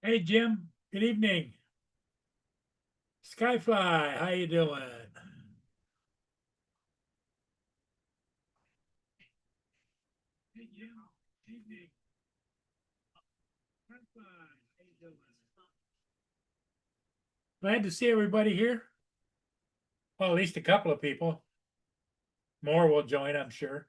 Hey Jim, good evening. Skyfly, how you doing? Hey Jim, evening. Skyfly, how you doing? Glad to see everybody here. Well, at least a couple of people. More will join, I'm sure.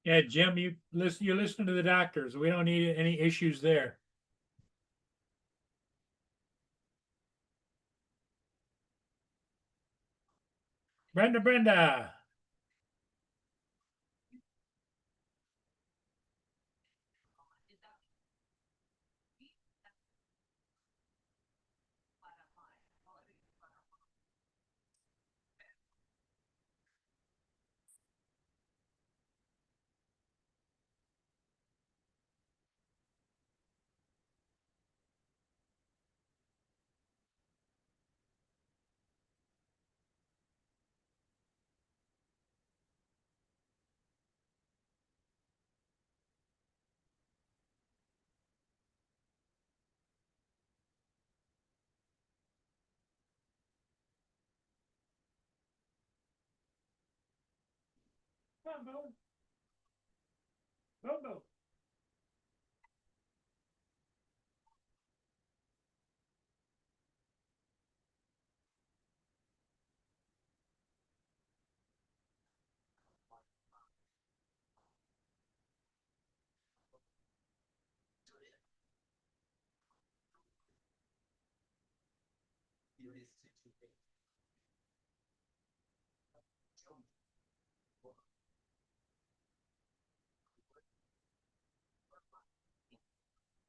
Yeah, Jim, you're listening to the doctors. We don't need any issues there. Brenda. Come on, Bo. Bo.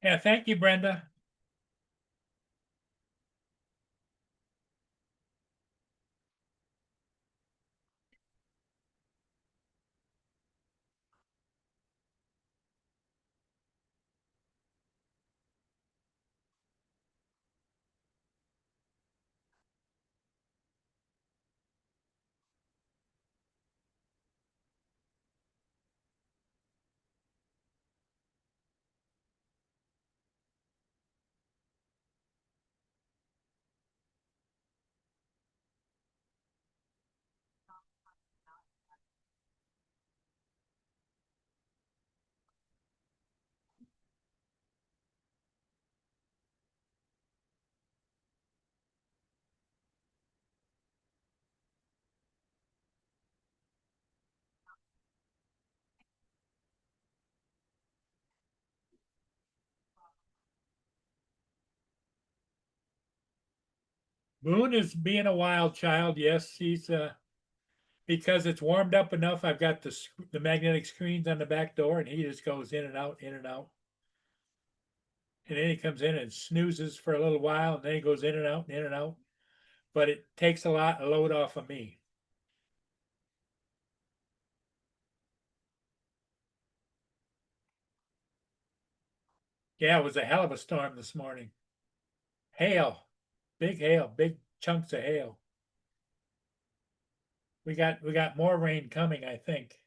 Yeah, thank you, Brenda. Boone is being a wild child. Yes, he's because it's warmed up enough. I've got the magnetic screens on the back door, and he just goes in and out, in and out. And then he comes in and snoozes for a little while, and then he goes in and out, in and out. But it takes a lot of load off of me. Yeah, it was a hell of a storm this morning. Hail, big chunks of hail. We got more rain coming, I think.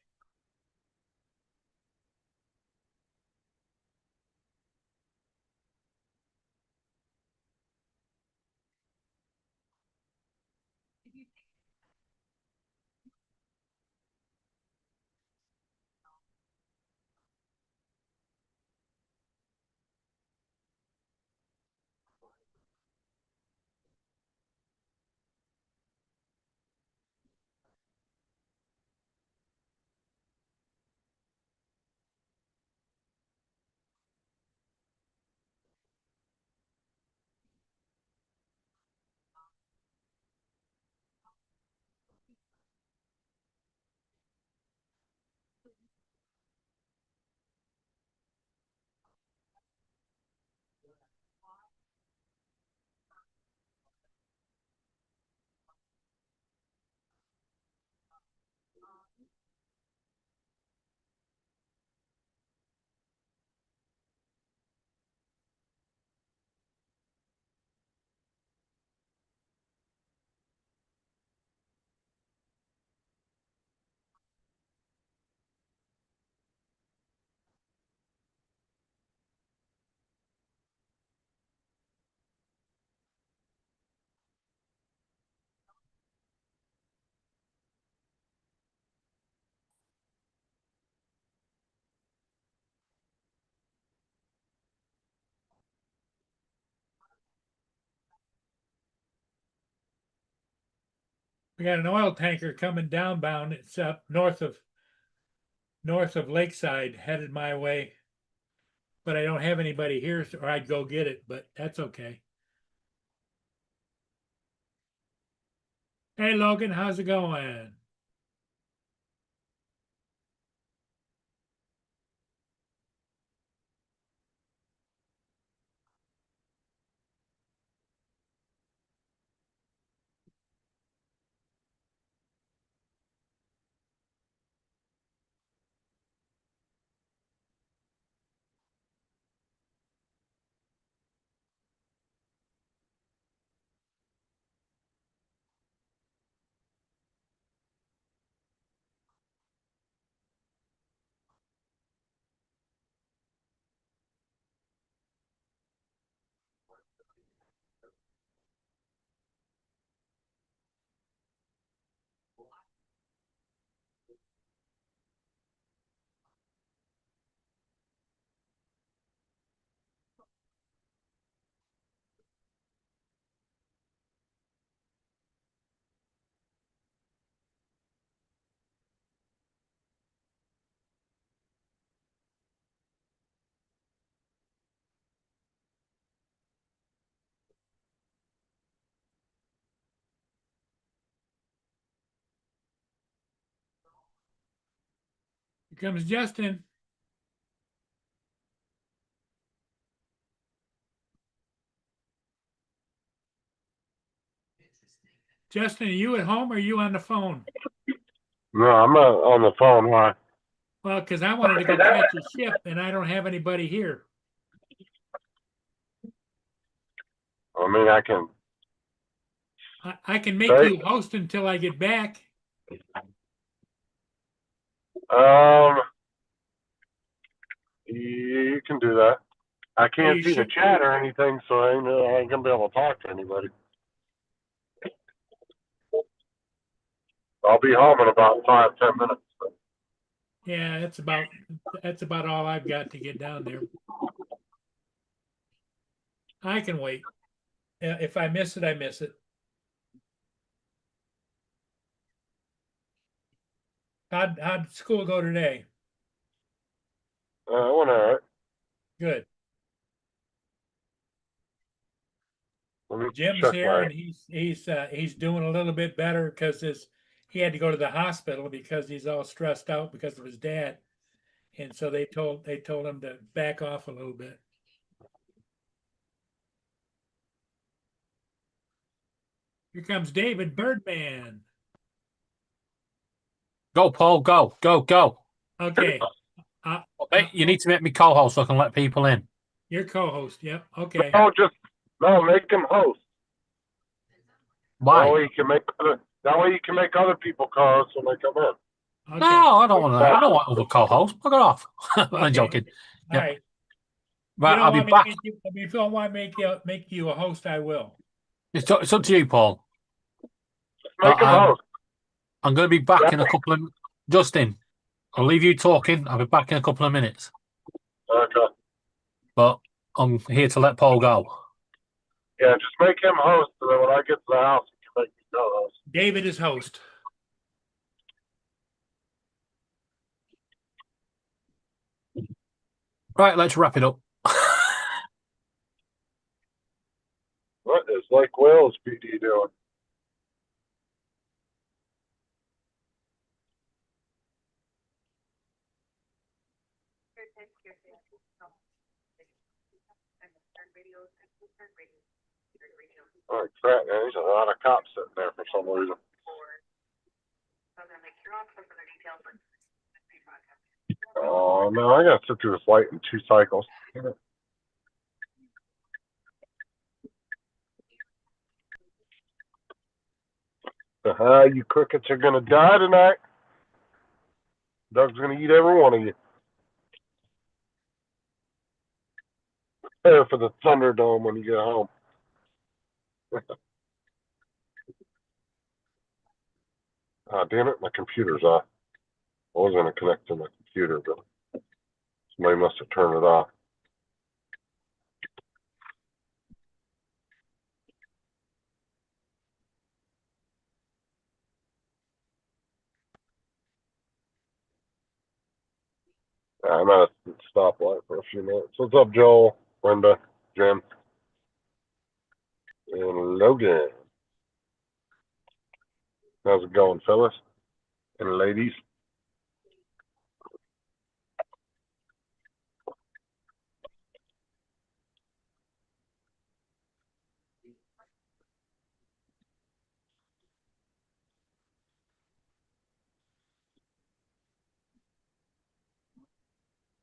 We got an oil tanker coming downbound. It's up north of Lakeside, headed my way. But I don't have anybody here, or I'd go get it. But that's okay. Hey Logan, how's it going? Here comes Justin. Justin, are you at home or are you on the phone? No, I'm not on the phone. Why? Well, because I wanted to go catch a ship and I don't have anybody here. I mean, I can I can make say, you host until I get back. um, you can do that. I Are can't you see the sure? chat or anything, so I ain't gonna be able to talk to anybody. I'll be home in about 5-10 minutes. Yeah, that's about all I've got to get down there. I can wait. If I miss it, I miss it. How'd school go today? I went all right. Good. Let me Jim's check here my. and he's doing a little bit better because he had to go to the hospital because he's all stressed out because of his dad. And so they told him to back off a little bit. Here comes David Birdman. Go, Paul. Go, go, go. Okay. Hey, you need to make me co-host so I can let people in. Your co-host. Yep. Okay. No, make him host. Why? That way you can make other people co-hosts when they come in. Okay. No, I don't want to. I don't want other co-host. Bugger off. I'm Okay. joking. All Yeah. right. Right, You don't I'll be want me back. to if you don't want me to make you a host, I will. It's up to you, Paul. Make him host. I'm going to be back in a couple of. Justin, I'll leave you talking. I'll be back in a couple of minutes. Okay. But I'm here to let Paul go. Yeah, just make him host, and then when I get to the house, you can make me co-host. David is host. Right, let's wrap it up. What is Lake Wales PD doing? Oh crap, man! There's a lot of cops sitting there for some reason. Oh no, I gotta sit through this light in 2 cycles. You crickets are gonna die tonight. Doug's gonna eat every one of you. Prepare for the Thunderdome when you get home. Ah, damn it, my computer's off. I was gonna connect to my computer, but somebody must have turned it off. I'm at a stoplight for a few minutes. What's up, Joel, Brenda, Jim, and Logan? How's it going, fellas and ladies?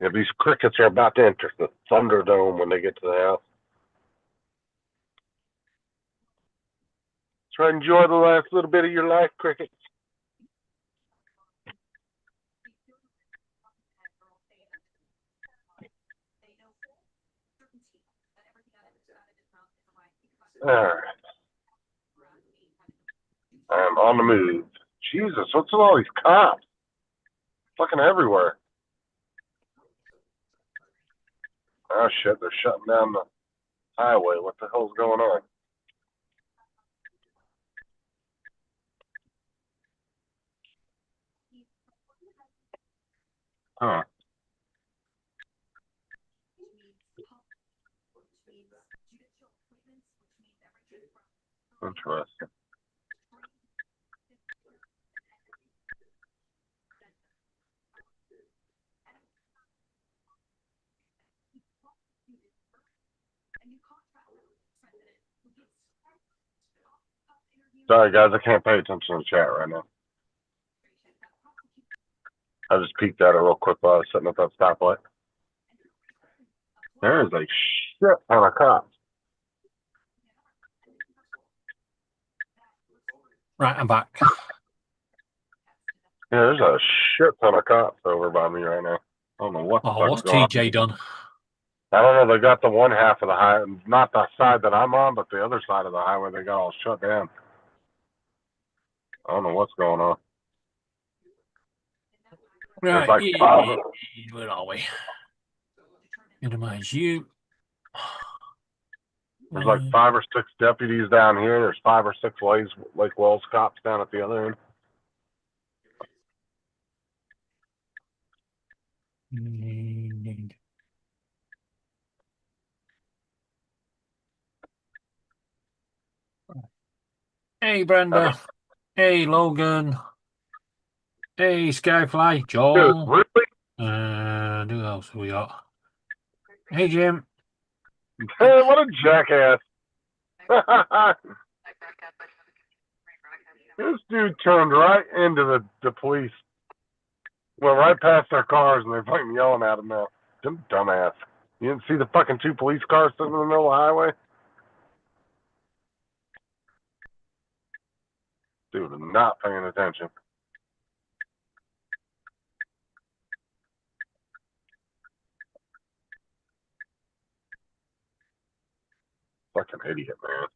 Yeah, these crickets are about to enter the Thunderdome when they get to the house. Try and enjoy the last little bit of your life, crickets. All right. I'm on the move. Jesus, what's with all these cops? Fucking everywhere. Oh shit, they're shutting down the highway. What the hell's going on? Huh. Interesting. Sorry, guys, I can't pay attention to the chat right now. I just peeked at it real quick while I was sitting at that stoplight. There is a shit ton of cops. Right, I'm back. Yeah, there's a shit ton of cops over by me right now. I don't know what the Oh, fuck's what's going on. TJ done? I don't know. They got the one half of the highway, not the side that I'm on, but the other side of the highway. They got all shut down. I don't know what's going on. Right, like where are we? Minimize you. There's like 5 or 6 deputies down here. There's 5 or 6 Lake Wells cops down at the other end. Hey, Brenda. Hey, Logan. Hey, Skyfly. Dude, Joel. really? Who else have we got? Hey, Jim. Hey, what a jackass. This dude turned right into the police. Went right past their cars and they're fucking yelling at him now. Dumbass. You didn't see the fucking 2 police cars sitting in the middle of the highway? Dude, I'm not paying attention. Fucking idiot, man.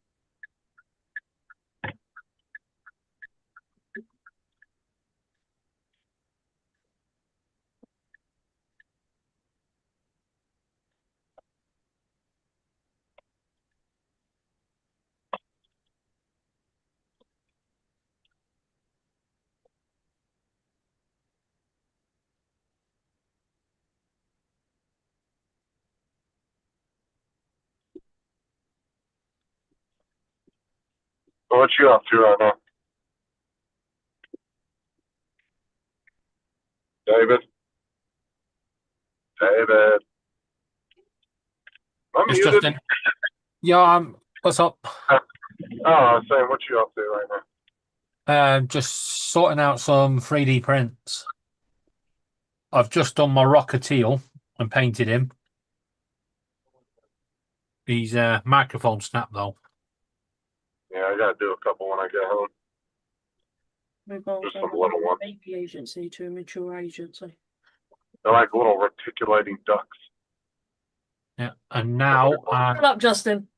So what you up to right now? David? David? I'm It's muted. Justin. Yeah, what's up? Oh, I was saying, what you up to right now? Just sorting out some 3D prints. I've just done my Rocker Teal and painted him. He's microphone snap though. Yeah, I gotta do a couple when I get home. Move on Just from some little ones. baby agency to a mature agency. They're like little reticulating ducks. Yeah, and now Shut up, Justin.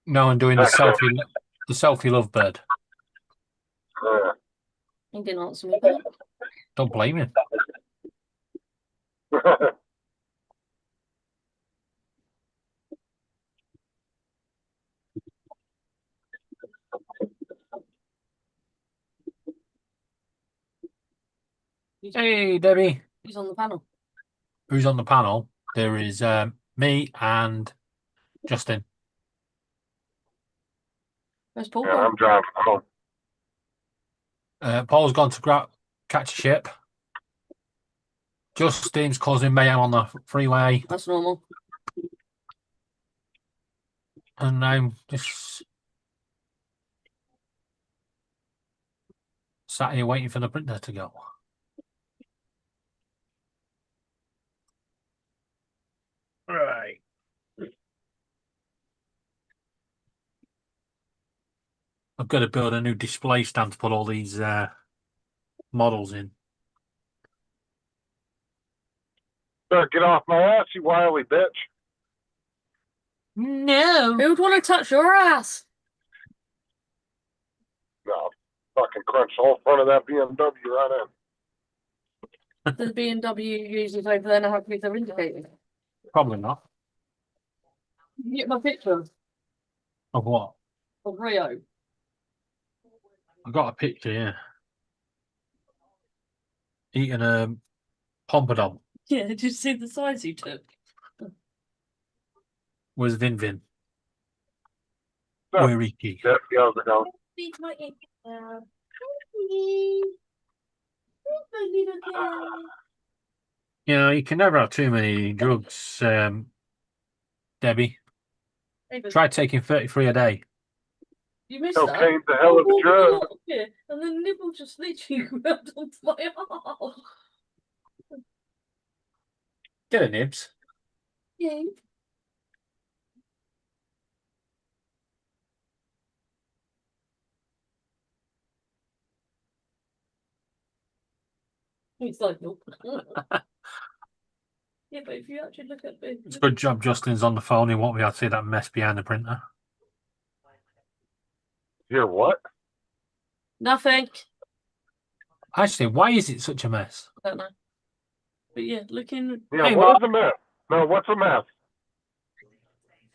I'm doing the selfie lovebird. Yeah. He didn't answer me back. Don't blame him. Hey, Debbie. He's on the panel. Who's on the panel? There is me and Justin. Where's Paul? Yeah, I'm driving home. Paul's gone to catch a ship. Justin's causing mayhem on the freeway, That's normal. and I'm just sat here waiting for the printer to go. Right. I've got to build a new display stand to put all these models in. Better get off my ass, you wily bitch. No. Who would want to touch your ass? No, fucking crunch the whole front of that BMW right in. The BMW uses over there now have to be their indicator. Probably not. You get my picture Of what? of Rio. I got a picture, yeah. Eating a pompadom. Yeah, did you see the size he took? Where's Vin? No. Where is he? Yeah, how's it going? You know, you can never have too many drugs, Debbie. Try taking 33 a day. You missed that. Cocaine's a hell of a drug. Yeah, and the nipple just literally grabbed onto my arm. Get a nibs. Yeah. It's like, nope. Yeah, but if you actually look at the... It's a good job Justin's on the phone. He won't be able to see that mess behind the printer. Hear what? Nothing. Actually, why is it such a mess? I don't know. But yeah, looking... Yeah, Hey, what is a mess? No, what's a mess?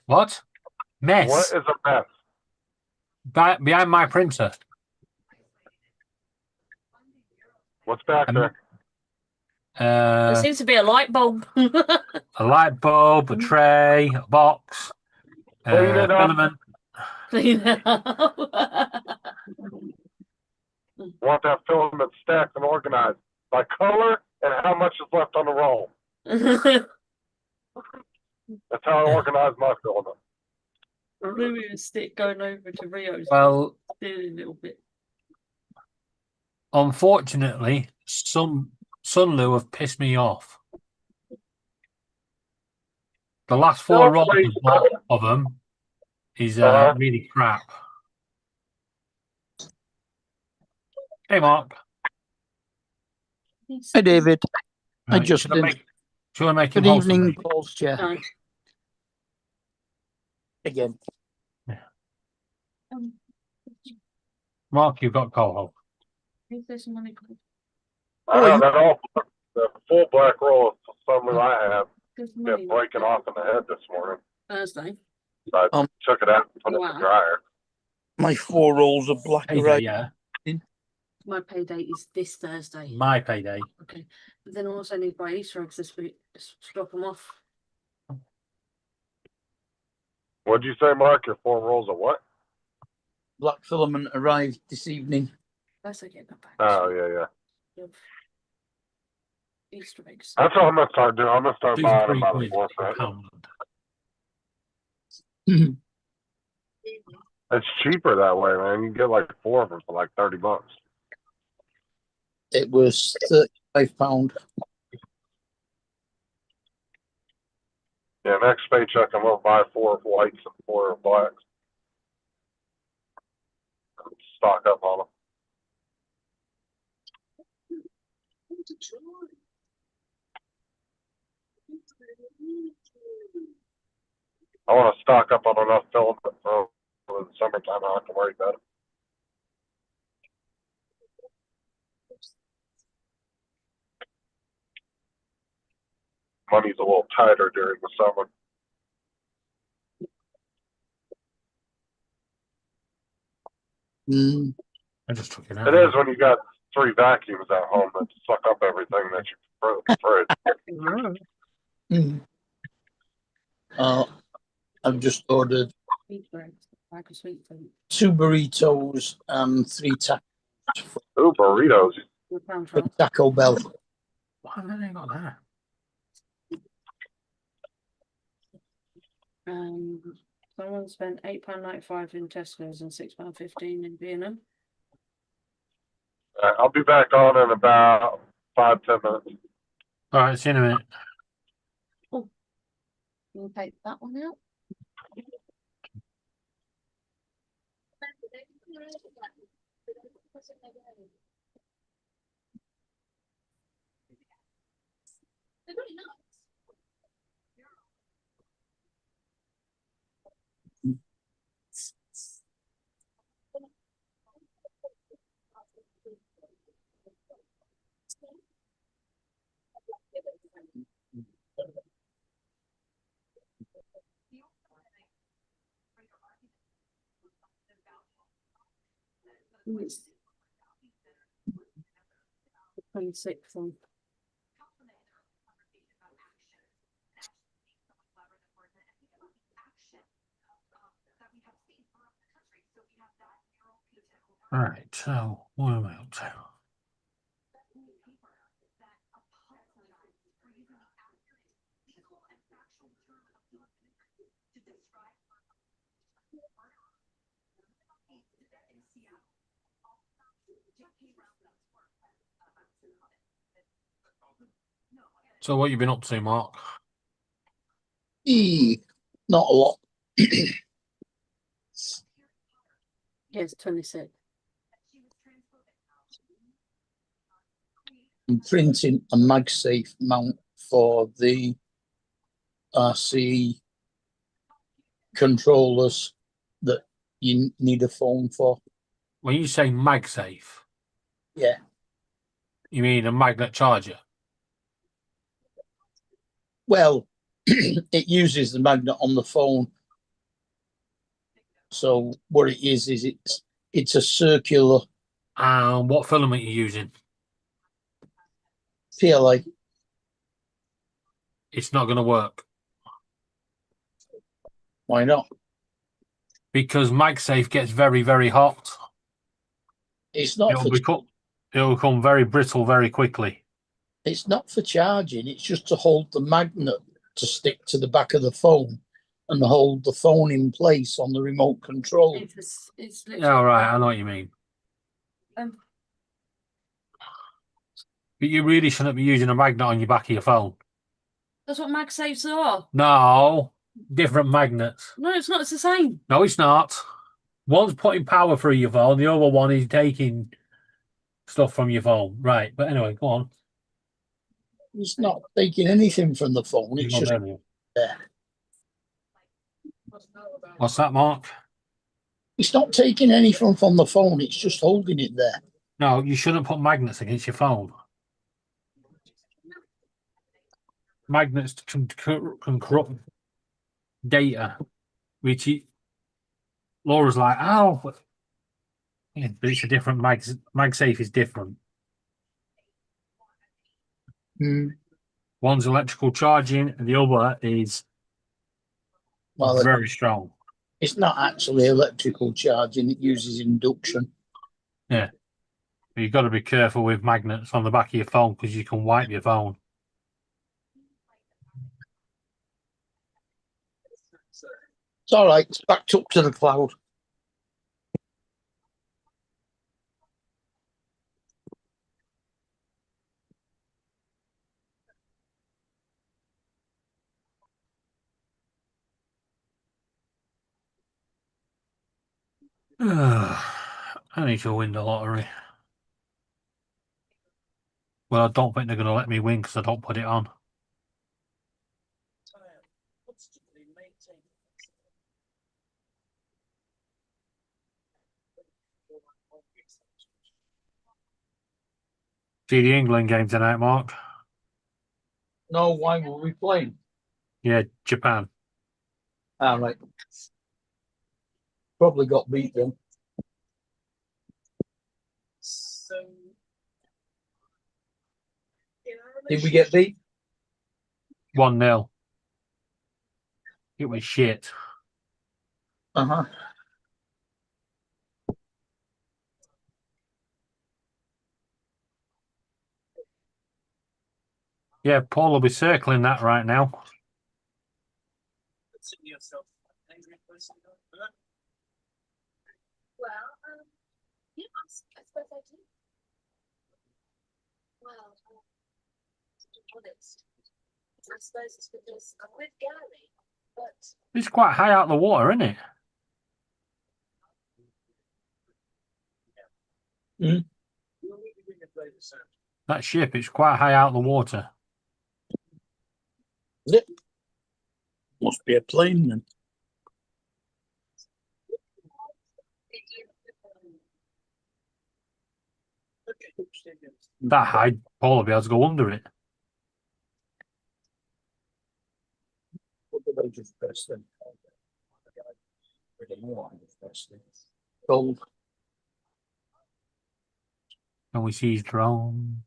What? Mess. What is a mess? Behind my printer. What's back there? There seems to be a light bulb. A light bulb, a tray, a box, Clean it up. filament. Clean it up. Want that filament stacked and organized by color and how much is left on the roll. That's how I organize my filament. Louis and Stick going over to Rio's. Well, Stealing a little bit. unfortunately, Sunlu have pissed me off. The last 4 rolls I've bought of them is really crap. Hey, Mark. Hi, David. Hi, Right, Justin. Should I make him Good wholesome, evening, mate? Paul's chair. No. Again. Mark, you've got co-host. Is there some money called? I know that all the full black roll of something I have There's been money. breaking off in the head this morning. Thursday. So I took it out and put it in Wow. the dryer. My 4 rolls of black Payday, right. yeah. My payday is this Thursday. My payday. Okay. But then I also need to buy Easter eggs this week. Just drop them off. What'd you say, Mark? Your 4 rolls of what? Black filament arrived this evening. That's okay. Not back. Oh, yeah. Of Easter eggs. That's what I'm going to start doing. I'm going to start Two, buying 3 them by the quid forefront. a pound. It's cheaper that way, man. You can get like 4 of them for like $30. It was £35. Yeah, next paycheck I'm going to buy 4 whites and 4 blacks. Stock up on them. I want to stock up on enough filament for the summertime. I don't have to worry about it. Money's a little tighter during the summer. I just took it out. It is when you got 3 vacuums at home that suck up everything that you throw in the fridge. I've just ordered Easter eggs. Like a sweet thing. 2 burritos and 3 tacos Ooh, burritos. £1 for for Taco Bell. Why have they got that? Someone spent £8.95 in Tesco's and £6.15 in B&M. I'll be back on in about 5-10 minutes. All right, see you in a minute. Can you take that one out? It's 26th and All right, so what am I up to? So what you been up to, Mark? Not a lot. yes, 26th. I'm printing a MagSafe mount for the RC controllers that you need a phone for. When you say MagSafe, Yeah. you mean a magnet charger? Well, it uses the magnet on the phone. So what it is it's a circular What filament are you using? PLA. It's not going to work. Why not? because MagSafe gets very, very hot. It's not It'll for become very brittle very quickly. it's not for charging. It's just to hold the magnet to stick to the back of the phone and hold the phone in place on the remote control. It's Yeah, literally. right. I know what you mean. Um, But you really shouldn't be using a magnet on your back of your phone. That's what MagSafes are. No, different magnets. No, it's not. It's the same. No, it's not. One's putting power through your phone. The other one is taking stuff from your phone. Right. But anyway, go on. It's not taking anything from the phone. It's Go on, just there we go. there. What's that, Mark? It's not taking anything from the phone. It's just holding it there. No, you shouldn't put magnets against your phone. Magnets can corrupt data, which Laura's like, oh, yeah, but it's a different MagSafe is different. Mm. One's electrical charging, and the other is Well, very strong. it's not actually electrical charging. It uses induction. Yeah, but you've got to be careful with magnets on the back of your phone because you can wipe your phone. It's all right. It's backed up to the cloud. I need to win the lottery. Well, I don't think they're going to let me win because I don't put it on. See the England game tonight, Mark? No, why were we playing? Yeah, Japan. All right. Probably got beat then. Did we get beat? 1-0. It was shit. Uh-huh. Yeah, Paul will be circling that right now. Well, yeah, I suppose I do. Well, to be honest, I suppose it's because I'm with Gary, but It's quite high out of the water, isn't it? Mm. That ship, it's quite high out of the water. Is it? Must be a plane then. That high, Paul will be able to go under it. What did I just press then? I don't know what I just pressed then. Gold. And we see his drone.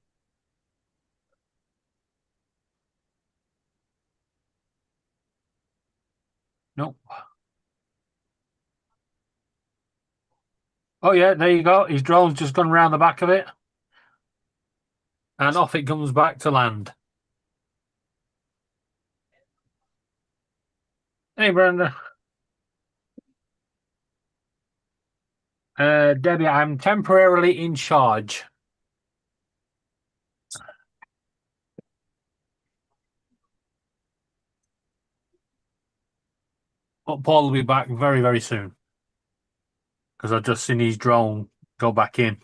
Nope. Oh, yeah, there you go. His drone's just gone around the back of it. And off it comes back to land. Hey, Brenda. Debbie, I'm temporarily in charge. But Paul will be back very, very soon. Because I've just seen his drone go back in.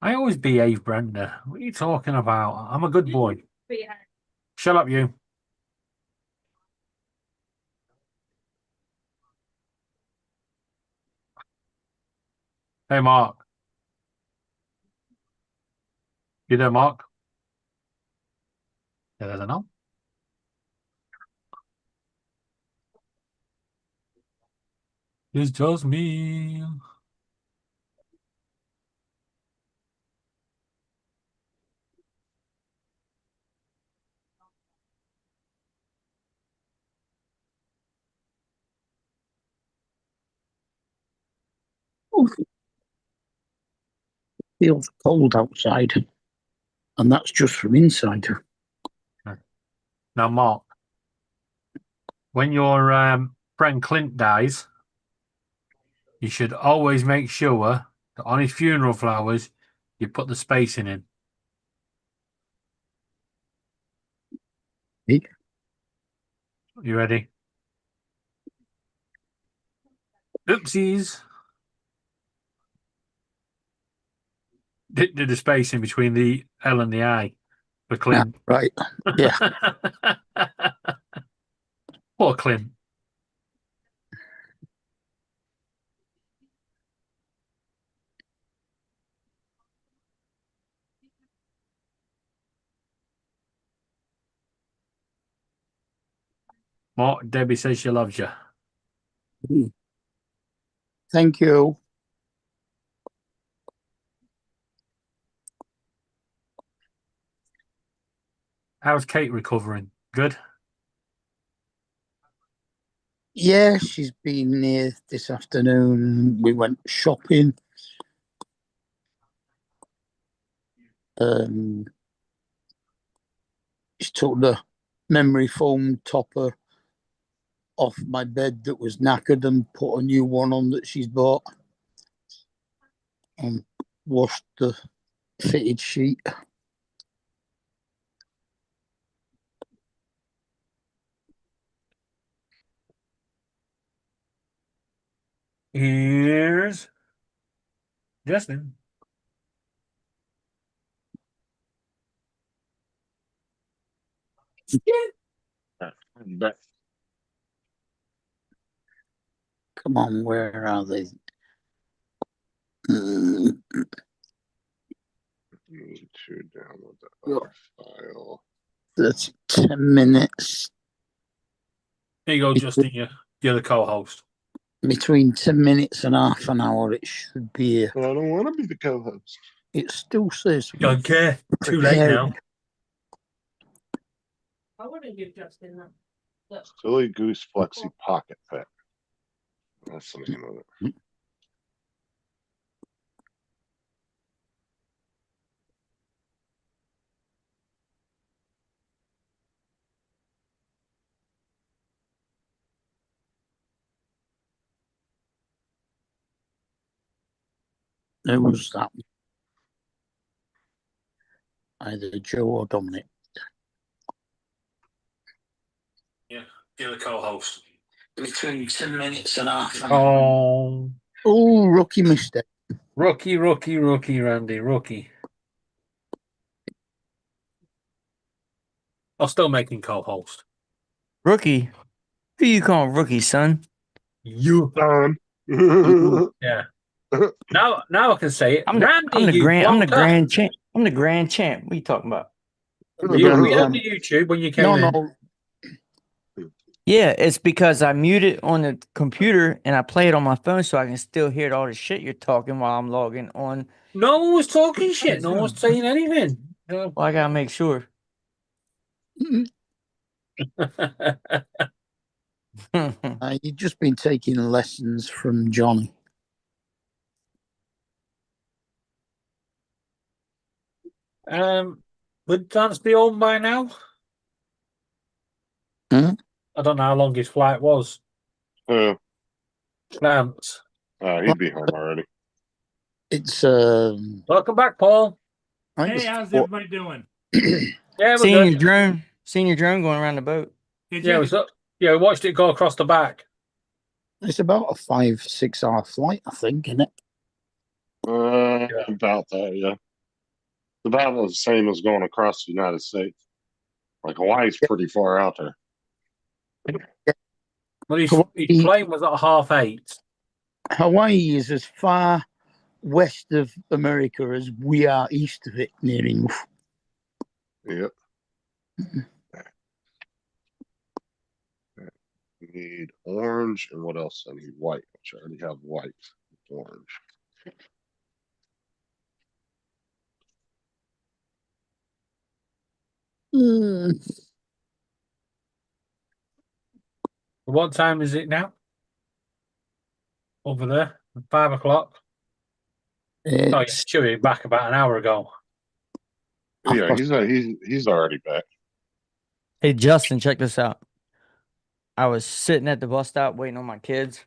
I always behave, Brenda. What are you talking about? I'm a good boy. Shut up, you. Hey, Mark. You there, Mark? Yeah, there's a no. It's just me. Feels cold outside, and that's just from inside. Now, Mark, when your friend Clint dies, you should always make sure that on his funeral flowers you put the spacing in. Eh? You ready? Oopsies. Did the spacing between the L and the I for Clint. Right. Yeah. Poor Clint. Mark, Debbie says she loves you. Thank you. How's Kate recovering? Good? Yeah, she's been here this afternoon. We went shopping. She took the memory foam topper off my bed that was knackered and put a new one on that she's bought, and washed the fitted sheet. Here's Justin. Come on, where are they? Need to download the other file. That's 10 minutes. Here you go, Justin. You're the co-host. Between 10 minutes and half an hour, it should be here. Well, I don't want to be the co-host. It still says Don't care. Too late now. I wouldn't give Justin that. Silly Goose Flexi Pocket Pack. That's the name of it. Who was that? Either Joe or Dominic. Yeah, you're the co-host. Between 10 minutes and half an hour. Oh, Rookie mistake. rookie, Randy, rookie. I'm still making co-host. Rookie? Who you calling rookie, son? You. Done. Yeah. Now I can say it. I'm the Randy, grand champ. I'm the grand champ. What are you talking about? You on the YouTube when you came in. No. Yeah, it's because I mute it on the computer and I play it on my phone so I can still hear all the shit you're talking while I'm logging on. No one was talking shit. No one was saying anything. Well, I gotta make sure. You've just been taking lessons from Johnny. Would Dance be home by now? Hmm? I don't know how long his flight was. Dance. He'd be home already. It's Welcome back, Paul. Hey, how's everybody doing? Yeah, we're Seen good. your drone going around the boat. Did Yeah, you? we watched it go across the back. It's about a 5-6 hour flight, I think, isn't it? About that, yeah. It's about the same as going across the United States. Like Hawaii's pretty far out there. Well, his plane was at 8:30. Hawaii is as far west of America as we are east of it, near enough. Yep. Need orange, and what else? I need white, which I already have white. Orange. What time is it now? Over there, 5 o'clock. Oh, yeah, It's Chewy back about an hour ago. Yeah, he's already back. Hey, Justin, check this out. I was sitting at the bus stop waiting on my kids,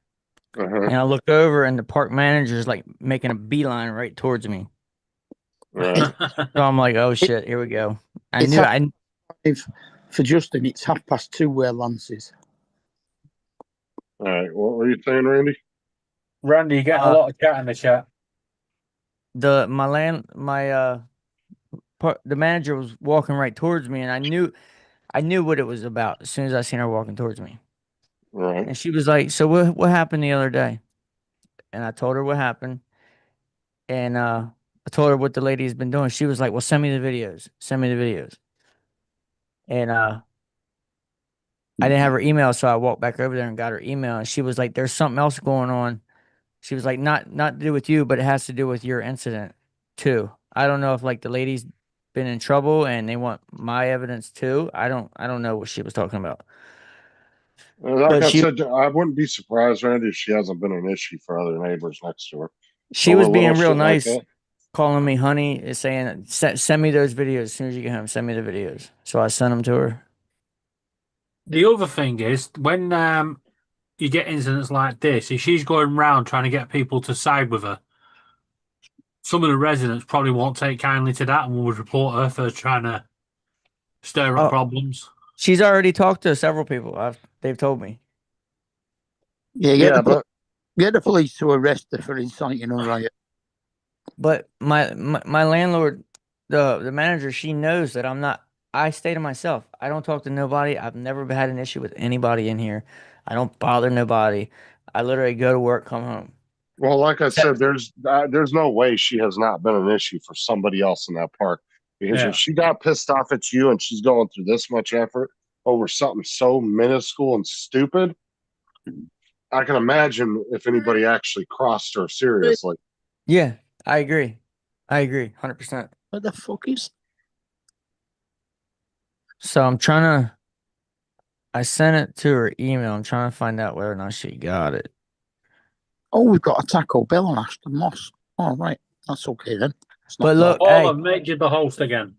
Uh-huh. and I look over, and the park manager's like making a beeline right towards me. Right. So I'm like, "Oh shit, here we go." I It's knew. half- for Justin, it's 2:30 where Lance is. All right. What were you saying, Randy? Randy, you getting a lot of chat in the chat. The manager was walking right towards me, and I knew what it was about as soon as I seen her walking towards me. Right. And she was like, "So what happened the other day?" And I told her what happened, and I told her what the lady has been doing. She was like, "Well, send me the videos. Send me the videos." And I didn't have her email, so I walked back over there and got her email, and she was like, "There's something else going on." She was like, "Not to do with you, but it has to do with your incident too." I don't know if like the lady's been in trouble and they want my evidence too. I don't know what she was talking about. Like But I she said, I wouldn't be surprised, Randy, if she hasn't been an issue for other neighbors next to her. she was Over being little real shit like nice, that. calling me honey, saying, Send me those videos as soon as you get home. Send me the videos." So I sent them to her. The other thing is when you get incidents like this, if she's going round trying to get people to side with her, some of the residents probably won't take kindly to that and would report her for trying to stir up Oh, problems. she's already talked to several people. They've told me. Yeah, Yeah, but get the police to arrest her for inciting a riot. But my landlord, the manager, she knows that I'm not. I stay to myself. I don't talk to nobody. I've never had an issue with anybody in here. I don't bother nobody. I literally go to work, come home. well, like I Except- said, there's no way she has not been an issue for somebody else in that park. Because Yeah. if she got pissed off at you and she's going through this much effort over something so minuscule and stupid, I can imagine if anybody actually crossed her seriously. Yeah, I agree. 100%. What the fuck is? So I sent it to her email. I'm trying to find out whether or not she got it. Oh, we've got a Taco Bell on Ashton Moss. All right, that's okay then. It's not But look, bad. Oh, hey, I've made you the host again.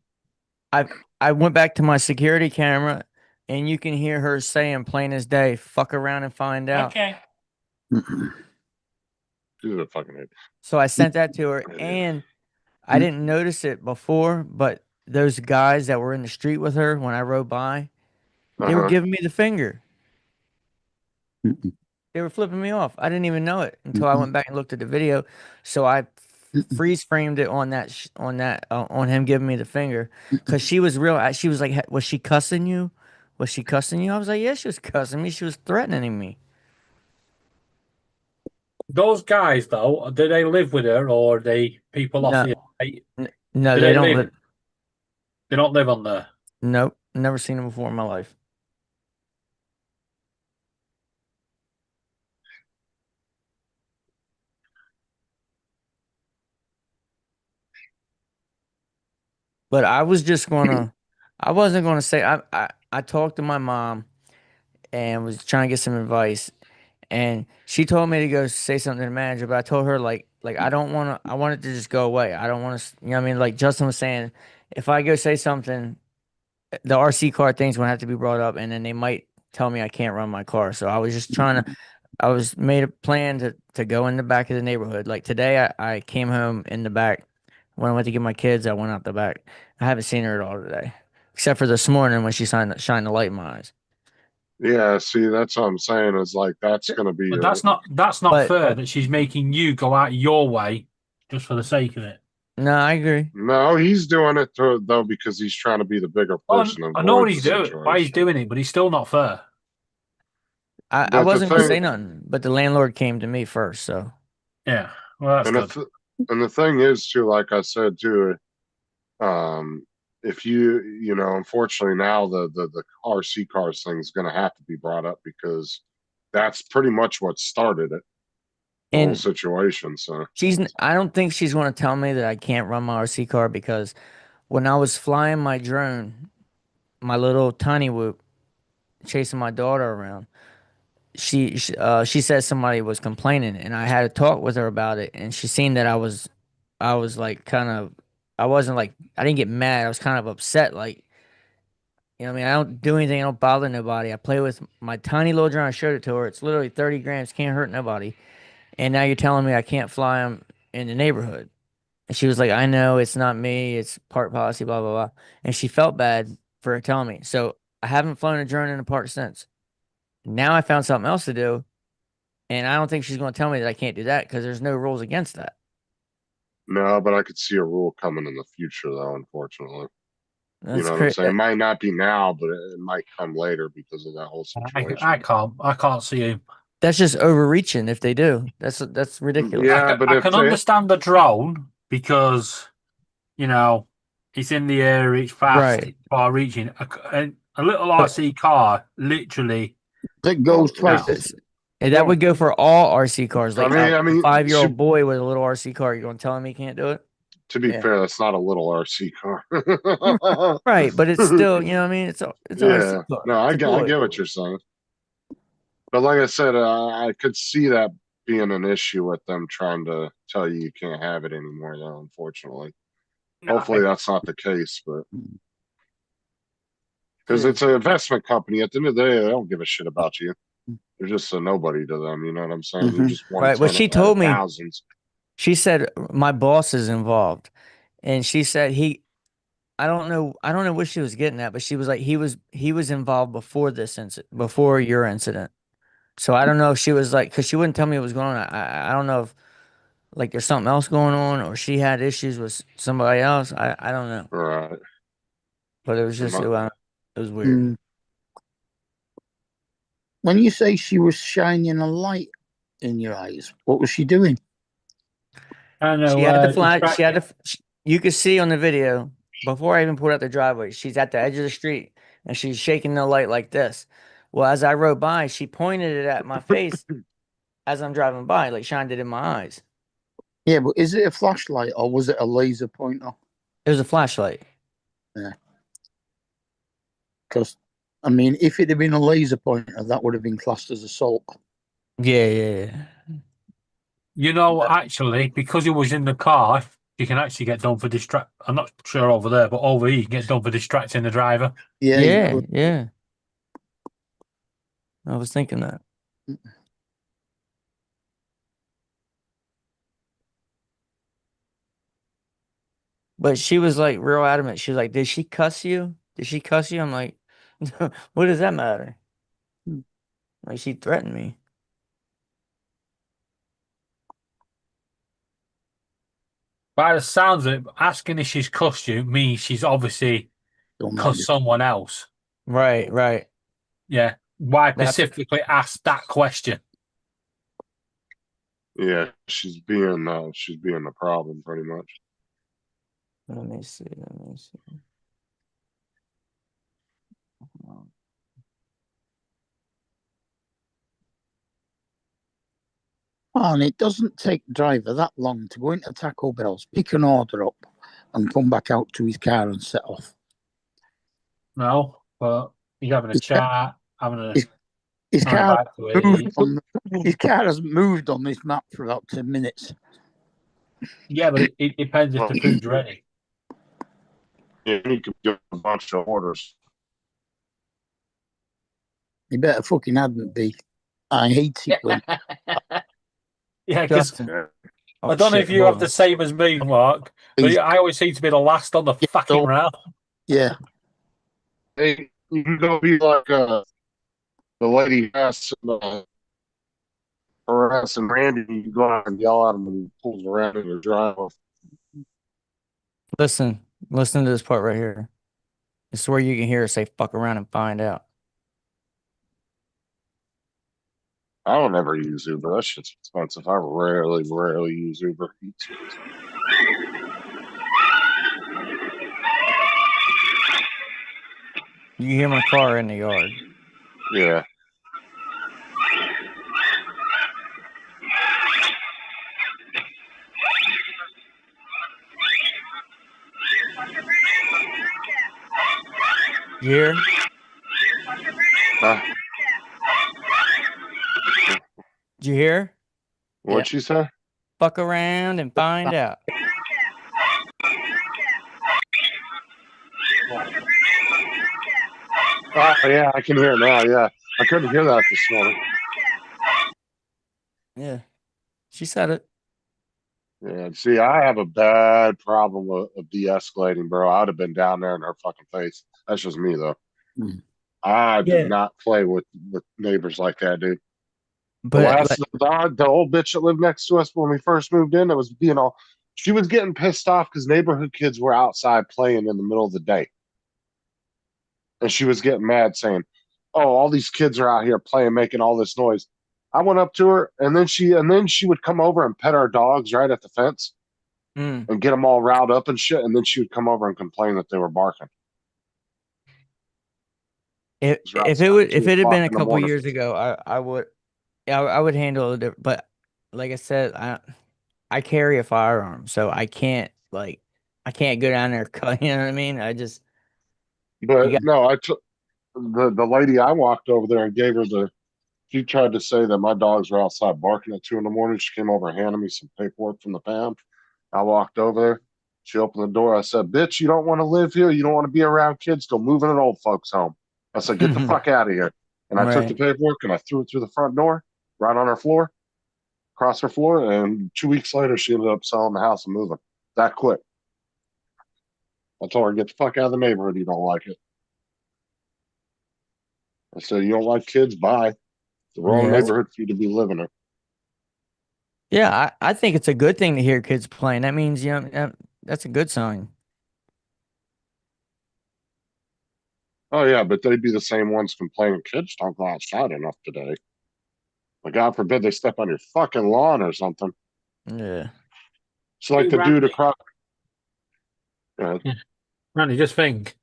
I went back to my security camera, and you can hear her saying plain as day, "Fuck around and find out." Okay. She's a fucking idiot. So I sent that to her, Yeah. and I didn't notice it before, but those guys that were in the street with her when I rode by, they were Uh-huh. giving me the finger. They were flipping me off. I didn't even know it until I went back and looked at the video. So I freeze framed it on on him giving me the finger, because she was real. She was like, "Was she cussing you? Was she cussing you?" I was like, "Yeah, she was cussing me. She was threatening me." Those guys, though, do they live with her or are they people off No. the estate? No, Do they they don't live? live. They don't live on there. Nope, never seen them before in my life. But I wasn't gonna say. I talked to my mom and was trying to get some advice, and she told me to go say something to the manager. But I told her like I don't want to. I want it to just go away. I don't want to. You know what I mean? Like Justin was saying, if I go say something, the RC car thing's gonna have to be brought up, and then they might tell me I can't run my car. So I was just trying to. I was made a plan to go in the back of the neighborhood. Like today, I came home in the back. When I went to get my kids, I went out the back. I haven't seen her at all today, except for this morning when she shined the light in my eyes. Yeah, see, that's what I'm saying. Is like that's going to be. But that's not But- fair that she's making you go out your way just for the sake of it. No, I agree. No, he's doing it though because he's trying to be the bigger Oh, person. I know what avoid he's the doing, why he's situation. doing it, but he's still not fair. I But the wasn't gonna thing- say nothing, but the landlord came to me first, so Yeah, well, that's And good. And the thing is too, like I said too, if you know, unfortunately now the RC cars thing is going to have to be brought up because that's pretty much what started it, the whole And situation. So I don't think she's going to tell me that I can't run my RC car because when I was flying my drone, my little tiny whoop, chasing my daughter around, she said somebody was complaining, and I had a talk with her about it, and she seen that I was like kind of, I wasn't like, I didn't get mad. I was kind of upset, like, you know what I mean? I don't do anything. I don't bother nobody. I play with my tiny little drone. I showed it to her. It's literally 30 grams. Can't hurt nobody. And now you're telling me I can't fly them in the neighborhood. And she was like, I know it's not me. It's park policy, blah, blah, blah. And she felt bad for telling me. So I haven't flown a drone in the park since. Now I found something else to do. And I don't think she's going to tell me that I can't do that because there's no rules against that. no, but I could see a rule coming in the future though, unfortunately. You That's know what I'm crazy. saying? It might not be now, but it might come later because of that whole situation. I can't see him. That's just overreaching if they do. That's ridiculous. Yeah, I but I if can they, understand the drone because, you know, it's in the air, it's fast, Right. it's far reaching. A little RC car, literally. That goes Oh, twice. No, and that would go for all RC cars. Like I a mean, 5-year-old boy with a little RC car, you're going to tell him he can't do it? to be Yeah. fair, that's not a little RC car. Right, but it's still, you know what I mean? It's an Yeah, RC car. no, It's a I boy. get what you're saying. But like I said, I could see that being an issue with them trying to tell you can't have it anymore, though, unfortunately. Hopefully that's not the case, but because it's an investment company, at the end of the day, they don't give a shit about you. You're just a nobody to them, you know what I'm saying? You're Mhm. just one Right, well, ton she out told of me, thousands. she said my boss is involved. And she said I don't know what she was getting at, but she was like he was involved before this incident, before your incident. So I don't know if she was like, because she wouldn't tell me what was going on. I don't know if like there's something else going on or she had issues with somebody else. I don't know, Right. but it was just My- it was weird. Mm. When you say she was shining a light in your eyes, what was she doing? I know. She had the flash. She had the. You could see on the video before I even pulled out the driveway. She's at the edge of the street and she's shaking the light like this. Well, as I rode by, she pointed it at my face as I'm driving by, like shined it in my eyes. Yeah, but is it a flashlight or was it a laser pointer? It was a flashlight. Because, I mean, if it had been a laser pointer, that would have been classed as assault. Yeah. You know, actually, because he was in the car, you can actually get done for distract. I'm not sure over there, but over here, you can get done for distracting the driver. Yeah, you Yeah. could. Yeah. I was thinking that. But she was like real adamant. She was like, "Did she cuss you? Did she cuss you?" I'm like, "What does that matter?" Like she threatened me. By the sounds of it, asking if she's cussed you means she's obviously Don't cussed mind. someone else. Right. Yeah. Why That's specifically ask that question? Yeah, she's being the problem pretty much. let me see. And it doesn't take the driver that long to go into Taco Bell's, pick an order up, and come back out to his car and set off. No, but he's having a chat, having a His having a car bite to moved eat. on his car hasn't moved on this map for about 10 minutes. Yeah, but it depends if the food's ready. Yeah, you could get a bunch of orders. He better fucking hadn't be. I hate it when Yeah, because Justin. Yeah. Oh, I don't know shit, if you hold have the on. same as me, Mark, but He's- I always seem to be the last on the fucking so- round. yeah. Hey, you can go be like the lady harassing Randy. You go out and yell at him when he pulls around in your driveway. Listen to this part right here. This is where you can hear her say "fuck around and find out." I don't ever use Uber. That shit's expensive. I rarely use Uber Eats. You hear my car in the yard. Yeah. You hear? Huh? Did you hear? What'd she say? Fuck around and find out. Oh yeah, I can hear it now. Yeah, I couldn't hear that this morning. Yeah. She said it. Yeah, see, I have a bad problem of de-escalating, bro. I'd have been down there in her fucking face. That's just me, though. Hmm. I do Yeah. not play with neighbors like that, dude. The But last, the old bitch that lived next to us when we first moved in, that was being all, she was getting pissed off because neighborhood kids were outside playing in the middle of the day. And she was getting mad saying, "Oh, all these kids are out here playing, making all this noise." I went up to her, and then she would come over and pet our dogs right at the fence mm, and get them all riled up and shit. And then she would come over and complain that they were barking. if It was if around it would 2 if it had o'clock been a in the couple morning. years ago, I would I would handle it different. But like I said, I carry a firearm, so I can't go down there cut. You know what I mean? You But got no, I took the lady I walked over there and gave her the. She tried to say that my dogs were outside barking at 2 in the morning. She came over and handed me some paperwork from the pound. I walked over there. She opened the door. I said, "Bitch, you don't want to live here. You don't want to be around kids. Go move in an old folks' home." I said, "Get the fuck out of here." And I took the right. paperwork and I threw it through the front door, right on her floor, across her floor. And 2 weeks later, she ended up selling the house and moving. That quick. I told her, "Get the fuck out of the neighborhood. You don't like it." I said, "You don't like kids? Bye. It's the wrong Yeah, neighborhood for you to be living in." yeah. I think it's a good thing to hear kids playing. That means that's a good sign. Oh yeah, but they'd be the same ones complaining kids don't go outside enough today. But God forbid they step on your fucking lawn or something. Yeah. It's like the dude across. Uh, Randy, just think.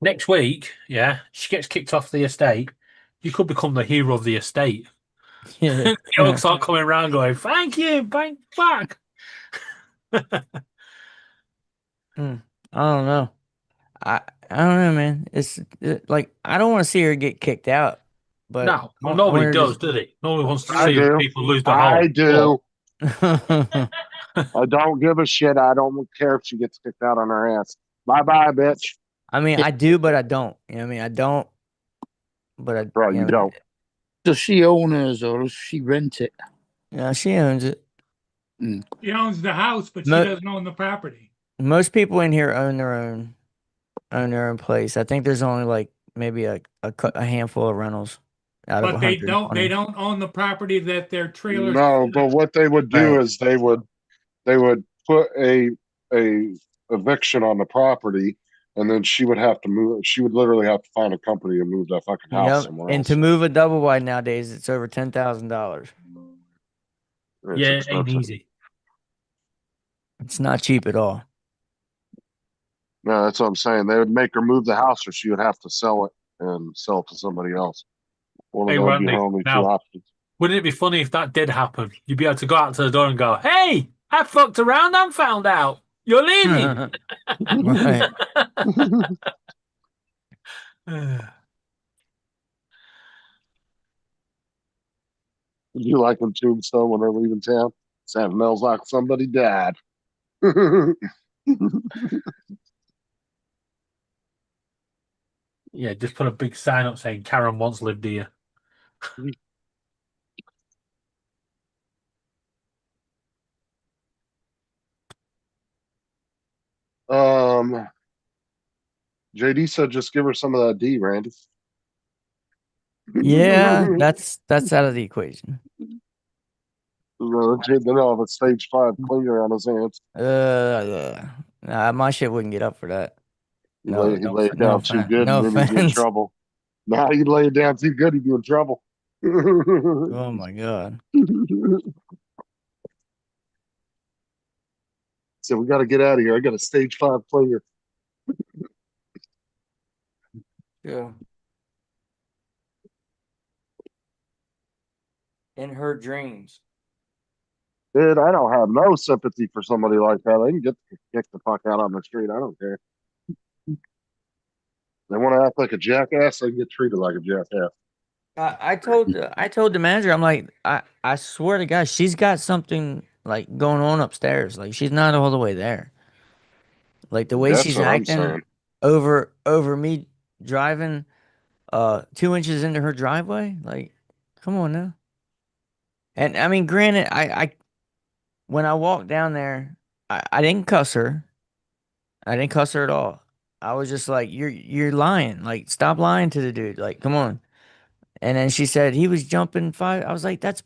Next week, yeah, she gets kicked off the estate. You could become the hero of the estate. Yeah. You'll start coming around going, "Thank you, thank fuck." I don't know. I don't know, man. Like I don't want to see her get kicked out, but No, I want nobody her does, to does it? Nobody wants to I see do. people lose their I home. do. just. I don't give a shit. I don't care if she gets kicked out on her ass. Bye bye, bitch. I mean, I do, but I don't. You know what I mean? I don't, but I. Bro, You you know, don't. Does she own hers or does she rent it? yeah, she owns it. She owns the house, but she Mo- doesn't own the property. Most people in here own their own place. I think there's only like maybe a handful of rentals out of But they don't 120. own the property that their trailers. No, but what they would do Right. is they would put a eviction on the property, and then she would have to move. She would literally have to find a company to move that fucking house Yep. somewhere And else. to move a double wide nowadays, it's over $10,000. It's Yeah, it ain't expensive. easy. It's not cheap at all. No, that's what I'm saying. They would make her move the house, or she would have to sell it and sell it to somebody else. One of Hey, those would be Randy, her only two now, options. wouldn't it be funny if that did happen? You'd be able to go out to the door and go, "Hey, I fucked around and found out. You're leaving." Right. You like them Tombstone when they're leaving town? Smells like somebody died. Yeah, just put a big sign up saying Karen once lived here. JD said just give her some of that D, Randy. Yeah, that's out of the equation. They don't have a stage 5 cleaner on his hands. Nah, my shit wouldn't get up for that. He No, lay it down too good, no and then he'd be in offense. trouble. Nah, he'd lay it down too good, he'd be in trouble. Oh my god. So we got to get out of here. I got a stage 5 player. Yeah. In her dreams. Dude, I don't have no sympathy for somebody like that. They can get kicked the fuck out on the street. I don't care. They want to act like a jackass. They can get treated like a jackass. I told the manager, I'm like, I swear to God, she's got something like going on upstairs. Like she's not all the way there. Like the way That's she's what I'm acting saying. over me driving 2 inches into her driveway. Like, come on now. And I mean, granted, I when I walked down there, I didn't cuss her. I didn't cuss her at all. I was just like, you're lying. Like, stop lying to the dude. Like, come on. And then she said he was jumping 5. I was like, that's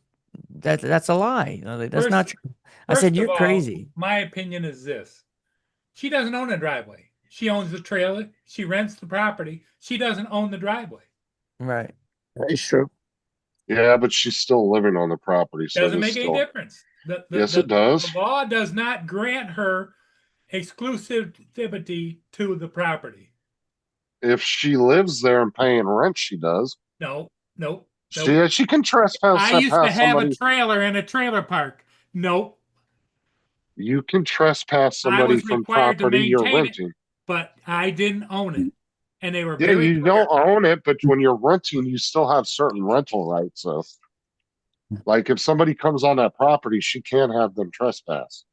a lie. I was like, that's not First- true. I said, First you're of all, crazy. my opinion is this. She doesn't own a driveway. She owns the trailer. She rents the property. She doesn't own the driveway. Right. That is true. Yeah, but she's still living on the property. So Doesn't there's make any still. difference. Yes, it does. The law does not grant her exclusivity to the property. If she lives there and paying rent, she does. No, no. She can trespass I used to past have somebody. a trailer in a trailer park. Nope. You can trespass I somebody was from required to property you're maintain it, renting. but I didn't own it. And they were Yeah, very you clear. don't own it, but when you're renting, you still have certain rental rights. So, like, if somebody comes on that property, she can't have them trespass.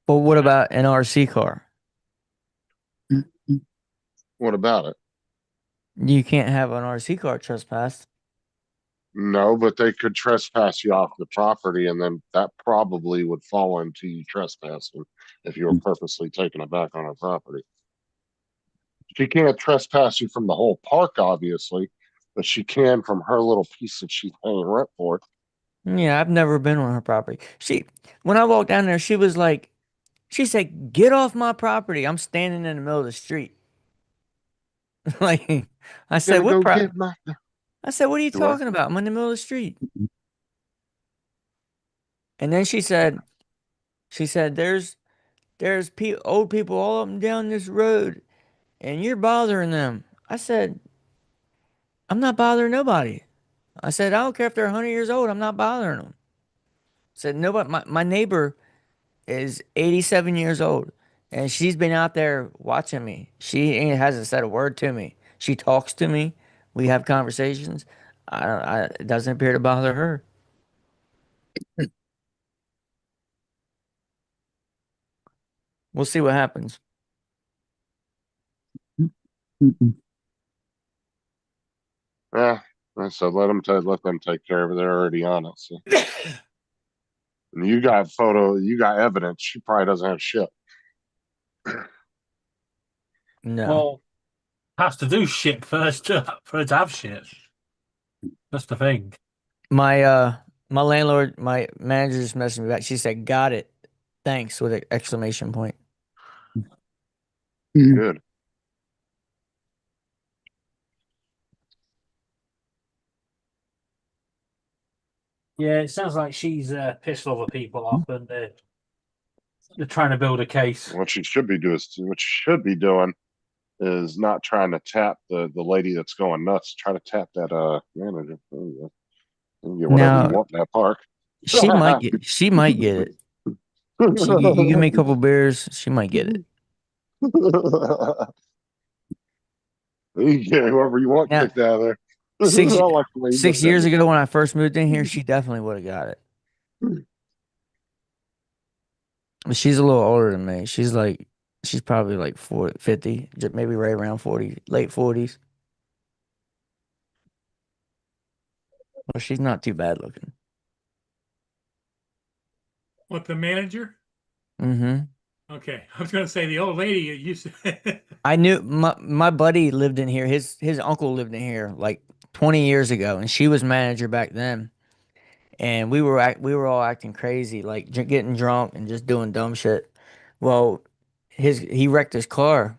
But what about an RC car? What about it? You can't have an RC car trespass. No, but they could trespass you off the property, and then that probably would fall into you trespassing if you were purposely taking it back on her property. She can't trespass you from the whole park, obviously, but she can from her little piece that she's paying rent for. Yeah, I've never been on her property. When I walked down there, she said, "Get off my property." I'm standing in the middle of the street. Like, I said, Gonna go get my. I said, "What are you Do what? talking about? I'm in the middle of the street." And then she said, "There's old people all up and down this road, and you're bothering them." I said, "I'm not bothering nobody." I said, "I don't care if they're 100 years old. I'm not bothering them." I said, "Nobody. My neighbor is 87 years old, and she's been out there watching me. Hasn't said a word to me. She talks to me. We have conversations. It doesn't appear to bother her." We'll see what happens. Yeah, I said let them take care of it. They're already on it. So. And you got evidence. She probably doesn't have shit. No. Well, has to do shit first for her to have shit. That's the thing. My landlord, my manager just messaged me back. She said, "Got it. Thanks," with an exclamation point. Good. Yeah, it sounds like she's pissed other people off, and they're trying to build a case. What she should be doing is not trying to tap the lady that's going nuts. Try to tap that manager. There you go. You can get whatever Now, you want in that park. she might get it. You give me a couple beers, she might get it. You can get whoever you want Now, kicked out of there. six- I like the way you 6 did years that. ago when I first moved in here, she definitely would have got it. But she's a little older than me. She's probably like 40, 50, maybe right around 40, late 40s. Well, she's not too bad looking. What, the manager? Mm-hmm. Okay. I was going to say the old lady used to. I knew my buddy lived in here. His uncle lived in here like 20 years ago, and she was manager back then. And we were all acting crazy, like getting drunk and just doing dumb shit. Well, he wrecked his car,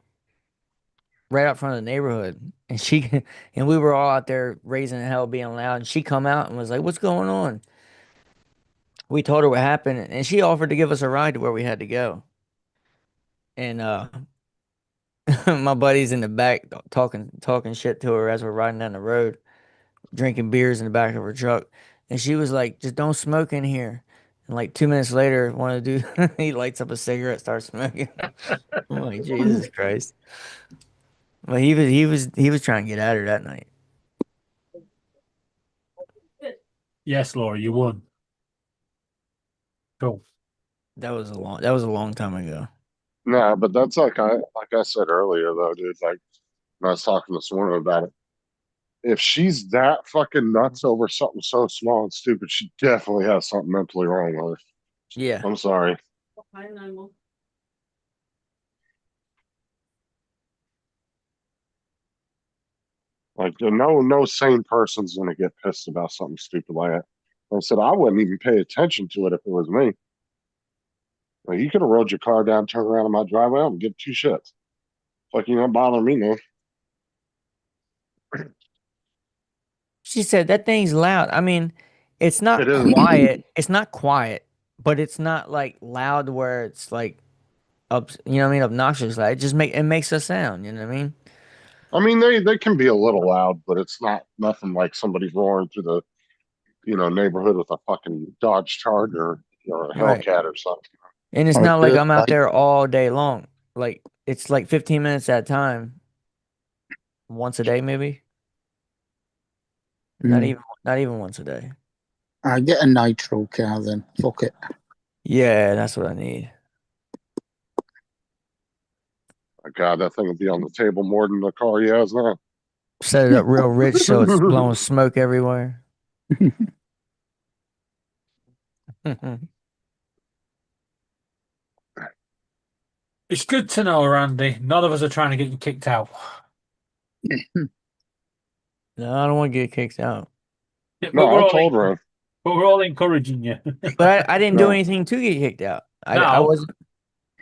right out front of the neighborhood, and she and we were all out there raising hell, being loud, and she come out and was like, "What's going on?" We told her what happened, and she offered to give us a ride to where we had to go. And my buddy's in the back talking shit to her as we're riding down the road, drinking beers in the back of her truck. And she was like, "Just don't smoke in here." And like 2 minutes later, one of the dudes he lights up a cigarette, starts smoking. I'm like, Jesus Christ. But he was trying to get at her that night. Yes, Laura, you won. Cool. That was a long time ago. No, but that's like I said earlier though, dude. Like when I was talking this morning about it. If she's that fucking nuts over something so small and stupid, she definitely has something mentally wrong with her. Yeah. I'm sorry. I know more. Like no sane person's gonna get pissed about something stupid like that. Like I said I wouldn't even pay attention to it if it was me. Like you could have rolled your car down, turned around in my driveway, I don't give two shits. Like you don't bother me, no. She said that thing's loud. I mean, it's not It is. quiet. It's not quiet, but it's not like loud where it's like you know what I mean, obnoxious. Like it makes a sound, you know what I mean? I mean they can be a little loud, but it's not nothing like somebody roaring through the neighborhood with a fucking Dodge Charger or a Right. Hellcat or something. And it's Or a not like dirt I'm out bike. there all day long. Like it's like 15 minutes at a time, once a day maybe. Not Mm. even once a day. I get a nitro car then. Fuck it. Yeah, that's what I need. My God, that thing will be on the table more than the car he has now. Set it up real rich so it's blowing smoke everywhere. It's good to know, Randy. None of us are trying to get you kicked out. No, I don't want to get kicked out. But No, we're I all, told her. but we're all encouraging you. But I didn't do No. anything to get kicked out. I No. was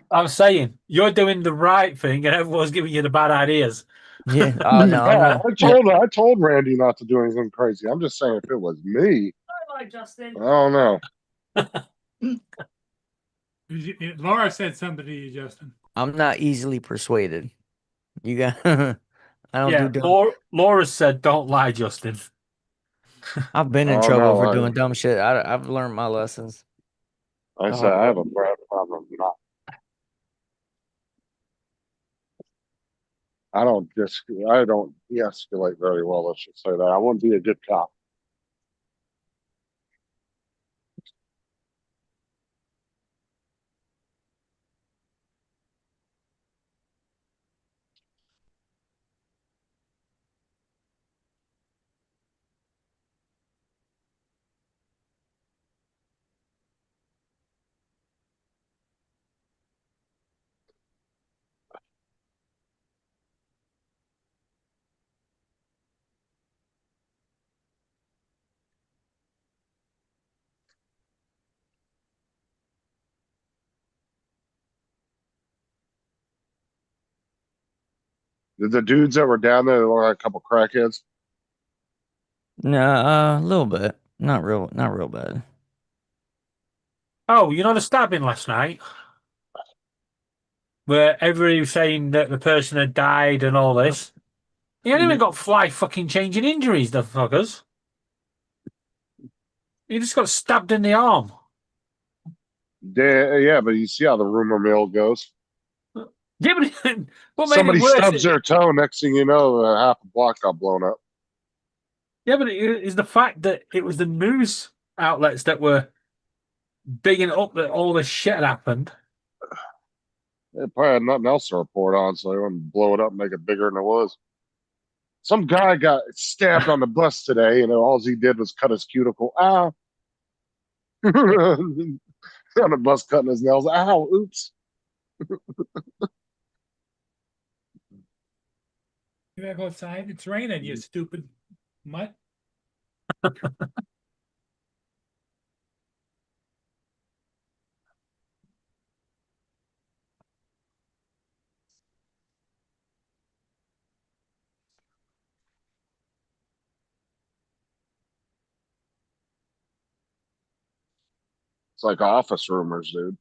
I'm saying you're doing the right thing, and everyone's giving you the bad ideas. yeah. Oh no, I'm Yeah, not. I told Randy not to do anything crazy. I'm just saying if it was me, Bye, Justin. I don't know. Laura said something to you, Justin. I'm not easily persuaded. You got. I don't do Yeah, dumb. Laura said, "Don't lie, Justin." I've been in Oh trouble for no, doing dumb shit. I've learned my lessons. I the said hard I way. have a bad problem. Not, I don't de-escalate very well. Let's just say that I wouldn't be a good cop. The dudes that were down there, they look like a couple crackheads. No, a little bit. Not real bad. Oh, you know the stabbing last night, where everybody was saying that the person had died and all this. He ain't even got fly fucking changing injuries, the fuckers. He just got stabbed in the arm. Yeah, but you see how the rumor mill goes. Yeah, but what made Somebody it worse? stubs their toe. Next thing you know, half a block got blown up. Yeah, but it is the fact that it was the news outlets that were bigging up that all this shit had happened. They probably had nothing else to report on, so they wouldn't blow it up and make it bigger than it was. Some guy got stabbed on the bus today, and all he did was cut his cuticle. Ah. On the bus cutting his nails. Ow, oops. You gotta go outside. It's raining, you stupid mutt. It's like office rumors, dude.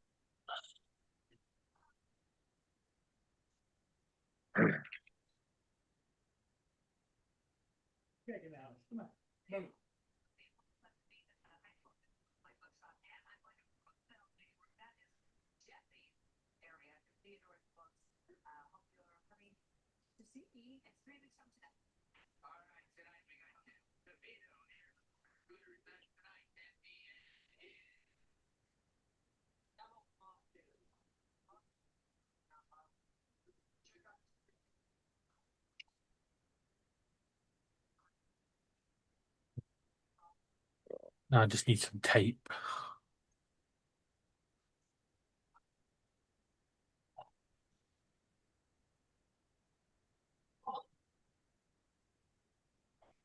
Check it out. Come on. Move. I just need some tape.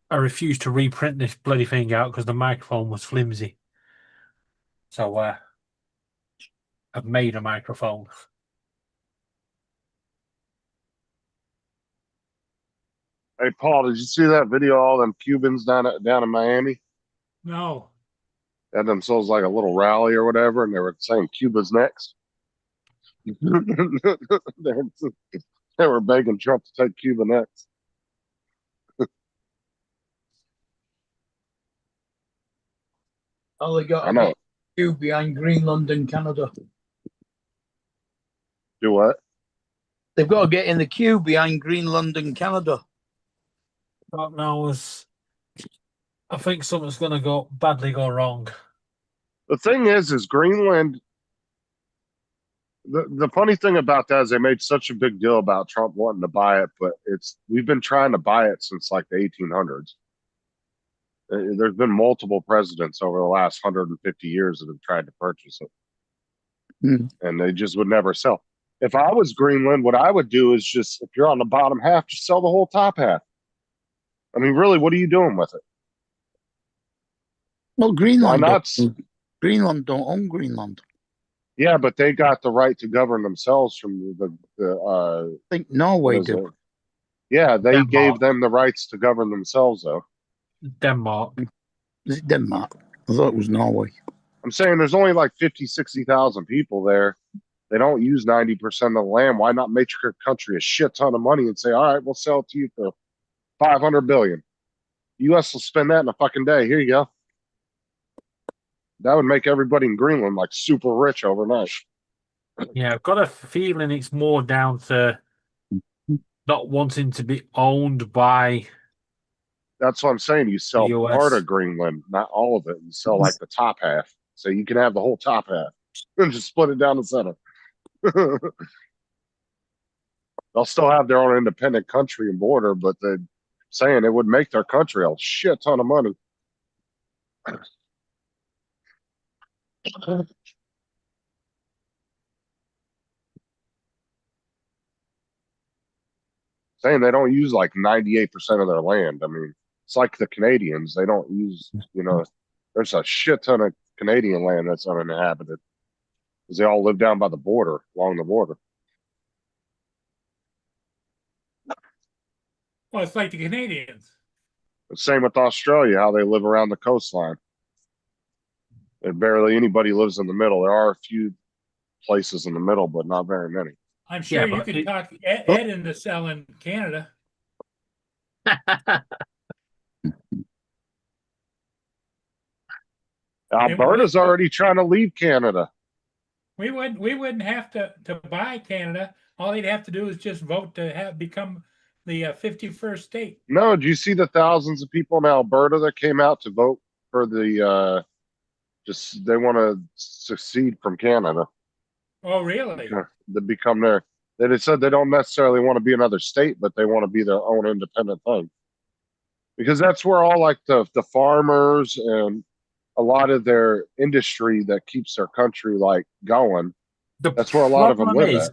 I refused to reprint this bloody thing out because the microphone was flimsy. So I've made a microphone. Hey, Paul, did you see that video? of all them Cubans down in Miami No. had themselves like a little rally or whatever, and they were saying Cuba's next. They were begging Trump to take Cuba next. Oh, they got I know. you behind Greenland and Canada. Do what? They've got to get in the queue behind Greenland and Canada. God knows. I think something's going to go wrong. The thing is Greenland. The funny thing about that is they made such a big deal about Trump wanting to buy it, but we've been trying to buy it since like the 1800s. There's been multiple presidents over the last 150 years that have tried to purchase it, and they just would never sell. If I was Greenland, what I would do is just, if you're on the bottom half, just sell the whole top half. I mean, really, what are you doing with it? Well, Greenland. Why not? Greenland don't own Greenland. Yeah, but they got the right to govern themselves from I think Norway what is do. it? Yeah, they Denmark. gave them the rights to govern themselves, though. Denmark. Is it Denmark? I thought it was Norway. I'm saying there's only like 50, 60,000 people there. They don't use 90% of the land. Why not make your country a shit ton of money and say, all right, we'll sell it to you for $500 billion. U.S. will spend that in a fucking day. Here you go. That would make everybody in Greenland like super rich overnight. Yeah, I've got a feeling it's more down to not wanting to be owned by. That's what I'm saying. You sell US. part of Greenland, not all of it. You sell like the top half. So you can have the whole top half and just split it down the center. They'll still have their own independent country and border, but they're saying it would make their country a shit ton of money. Saying they don't use like 98% of their land. I mean, it's like the Canadians. They don't use, there's a shit ton of Canadian land that's uninhabited because they all live down by the border, along the border. Well, it's like the Canadians. The same with Australia, how they live around the coastline. And barely anybody lives in the middle. There are a few places in the middle, but not very many. I'm sure you but could talk Ed into selling Canada. Alberta's already trying to leave Canada. We wouldn't have to buy Canada. All they'd have to do is just vote to become the 51st state. No, do you see the thousands of people in Alberta that came out to vote for the they want to secede from Canada? Oh, really? To become their, they said they don't necessarily want to be another state, but they want to be their own independent thing. Because that's where all like the farmers and a lot of their industry that keeps their country like going. That's where a lot of them live at.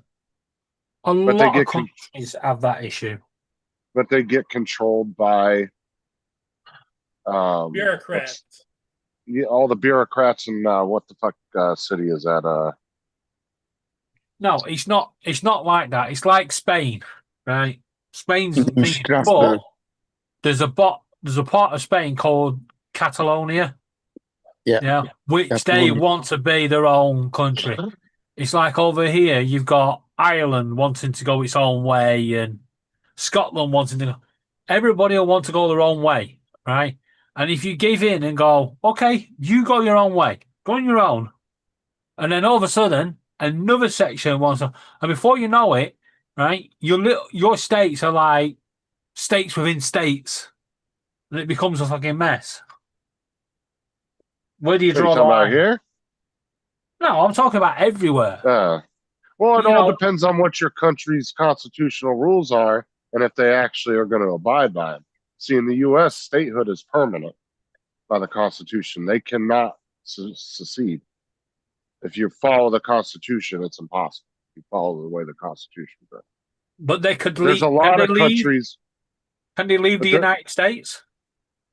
A lot of countries have that issue. But they get controlled by bureaucrats. Yeah, all the bureaucrats in what the fuck city is that? No, it's not. It's not like that. It's like Spain, right? Spain's Strasbourg. there's a part of Spain called Catalonia, Yeah, which they Catalonia. want to be their own country. It's like over here, you've got Ireland wanting to go its own way and Scotland wanting to go. Everybody will want to go their own way, right? And if you give in and go, okay, you go your own way, go on your own. And then all of a sudden, another section wants to, and before you know it, right, your states are like states within states. And it becomes a fucking mess. Where do you What are draw you the talking about line? here? No, I'm talking about everywhere. Well, it You all know- depends on what your country's constitutional rules are and if they actually are going to abide by them. See, in the U.S., statehood is permanent by the Constitution. They cannot secede. If you follow the Constitution, it's impossible. You follow the way the Constitution does. But they could There's leave. a lot of leave? countries, Can they leave But the they're- United States?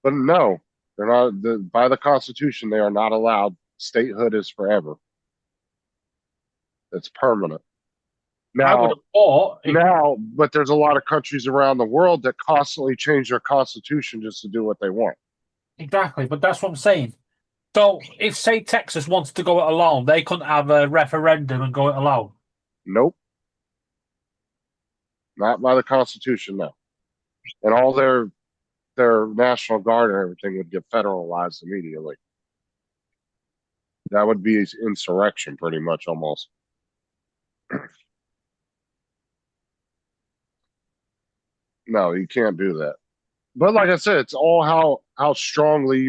but no, they're not. By the Constitution, they are not allowed. Statehood is forever. It's permanent. I would Now, have thought. but there's a lot of countries around the world that constantly change their constitution just to do what they want. Exactly, but that's what I'm saying. So, if say Texas wants to go it alone, they couldn't have a referendum and go it alone. Nope. Not by the Constitution, no. And all their National Guard and everything would get federalized immediately. That would be insurrection, pretty much, almost. No, you can't do that. But like I said, it's all how strongly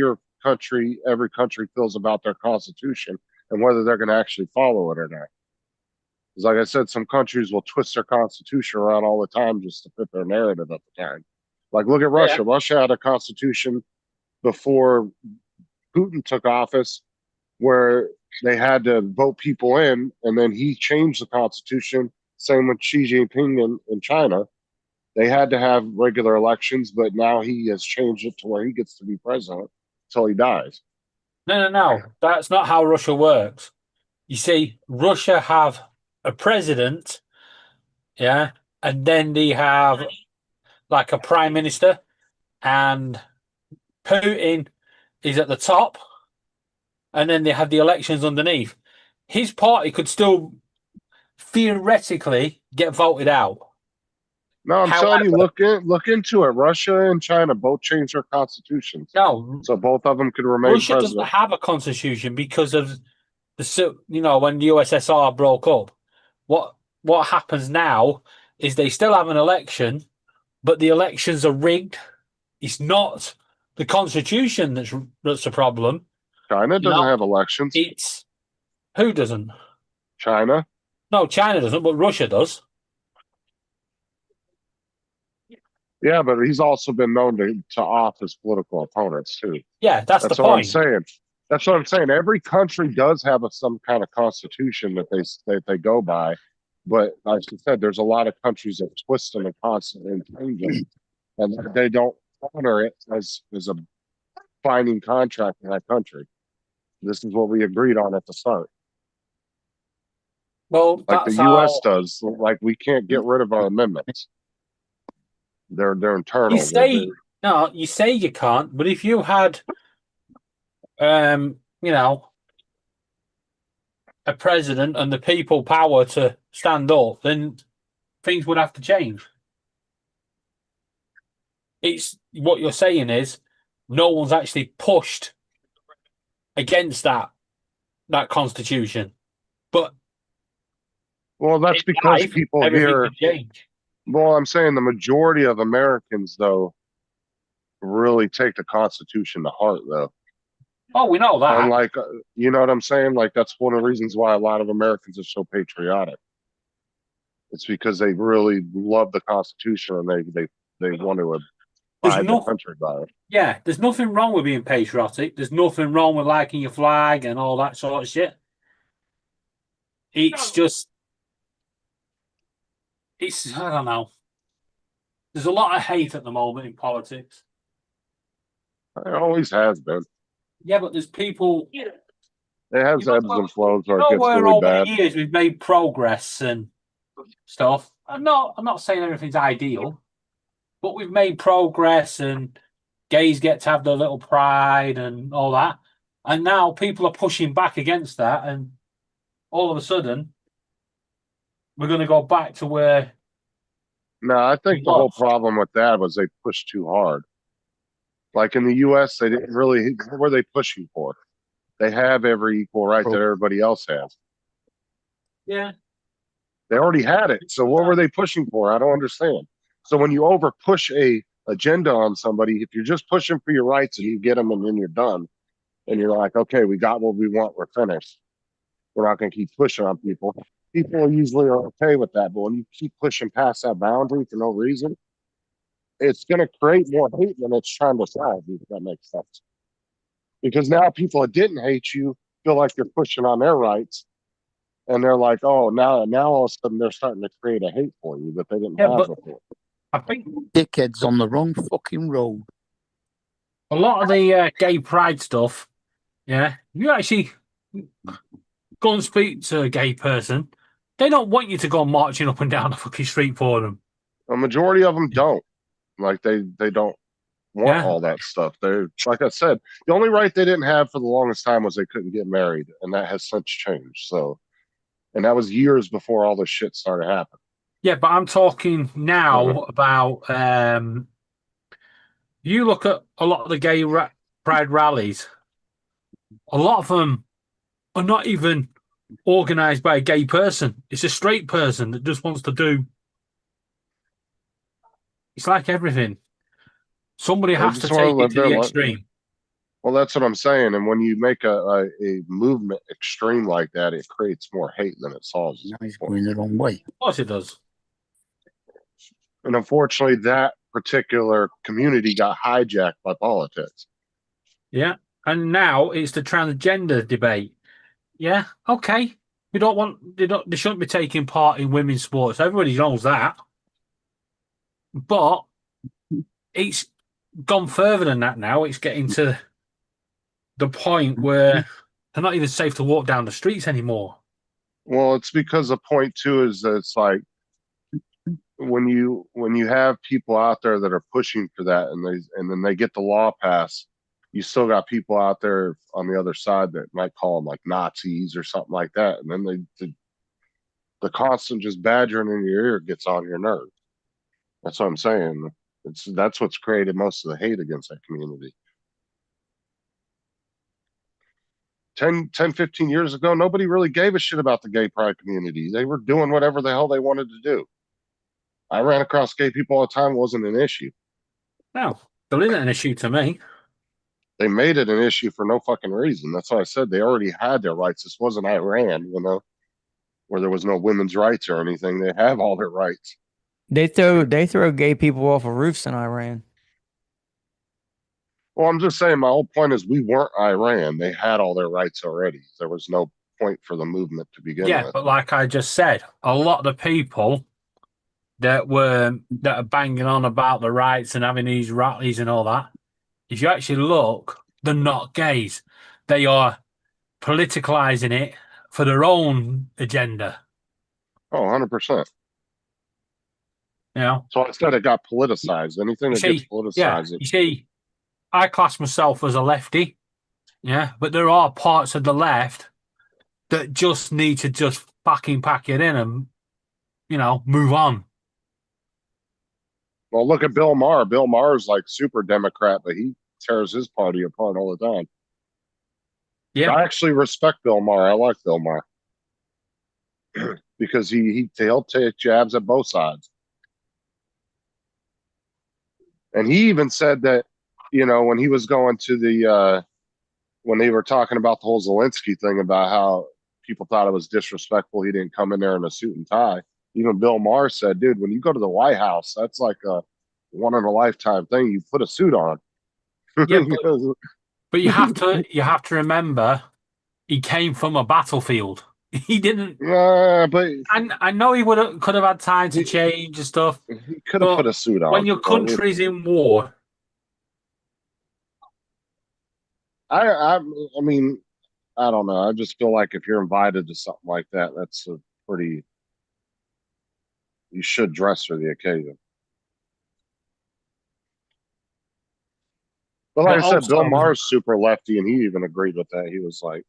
every country feels about their constitution and whether they're going to actually follow it or not. Because like I said, some countries will twist their constitution around all the time just to fit their narrative at the time. Like look at Russia. Russia had a constitution before Putin took office where they had to vote people in, and then he changed the constitution. Same with Xi Jinping in China. They had to have regular elections, but now he has changed it to where he gets to be president until he dies. No. That's not how Russia works. You see, Russia have a president, yeah, and then they have like a prime minister, and Putin is at the top, and then they have the elections underneath. His party could still theoretically get voted out. No, I'm telling you, look into it. Russia and China both changed their constitutions, No, so both of them could remain Russia doesn't president. have a constitution because of when the USSR broke up. What happens now is they still have an election, but the elections are rigged. It's not the constitution that's a problem. China doesn't have elections. It's who doesn't? China. No, China doesn't, but Russia does. Yeah, but he's also been known to off his political opponents too. Yeah, that's the what I'm point. saying. That's what I'm saying. Every country does have some kind of constitution that they go by, but like I said, there's a lot of countries that twist them and constantly change them, and they don't honor it as a binding contract in that country. This is what we agreed on at the start. Well, Like that's the U.S. does. Like we can't get rid of our amendments. They're internal. You say you can't, but if you had, a president and the people power to stand up, then things would have to change. It's what you're saying is no one's actually pushed against that constitution, but Well, that's in because life, people everything here. can change. Well, I'm saying the majority of Americans, though, really take the Constitution to heart, though. Oh, we know that. Unlike, you know what I'm saying? Like, that's one of the reasons why a lot of Americans are so patriotic. It's because they really love the Constitution and they want to abide the country by it. Yeah, there's nothing wrong with being patriotic. There's nothing wrong with liking your flag and all that sort of shit. It's just, I don't know. There's a lot of hate at the moment in politics. It always has been. Yeah, but there's people. It has ebbs and flows where it gets Nowhere really over bad. the years we've made progress and stuff. I'm not saying everything's ideal, but we've made progress and gays get to have their little pride and all that. And now people are pushing back against that, and all of a sudden, we're going to go back to where. No, I think We the whole lost. problem with that was they pushed too hard. Like in the US, they didn't really, what were they pushing for? They have every equal right that everybody else has. Yeah. They already had it. So what were they pushing for? I don't understand. So when you over push a agenda on somebody, if you're just pushing for your rights and you get them and then you're done, and you're like, okay, we got what we want, we're finished. We're not going to keep pushing on people. People usually are okay with that, but when you keep pushing past that boundary for no reason, it's going to create more hate than it's trying to solve, if that makes sense. Because now people that didn't hate you feel like you're pushing on their rights, and they're like, oh, now all of a sudden they're starting to create a hate for you that they didn't Yeah, have but before. I think Dickheads on the wrong fucking road. a lot of the gay pride stuff, yeah, you actually go and speak to a gay person, they don't want you to go marching up and down the fucking street for them. A majority of them don't. Like they don't want Yeah. all that stuff. They're, like I said, the only right they didn't have for the longest time was they couldn't get married, and that has since changed. So, and that was years before all this shit started happening. Yeah, but I'm talking now about you look at a lot of the gay pride rallies, a lot of them are not even organized by a gay person. It's a straight person that just wants to do. It's like everything. Somebody They has to just wanna take it live to their the life. extreme. Well, that's what I'm saying. And when you make a movement extreme like that, it creates more hate than it solves. Now he's going the wrong way. Of course it does. And unfortunately, that particular community got hijacked by politics. Yeah. And now it's the transgender debate. Yeah, okay. We don't want they shouldn't be taking part in women's sports. Everybody knows that. But it's gone further than that now. It's getting to the point where they're not even safe to walk down the streets anymore. Well, it's because the point too is that it's like when you have people out there that are pushing for that, and then they get the law passed, you still got people out there on the other side that might call them like Nazis or something like that, and then the constant just badgering in your ear gets on your nerves. That's what I'm saying. That's what's created most of the hate against that community. 10, 15 years ago, nobody really gave a shit about the gay pride community. They were doing whatever the hell they wanted to do. I ran across gay people all the time. It wasn't an issue. No, there isn't an issue to me. They made it an issue for no fucking reason. That's why I said they already had their rights. This wasn't Iran, where there was no women's rights or anything. They have all their rights. They throw gay people off of roofs in Iran. Well, I'm just saying my whole point is we weren't Iran. They had all their rights already. There was no point for the movement to begin Yeah, with. but like I just said, a lot of the people that are banging on about the rights and having these rallies and all that, if you actually look, they're not gays. They are politicalizing it for their own agenda. Oh, 100%. You know, So instead it got politicized. Anything you that gets see, politicized, you see, I class myself as a lefty, yeah, but there are parts of the left that just need to just fucking pack it in and, move on. well, look at Bill Maher. Bill Maher is like super Democrat, but he tears his party apart all the time. Yeah. I actually respect Bill Maher. I like Bill Maher because he'll take jabs at both sides. And he even said that, when he was going to when they were talking about the whole Zelensky thing about how people thought it was disrespectful, he didn't come in there in a suit and tie. Even Bill Maher said, dude, when you go to the White House, that's like a one in a lifetime thing. You put a suit on. Yeah, but you have to remember he came from a battlefield. He didn't. But And I know he could have had time to change and stuff. he could have put a suit on. When your country's in war, I mean, I don't know. I just feel like if you're invited to something like that, that's a pretty. You should dress for the occasion. But like But I said, Bill also- Maher's super lefty, and he even agreed with that. He was like,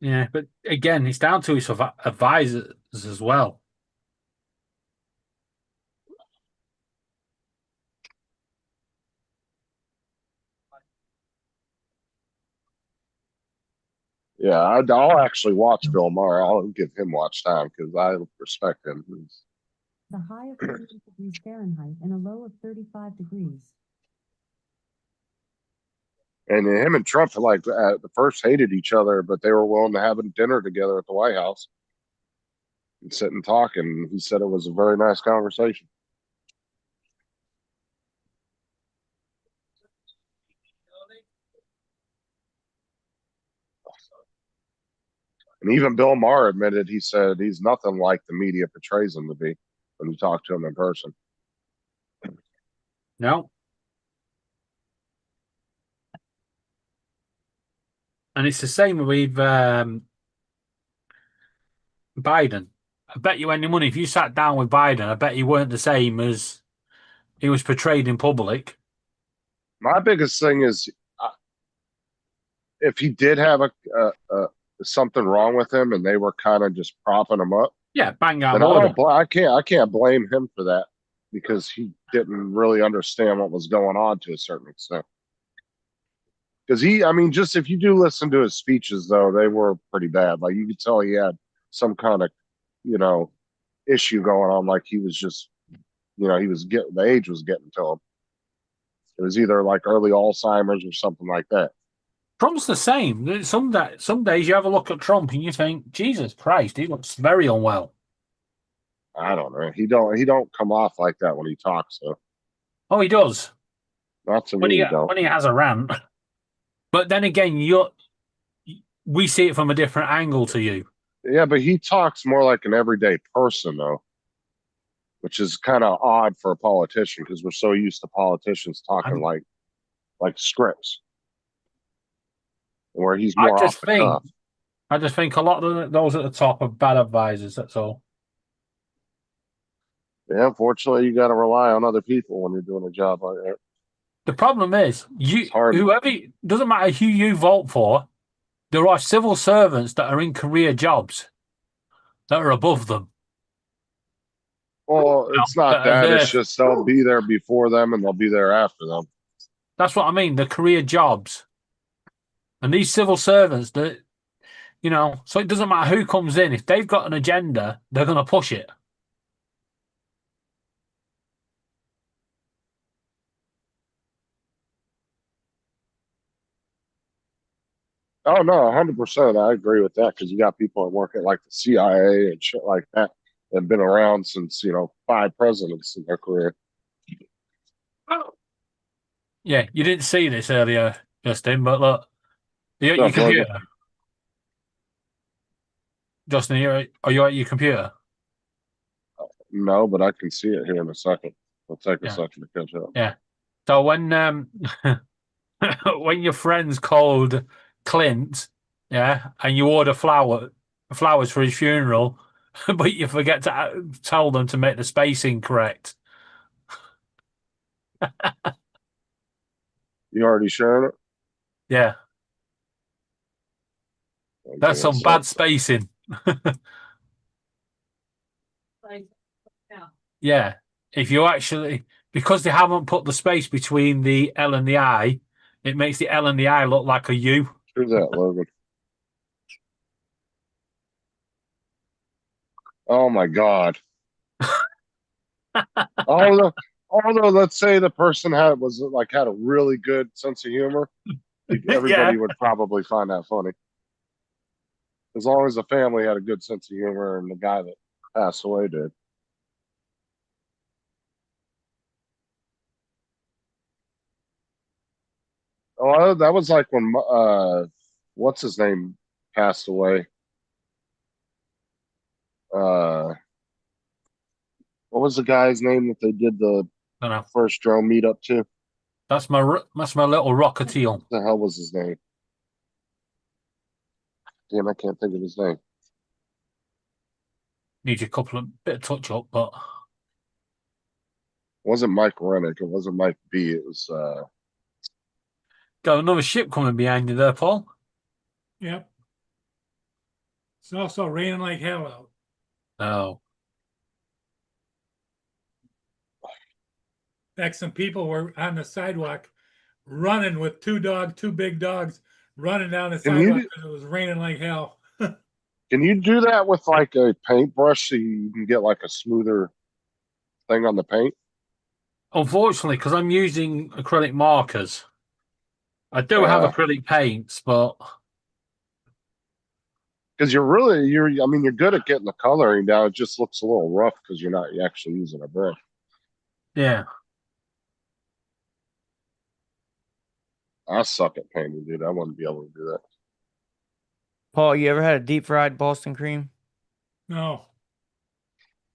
Yeah, but again, it's down to his advisors as well. "Yeah, I'll actually watch Bill Maher. I'll give him watch time because I respect him." The high of 38 degrees Fahrenheit and a low of 35 degrees. And him and Trump, like at the first, hated each other, but they were willing to have a dinner together at the White House and sit and talk. And he said it was a very nice conversation. And even Bill Maher admitted, he said he's nothing like the media portrays him to be when you talk to him in person. No. And it's the same with Biden. I bet you any money if you sat down with Biden, I bet he weren't the same as he was portrayed in public. My biggest thing is if he did have something wrong with him and they were kind of just propping him up, Yeah, bang out then order. I can't blame him for that because he didn't really understand what was going on to a certain extent. Because I mean, just if you do listen to his speeches, though, they were pretty bad. Like you could tell he had some kind of, issue going on. Like he was just, he was getting, the age was getting to him. It was either like early Alzheimer's or something like that. Trump's the same. Some days you have a look at Trump and you think, Jesus Christ, he looks very unwell. I don't know. He don't come off like that when he talks. So Oh, he does. not to When me. he He don't. when he has a rant. But then again, we see it from a different angle to you. Yeah, but he talks more like an everyday person, though, which is kind of odd for a politician because we're so used to politicians talking like scripts, where he's more off the cuff. I just think a lot of those at the top are bad advisors. That's all. Yeah, unfortunately, you got to rely on other people when you're doing a job like that. The problem is, hard. whoever doesn't matter who you vote for, there are civil servants that are in career jobs that are above them. Well, it's not that are that. there. It's just they'll be there before them and they'll be there after them. That's what I mean. The career jobs, and these civil servants that, so it doesn't matter who comes in. If they've got an agenda, they're going to push it. Oh no, 100%. I agree with that because you got people that work at like the CIA and shit like that that have been around since 5 presidents in their career. Yeah, you didn't see this earlier, Justin, but look, you at No, your computer. Justin, are you at your computer? No, but I can see it here in a second. It'll take a Yeah. second to catch up. Yeah. So when when your friends called Clint, yeah, and you order flowers for his funeral, but you forget to tell them to make the spacing correct. You already sharing it? Yeah, Okay, that's some so- bad spacing. Yeah, if you actually, because they haven't put the space between the L and the I, it makes the L and the I look like a U. Who's that, Logan? Oh my God. Although let's say the person had a really good sense of humor, everybody would probably find that funny. As long as the family had a good sense of humor and the guy that passed away did. Oh, that was like when what's his name passed away. What was the guy's name that they did the I don't know. first drone meetup to? That's my little rocketeer. What the hell was his name? Damn, I can't think of his name. Needs a couple of bit of touch up, but wasn't Mike Rennick. It wasn't Mike B. It was, Got another ship coming behind you there, Paul. Yep. It's also raining like hell out. Oh. In fact, some people were on the sidewalk running with two big dogs running down the Can you sidewalk do- because it was raining like hell. can you do that with like a paintbrush so you can get like a smoother thing on the paint? Unfortunately, because I'm using acrylic markers, I do have acrylic paints, but Because I mean, you're good at getting the coloring down. It just looks a little rough because you're not actually using a brush. yeah. I suck at painting, dude. I wouldn't be able to do that. Paul, you ever had a deep fried Boston cream? No.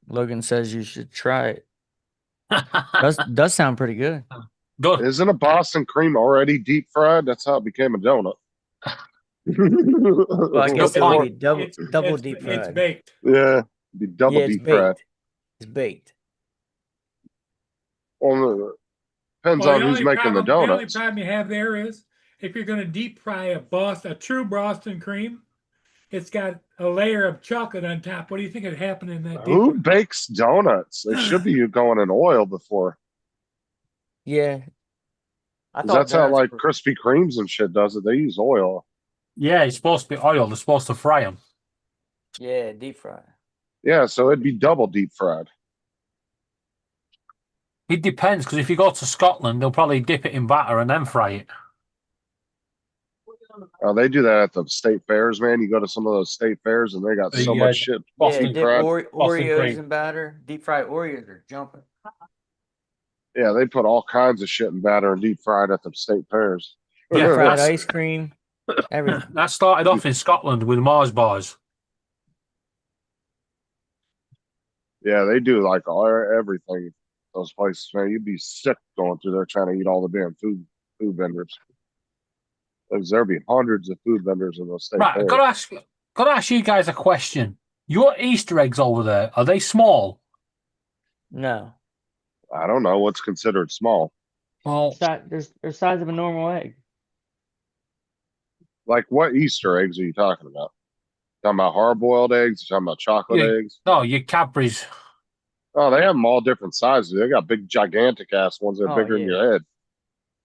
Logan says you should try it. Does sound pretty good. Good. Isn't a Boston cream already deep fried? That's how it became a donut. Well, I guess it would be double It's deep it's fried. baked. Yeah, be double Yeah, it's deep fried. baked. It's baked. Well, depends Well, on who's making the the only donuts. problem you have there is if you're going to deep fry a true Boston cream, it's got a layer of chocolate on top. What do you think would happen in that deep Who fry? bakes donuts? They should be going in oil before. Yeah. I 'Cause thought that's how donuts like were- Krispy Kremes and shit does it. They use oil. Yeah, it's supposed to be oil. They're supposed to fry them. Yeah, deep fried. Yeah, so it'd be double deep fried. It depends, because if you go to Scotland, they'll probably dip it in batter and then fry it. They do that at the state fairs, man. You go to some of those state fairs and they got so The, much shit Boston Yeah, deep dip fried. Boston Oreos cream. in batter. Deep fried Oreos are jumping. Yeah, they put all kinds of shit in batter and deep fried at the state fairs. Yeah, Deep fried that's- ice cream. Everything. That started off in Scotland with Mars bars. Yeah, they do like everything. Those places, man, you'd be sick going through there trying to eat all the damn food vendors. There'd be hundreds of food vendors in those state Right, fairs. gotta ask you guys a question. Your Easter eggs over there, are they small? No. I don't know what's considered small. Well, They're size of a normal egg. Like what Easter eggs are you talking about? Talking about hard boiled eggs? Talking about chocolate Yeah. eggs? no, your Cadbury's. Oh, they have them all different sizes. They got big, gigantic ass ones that are Oh, bigger than yeah. your head.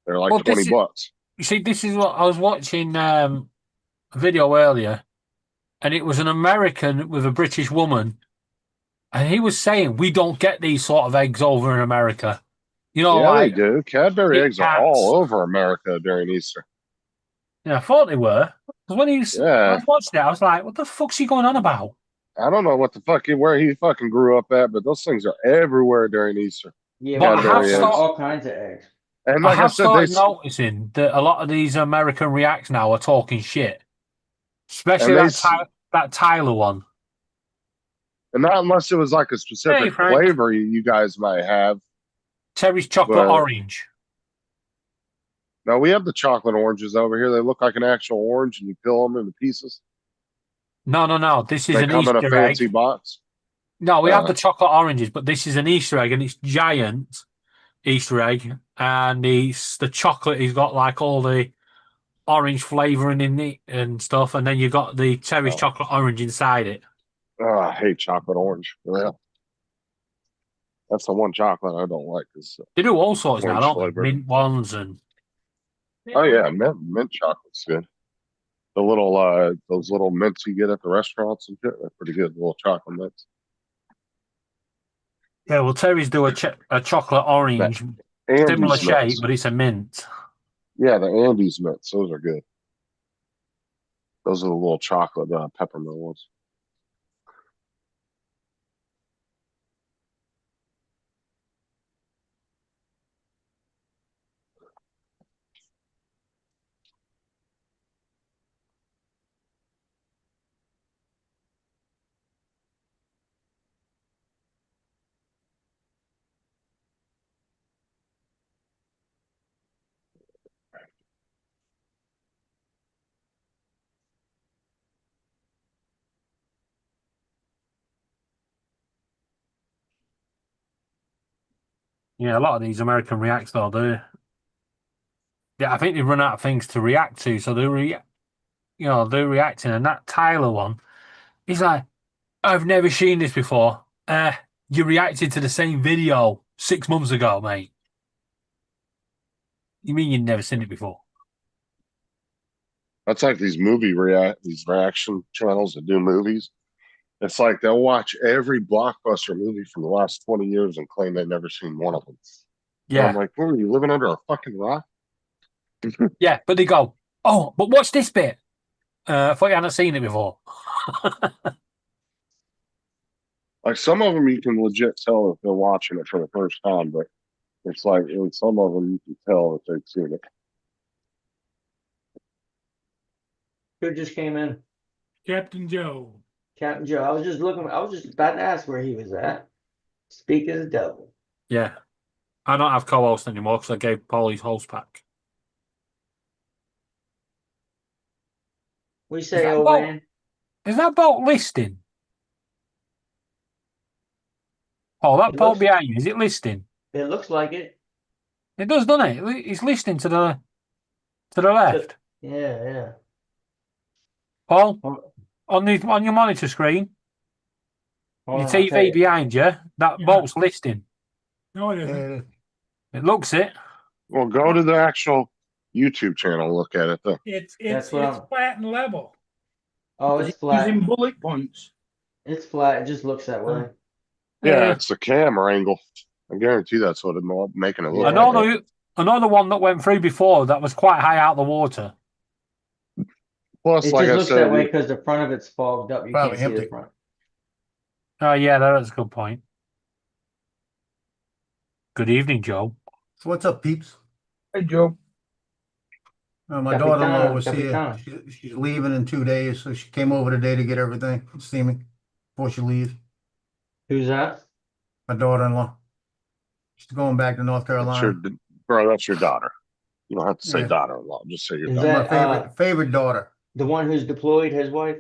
They're like Well, this 20 is- bucks. You see, this is what I was watching a video earlier, and it was an American with a British woman, and he was saying we don't get these sort of eggs over in America. You know, Yeah, like they do. Cadbury Kit eggs are Kats. all over America during Easter. yeah, I thought they were. Because when Yeah. I watched it, I was like, what the fuck's he going on about? I don't know what the fuck where he fucking grew up at, but those things are everywhere during Easter. Yeah, But I have started- all kinds of eggs. And I like I have said, started noticing that a lot of these American reacts now are talking shit. Especially And that Tyler one. and not unless it was like a specific Hey, Frank. flavor you guys might have. Terry's chocolate But- orange. No, we have the chocolate oranges over here. They look like an actual orange, and you peel them into pieces. No. This is They an come in a Easter fancy egg. box. No, we have Uh. the chocolate oranges, but this is an Easter egg, and it's giant Easter egg, and the chocolate has got like all the orange flavoring in it and stuff, and then you got the Terry's Oh. chocolate orange inside it. Oh, I hate chocolate orange. Yeah. That's the one chocolate I don't like. Is They do all sorts now, Orange don't they? flavored. Mint ones and oh yeah, mint chocolate's good. The little those little mints you get at the restaurants and shit, they're pretty good. Little chocolate mints. yeah. Well, Terry's do a chocolate orange, Andes similar shape, mints. but it's a mint. Yeah, the Andes mints. Those are good. Those are the little chocolate peppermint ones. Yeah, a lot of these American reacts though, I think they've run out of things to react to, so they're reacting. And that Tyler one, he's like, I've never seen this before. You reacted to the same video 6 months ago, mate. You mean you've never seen it before? That's like these these reaction channels that do movies. It's like they'll watch every blockbuster movie from the last 20 years and claim they've never seen one of them. And I'm Yeah, like, what are you living under a fucking rock? yeah, but they go, oh, but what's this bit? I thought you hadn't seen it before. Like some of them you can legit tell if they're watching it for the first time, but it's like in some of them you can tell if they've seen it. Who just came in? Captain Joe. Captain Joe. I was just about to ask where he was at. Speak as a devil. Yeah, I don't have co-host anymore because I gave Paul his host pack. We say, that old boat? man. Is that boat listing? Oh, that It boat looks- behind you, is it listing? It looks like it. It does, doesn't it? It's listing to the left. Yeah. Paul, Hold- on your monitor screen, hold your on, I'll tell TV you. behind you, that Yeah. boat's listing. No, it isn't. It looks it. Well, go to the actual YouTube channel, look at it though. It's That's what I'm- flat and level. Oh, it's flat. Using bullet points. It's flat. It just looks that way. Yeah, it's the camera angle. I guarantee that's what it's making it look Yeah. like. Another one that went through before that was quite high out of the water. Plus, It like just I looks that way said, because the front of it's fogged up. You Probably can't see the empty. front. Oh yeah, that's a good point. Good evening, Joe. So what's up, peeps? Hey, Joe. My Capitan, daughter-in-law was Capitan. here. She's leaving in 2 days, so she came over today to get everything, see me before she leaves. Who's that? My daughter-in-law. She's going back to North that's Carolina. that's your daughter. You don't have to say Yeah. daughter-in-law. Just say your Is daughter. My that, favorite daughter. The one who's deployed, his wife?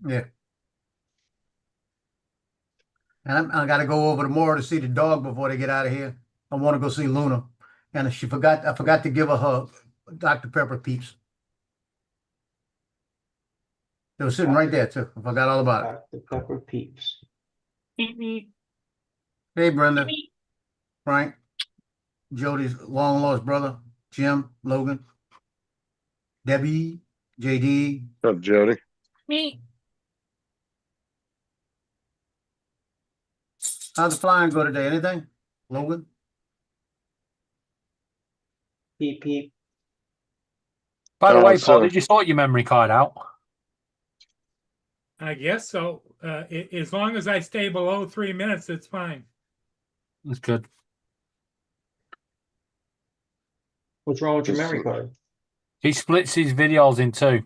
Yeah. And I got to go over tomorrow to see the dog before they get out of here. I want to go see Luna, and I forgot to give her Dr. Pepper peeps. They were sitting right there too. I forgot all about it. The Pepper Peeps. Hey, Brenda, Frank, Jody's long lost brother, Jim, Logan, Debbie, JD. What's up, Jody? How'd the flying go today? Anything? Logan? Peep, peep. By the way, so- Paul, did you sort your memory card out? I guess so. As long as I stay below 3 minutes, it's fine. That's good. What's wrong with your memory card? He splits his videos in two.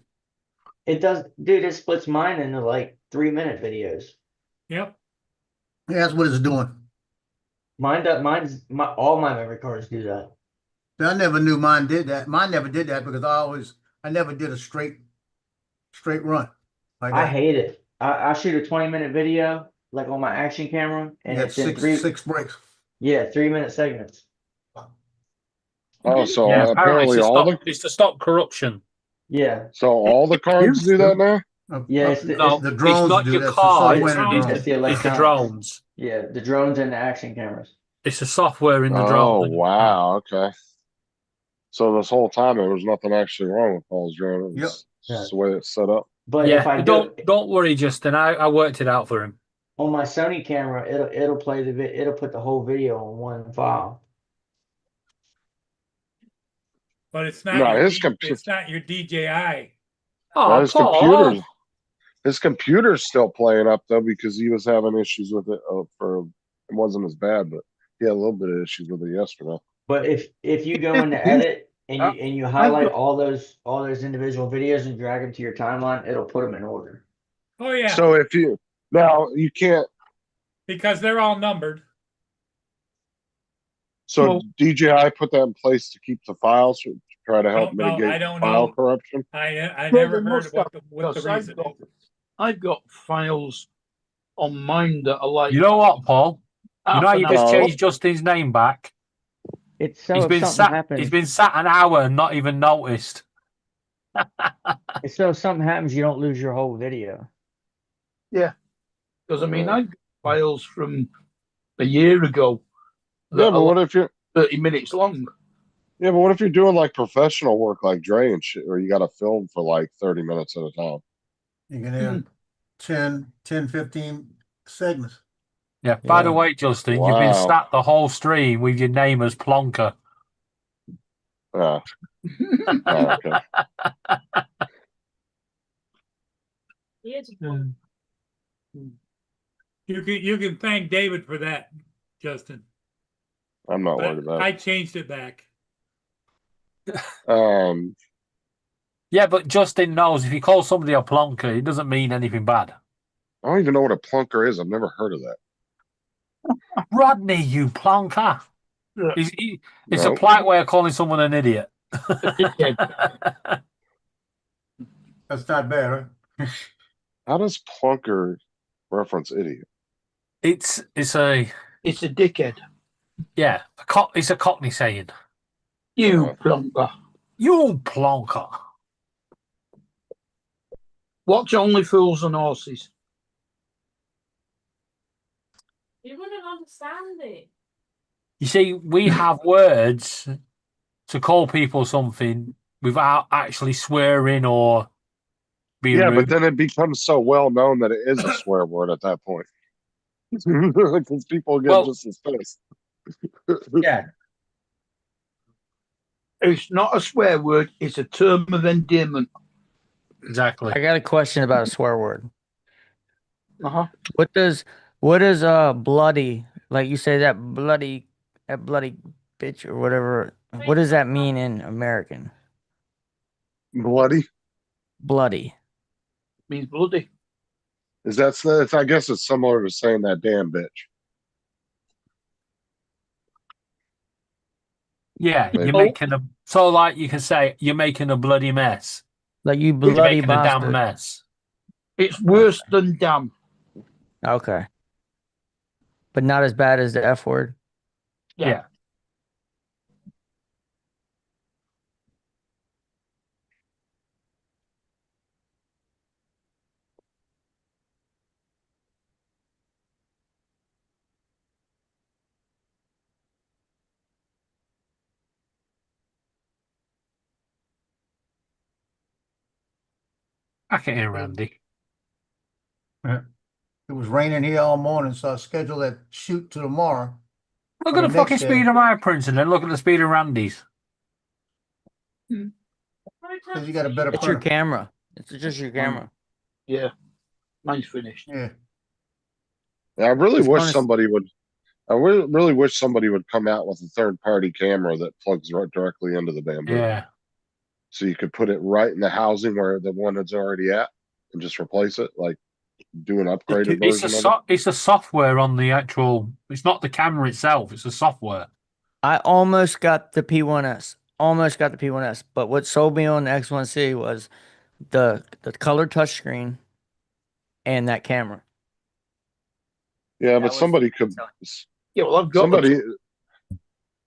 It does, dude. It splits mine into like 3-minute videos. Yep. Yeah, that's what it's doing. All my memory cards do that. I never knew mine did that. Mine never did that because I never did a straight run. Like I that. hate it. I shoot a 20-minute video like on my action camera, and You got it's in three 6 breaks. 3-minute segments. Oh, so Yeah, apparently it's to stop corruption. Yeah, so all the cards do that now? Yeah, it's the- No, the drones it's not do your that. cards, It's the software in the it's it's the drones. It's the electronics. drones. Yeah, the drones and the action cameras. It's the software in the Oh, drone. wow. Okay. So this whole time there was nothing actually wrong with Paul's drone. It was just the way it's set up. But Yeah, if I don't worry, Justin. I worked it out for him. on my Sony camera, it'll play it'll put the whole video on one file. But it's not. No, your it's not your DJI. Oh, his Paul. computer's still playing up though because he was having issues with it it wasn't as bad, but he had a little bit of issues with it yesterday. But if you go into edit and you highlight all those individual videos and drag them to your timeline, it'll put them in order. Oh yeah, So if you can't. because they're all numbered. So Well- DJI put that in place to keep the files to try to help No, I mitigate don't file know. corruption. I Well, never they heard must what have, the because reason is. I've got files on mine that are like You know what, Paul? You know how you half an just hour. changed Justin's name back? It's so He's if been something sat. happens. He's been sat an hour and not even noticed. It's so if something happens, you don't lose your whole video. Because I mean, I got files from a year ago that Yeah, are but like what if you're 30 minutes long. yeah, but what if you're doing like professional work like Dre and shit, where you got to film for like 30 minutes at a time? You can have 10, 15 segments. Yeah. By the Yeah. way, Justin, you've been Wow. sat the whole stream with your name as Plonker. Yeah. Oh, okay. Here's a Mm. You can thank David for that, Justin. I'm not worried But about I it. changed it back. Yeah, but Justin knows if you call somebody a plonker, it doesn't mean anything bad. I don't even know what a plunker is. I've never heard of that. Rodney, you plonker. Yeah. It's a No. polite way of calling someone an idiot. That's not bad, right? How does plunker reference idiot? It's a It's a dickhead. yeah, it's a Cockney saying. You plonker. You plonker. Watch Only Fools and Horses. You wouldn't understand it. You see, we have words to call people something without actually swearing or being Yeah, rude. but then it becomes so well known that it is a swear word at that point. Because people get just as pissed. Yeah. It's not a swear word, it's a term of endearment. Exactly. I got a question about a swear word. Uh-huh. What does bloody, like you say that bloody bitch or whatever, what does that mean in American? Bloody? Bloody. Means bloody. It's I guess it's similar to saying that damn bitch. Yeah, Maybe. you're making a so like you can say you're making a bloody mess. Like you You're bloody making a damn bastard. mess. It's worse than damn. Okay. But not as bad as the F word. Yeah. I can hear Randy. It was raining here all morning, so I scheduled that shoot to tomorrow. Look For at the the next fucking day. speed of my prints and then look at the speed of Randy's. Because you got a better It's your printer. camera. It's just your camera. Yeah. Mine's finished. Yeah. I really It's wish gonna- somebody would. I really wish somebody would come out with a third-party camera that plugs right directly into the bamboo. Yeah. So you could put it right in the housing where the one that's already at, and just replace it. Like do an upgraded It's version of it. it's a software on the actual. It's not the camera itself. It's a software. I almost got the P1S. Almost got the P1S. But what sold me on the X1C was the color touchscreen and that camera. Yeah, That but was- somebody could. Yeah, well, I've got Somebody.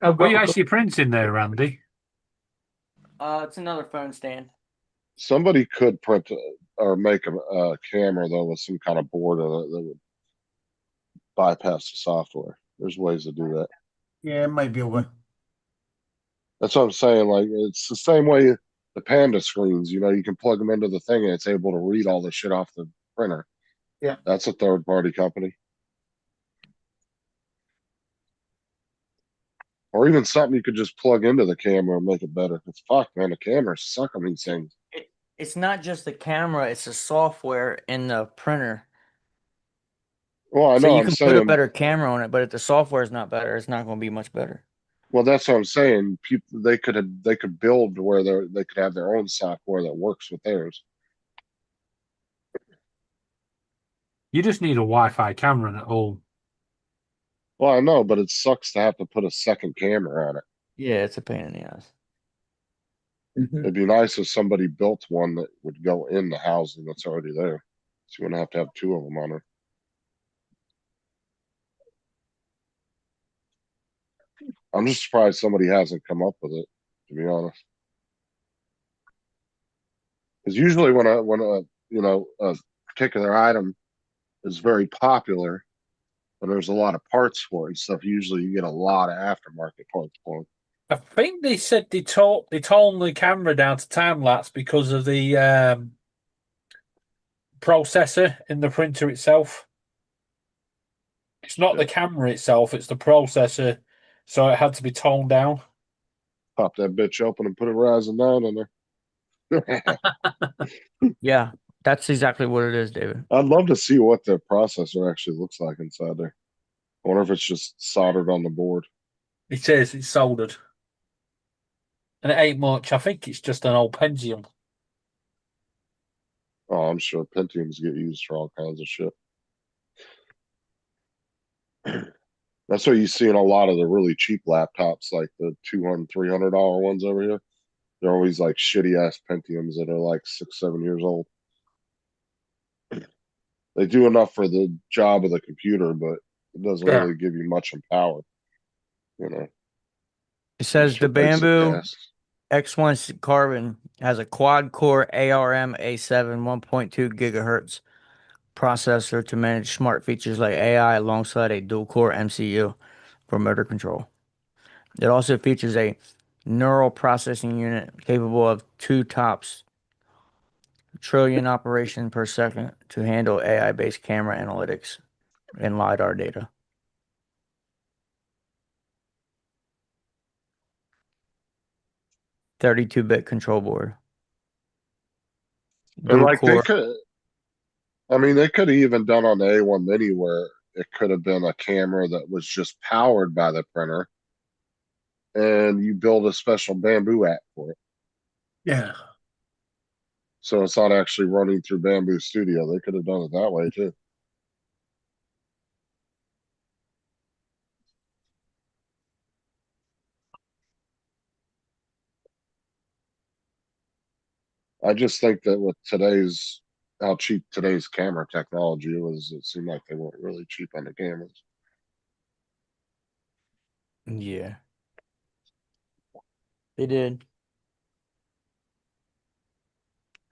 I've What are you got actually printing there, Randy? It's another phone stand. Somebody could print or make a camera though with some kind of board on it that would bypass the software. There's ways to do that. Yeah, it might be a way. That's what I'm saying. Like it's the same way the Panda screens. You know, you can plug them into the thing and it's able to read all the shit off the printer. Yeah. That's a third party company. Or even something you could just plug into the camera and make it better. It's fuck, man. The cameras suck on these things. It's not just the camera, it's the software in the printer. Well, I So know. you I'm can put a saying. better camera on it, but if the software is not better, it's not going to be much better. Well, that's what I'm saying. People they could build where they could have their own software that works with theirs. You just need a Wi-Fi camera at home. Well, I know, but it sucks to have to put a second camera on it. Yeah, it's a pain in the ass. It'd be nice if somebody built one that would go in the housing that's already there. So you wouldn't have two of them on it. I'm just surprised somebody hasn't come up with it, to be honest. Because usually when a particular item is very popular and there's a lot of parts for it and stuff, usually you get a lot of aftermarket parts for it. I think they said they toned the camera down to time lapse because of the processor in the printer itself. It's not the camera itself; it's the processor, so it had to be toned down. Pop that bitch open and put a Ryzen 9 in there. Yeah, that's exactly what it is, David. I'd love to see what the processor actually looks like inside there. I wonder if it's just soldered on the board. It is. It's soldered, and it ain't much. I think it's just an old Pentium. Oh, I'm sure Pentiums get used for all kinds of shit. That's what you see in a lot of the really cheap laptops, like the $200, $300 ones over here. They're always like shitty ass Pentiums that are like 6, 7 years old. They do enough for the job of the computer, but it doesn't really give you much in power. You know. It says the Shit takes a Bamboo gas. X1 Carbon has a quad-core ARM A7 1.2 gigahertz processor to manage smart features like AI alongside a dual-core MCU for motor control. It also features a neural processing unit capable of 2 tops trillion operation per second to handle AI-based camera analytics and LiDAR data. $32-bit control board. And Dual like core. they could have even done on the A1 Mini where it could have been a camera that was just powered by the printer, and you build a special Bamboo app for it. Yeah. So it's not actually running through Bamboo Studio. They could have done it that way too. I just think that with how cheap today's camera technology was, it seemed like they weren't really cheap on the cameras. Yeah. They did.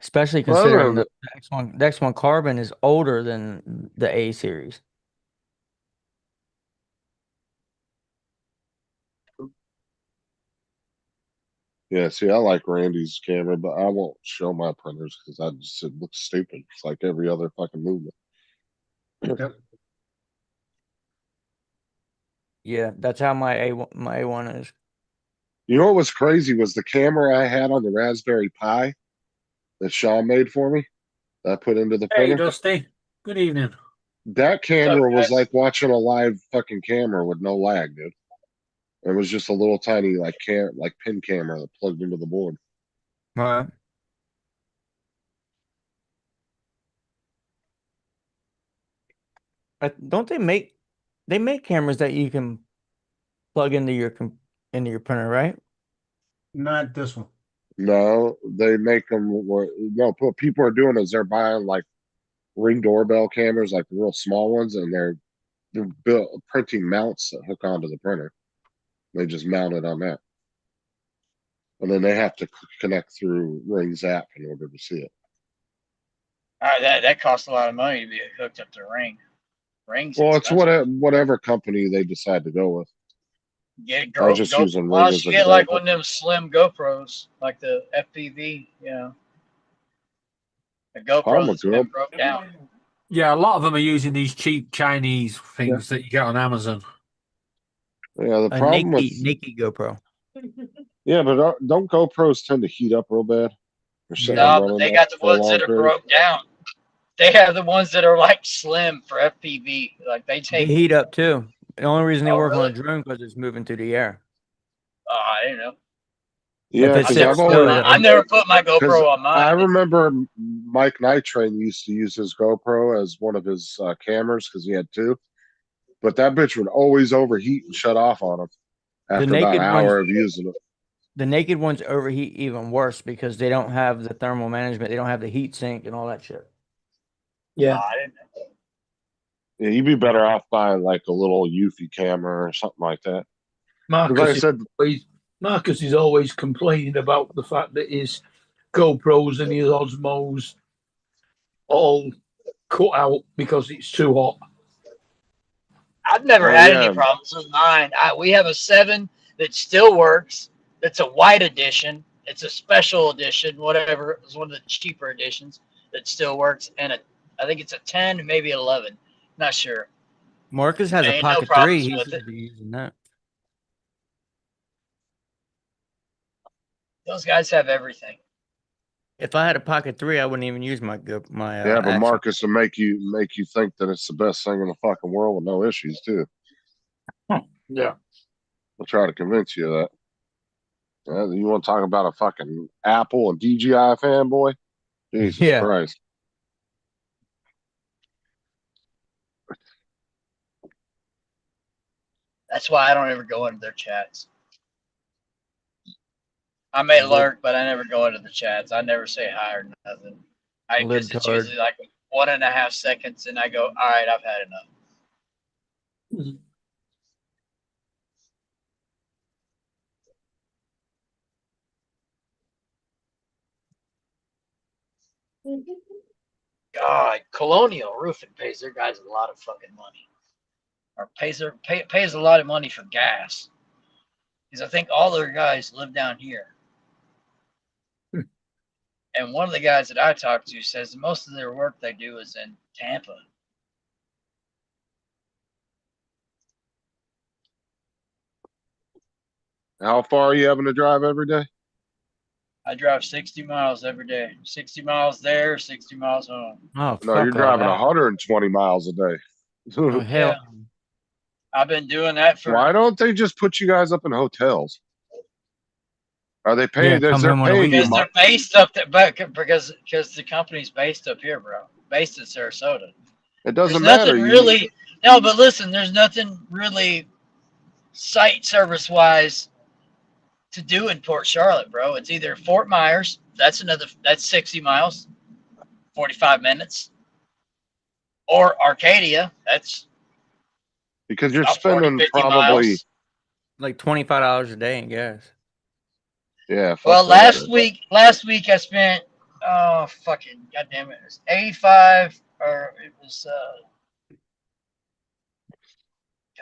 Especially Well, considering the X1 Carbon is older than the A series. Yeah, see, I like Randy's camera, but I won't show my printers because it looks stupid. It's like every other fucking movement. Yep. Yeah, that's how my A1 is. You know what was crazy was the camera I had on the Raspberry Pi that Sean made for me that I put into the Hey, printer. Dusty. Good evening. That camera was guys? like watching a live fucking camera with no lag, dude. It was just a little tiny like pin camera that plugged into the board. Right. Don't they make cameras that you can plug into your printer, right? Not this one. No, they make them. What people are doing is they're buying like Ring doorbell cameras, like the real small ones, and they're printing mounts that hook onto the printer. They just mount it on that, and then they have to connect through Ring's app in order to see it. That costs a lot of money to be hooked up to Ring. Ring's Well, expensive. it's whatever company they decide to go with. Get I was just using Ring unless as you an get like example. one of them slim GoPros, like the FPV, you know. The GoPro that's been broke down. Yeah, a lot of them are using these cheap Chinese things that you get on Amazon. Yeah, the A problem with naked GoPro. yeah, but don't GoPros tend to heat up real bad? No, but they got the ones that are broke down. They have the ones that are like slim for FPV. Like they They take. heat up too. The only reason they Oh, work on really? a drone because it's moving through the air. Oh, I didn't know. Yeah, If it because sits I've still, always I never put my GoPro on mine. I remember Mike Nitrain used to use his GoPro as one of his cameras because he had 2, but that bitch would always overheat and shut off on him after about an hour of using it. The naked ones overheat even worse because they don't have the thermal management. They don't have the heat sink and all that shit. Yeah. I didn't know. Yeah, you'd be better off buying like a little Eufy camera or something like that. Marcus is always complaining about the fact that his GoPros and his Osmos all cut out because it's too hot. I've never Oh, had yeah. any problems with mine. We have a 7 that still works. It's a white edition. It's a special edition, whatever. It's one of the cheaper editions that still works. And I think it's a 10, maybe 11. Not sure. Marcus has a Ain't no Pocket 3. problems He with should it. be using that. Those guys have everything. If I had a Pocket 3, I wouldn't even use my Yeah, but action. Marcus will make you think that it's the best thing in the fucking world with no issues too. Yeah. We'll try to convince you of that. Yeah, you want to talk about a fucking Apple and DJI fanboy? Jesus Yeah. Christ. That's why I don't ever go into their chats. I may lurk, but I never go into the chats. I never say hi or nothing. Because it's Libtard. usually like 1.5 seconds, and I go, all right, I've had enough. God, Colonial Roofing pays their guys a lot of fucking money, or pays a lot of money for gas, because I think all their guys live down here. And one of the guys that I talked to says most of their work they do is in Tampa. How far are you having to drive every day? I drive 60 miles every day. 60 miles there, 60 miles home. Oh, No, you're fuck all driving that. 120 miles a day. Oh, hell. Yeah. I've been doing that for. Why don't they just put you guys up in hotels? Are they paying? Yeah, come They're home on a paying you Because they're based up there, because the company's based up here, bro. Based in Sarasota. It doesn't There's matter. nothing really. No, but listen, there's nothing really site service wise to do in Port Charlotte, bro. It's either Fort Myers, that's 60 miles, 45 minutes, or Arcadia, that's because you're about 40, spending 50 probably miles. Like $25 a day in gas. yeah. fuck Well, that. last week I spent fucking goddamn it, it was 85 or it was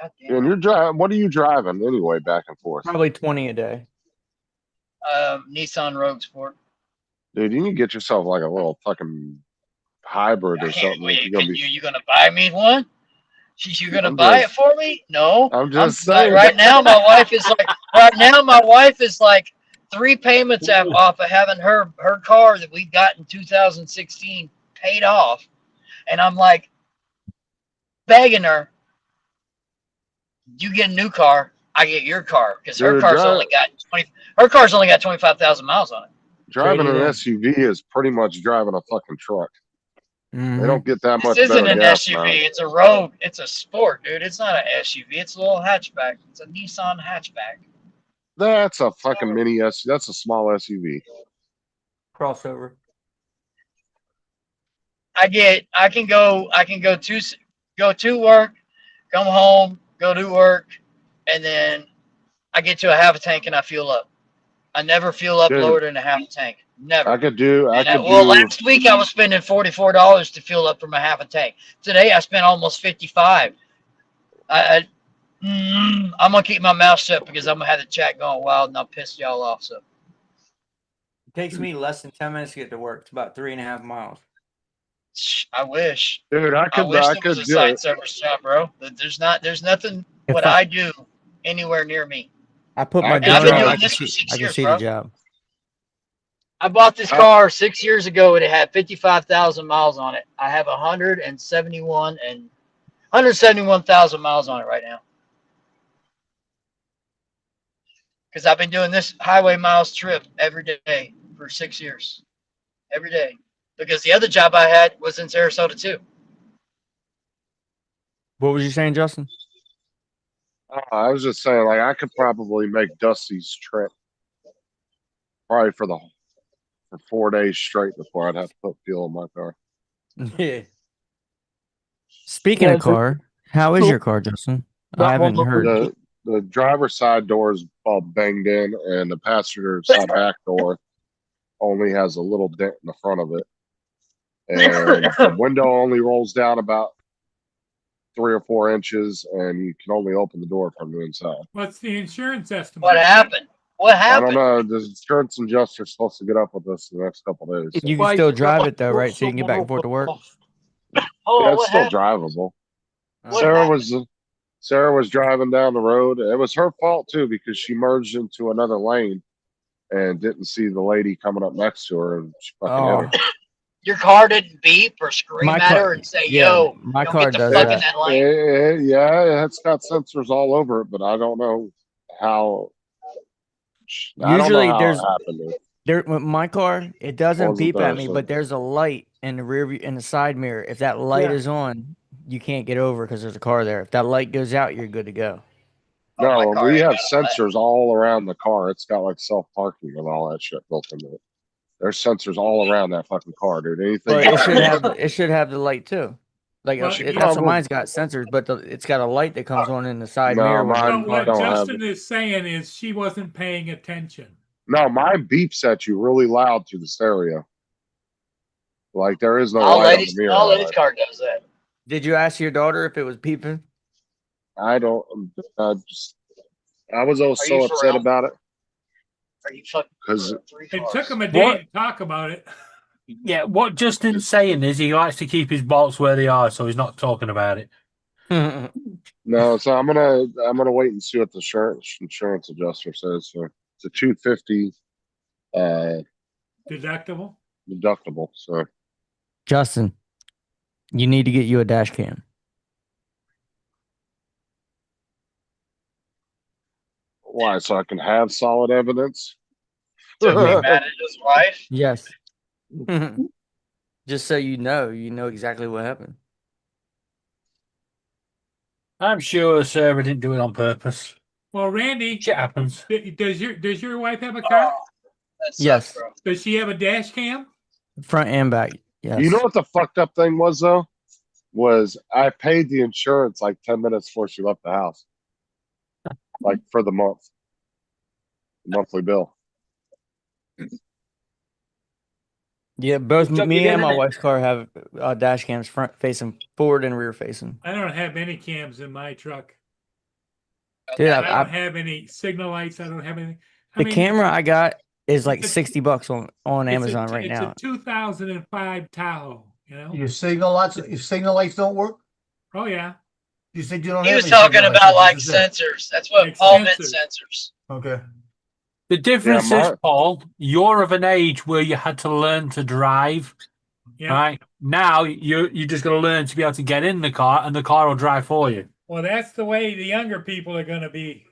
goddamn And you're driving. What are you driving anyway? Back and forth, Probably 20 a day. Nissan Rogue Sport. dude. You need to get yourself like a little fucking hybrid or something. If you're gonna be, You gonna buy me one? You gonna I'm buy just- it for me? No. I'm just saying. Right now my wife is like 3 payments off of having her car that we got in 2016 paid off, and I'm like begging her, you get a new car, I get your car, because her Dude, car's only got 25,000 miles on it. Driving an Trade it in. SUV is pretty much driving a fucking truck. Mhm. They don't get that much This isn't better an gas SUV, mileage. it's a Rogue, it's a sport, dude. It's not an SUV, it's a little hatchback. It's a Nissan hatchback. That's a fucking mini SUV. That's a small SUV. Crossover. I can go to work, come home, go to work, and then I get to a half a tank and I fuel up. I never fuel up Dude. lower than a half a tank. Never. Last week I was spending $44 to fuel up from a half a tank. Today I spent almost $55. I'm gonna keep my mouth shut because I'm gonna have the chat going wild and I'll piss y'all off. So It takes me less than 10 minutes to get to work. It's about 3.5 miles. I wish. Dude, I I wish there could was a do site it. service job, bro. There's nothing If what I do anywhere near me. I put my I've been drone doing on, I can this for see, 6 I can years, see bro. the job. I bought this car 6 years ago and it had 55,000 miles on it. I have 171,000 miles on it right now. Because I've been doing this highway miles trip every day for 6 years. Every day. Because the other job I had was in Sarasota too. What was you saying, Justin? I was just saying, like, I could probably make Dusty's trip probably for 4 days straight before I'd have to put fuel in my car. Yeah. Speaking of car, how is your car, Justin? I haven't heard. the driver's side door is all banged in, and the passenger side back door only has a little dent in the front of it. And the window only rolls down about 3 or 4 inches, and you can only open the door from the inside. What's the insurance estimate? What happened? What I happened? don't know. The insurance adjuster's supposed to get up with us in the next couple of days. You can still drive it though, right? So you can get back and forth to work. Oh, Yeah, it's what still happened? drivable. What Sarah was driving down the road. It was her fault too, because she merged into another lane and didn't see the lady coming up next to her, and she fucking hit her. Your car didn't beep or scream My at car- her and say, yeah, "Yo, my don't car get the does fuck in that. that lane." Yeah, it's got sensors all over it, but I don't know how. I don't Usually know how there's it happened. there with my car, it doesn't Wasn't beep there, at me, so- but there's a light in the rear view in the side mirror. If that light Yeah. is on, you can't get over because there's a car there. If that light goes out, you're good to go. No, car we ain't have got a light. sensors all around the car. It's got like self parking and all that shit built into it. There's sensors all around that fucking car, dude. Anything. But it should have the light too. Like Well, that's yeah. what mine's got sensors, but it's got a light that comes on in the side No, mirror. when mine the No, car- what don't have Justin is saying is she wasn't paying attention. No, mine beeps at you really loud through the stereo. Like there is no All light on the ladies, mirror. all light. ladies' car does that. Did you ask your daughter if it was peeping? I don't. I was all Are so you for upset real? about it Are you fucking because It took him a day What? to talk about it. Yeah, what Justin's saying is he likes to keep his bolts where they are, so he's not talking about it. no. So I'm gonna wait and see what the insurance adjuster says. So it's a $250 Deductible. deductible. So Justin, you need to get you a dash cam. why? So I can have solid evidence. to be mad at his wife? Yes. Just so you know exactly what happened. I'm sure Sarah didn't do it on purpose. Well, Randy, Shit happens. does your wife have a car? That sucks, Yes. bro. Does she have a dash cam? Front and back. Yes. You know what the fucked up thing was though? Was I paid the insurance like 10 minutes before she left the house, like for the monthly bill. Yeah, both Chuck, me you and my didn't it? wife's car have dash cams, front facing, forward and rear facing. I don't have any cams in my truck. Dude, I I, don't have any signal lights. I don't have anything. I the mean, camera I got is like it's a- $60 on it's Amazon right now. It's a 2005 Tahoe. You know? Your signal lights don't work? Oh yeah. You said you don't He have was any talking signal lights, about what like you said. sensors. That's what Like Paul meant, sensors. sensors. Okay. The difference Yeah, is, Paul, you're of an age where you had to learn to drive. Yeah. Right now, you just got to learn to be able to get in the car, and the car will drive for you. Well, that's the way the younger people are going to be.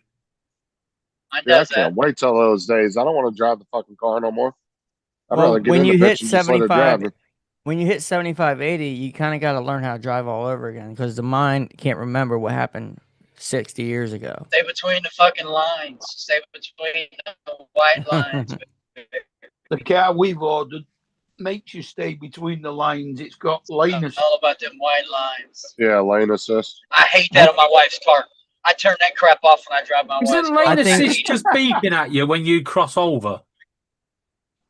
Mine Yeah, I does that. can't wait till those days. I don't want to drive the fucking car no more. I'd Well, rather get when in the you bitch hit and just let her 75, drive. when you hit 75, 80, you kind of got to learn how to drive all over again because the mind can't remember what happened 60 years ago. Stay between the fucking lines. Stay between the white lines. The car we've ordered makes you stay between the lines. It's got lane assist. All about them white lines. Yeah, lane assist. I hate that on my wife's car. I turn that crap off when I drive my wife's Isn't car. lane I think- assist just beeping at you when you cross over?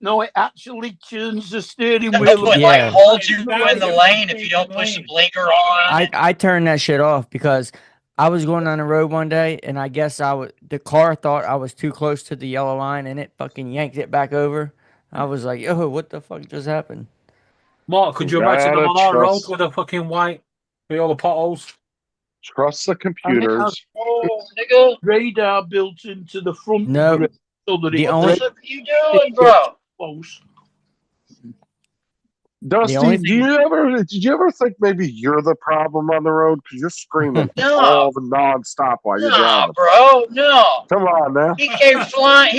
No, it actually turns the steering That's wheel. what Yeah. like holds you That in the was lane the if you don't push the lane. blinker on. I turned that shit off because I was going down the road one day and I guess the car thought I was too close to the yellow line and it fucking yanked it back over. I was like, yo, what the fuck just happened? Mark, could you Gotta imagine them on our road trust- with a fucking white, with all the potholes? Trust the computers. Oh, nigga. Radar built into the front No, grille so that the it only- What the fuck are you doing, bro? close. Dusty, only did you ever think maybe you're the problem on the road because you're screaming No. all the nonstop while you're No, driving? bro. No. Come on now. He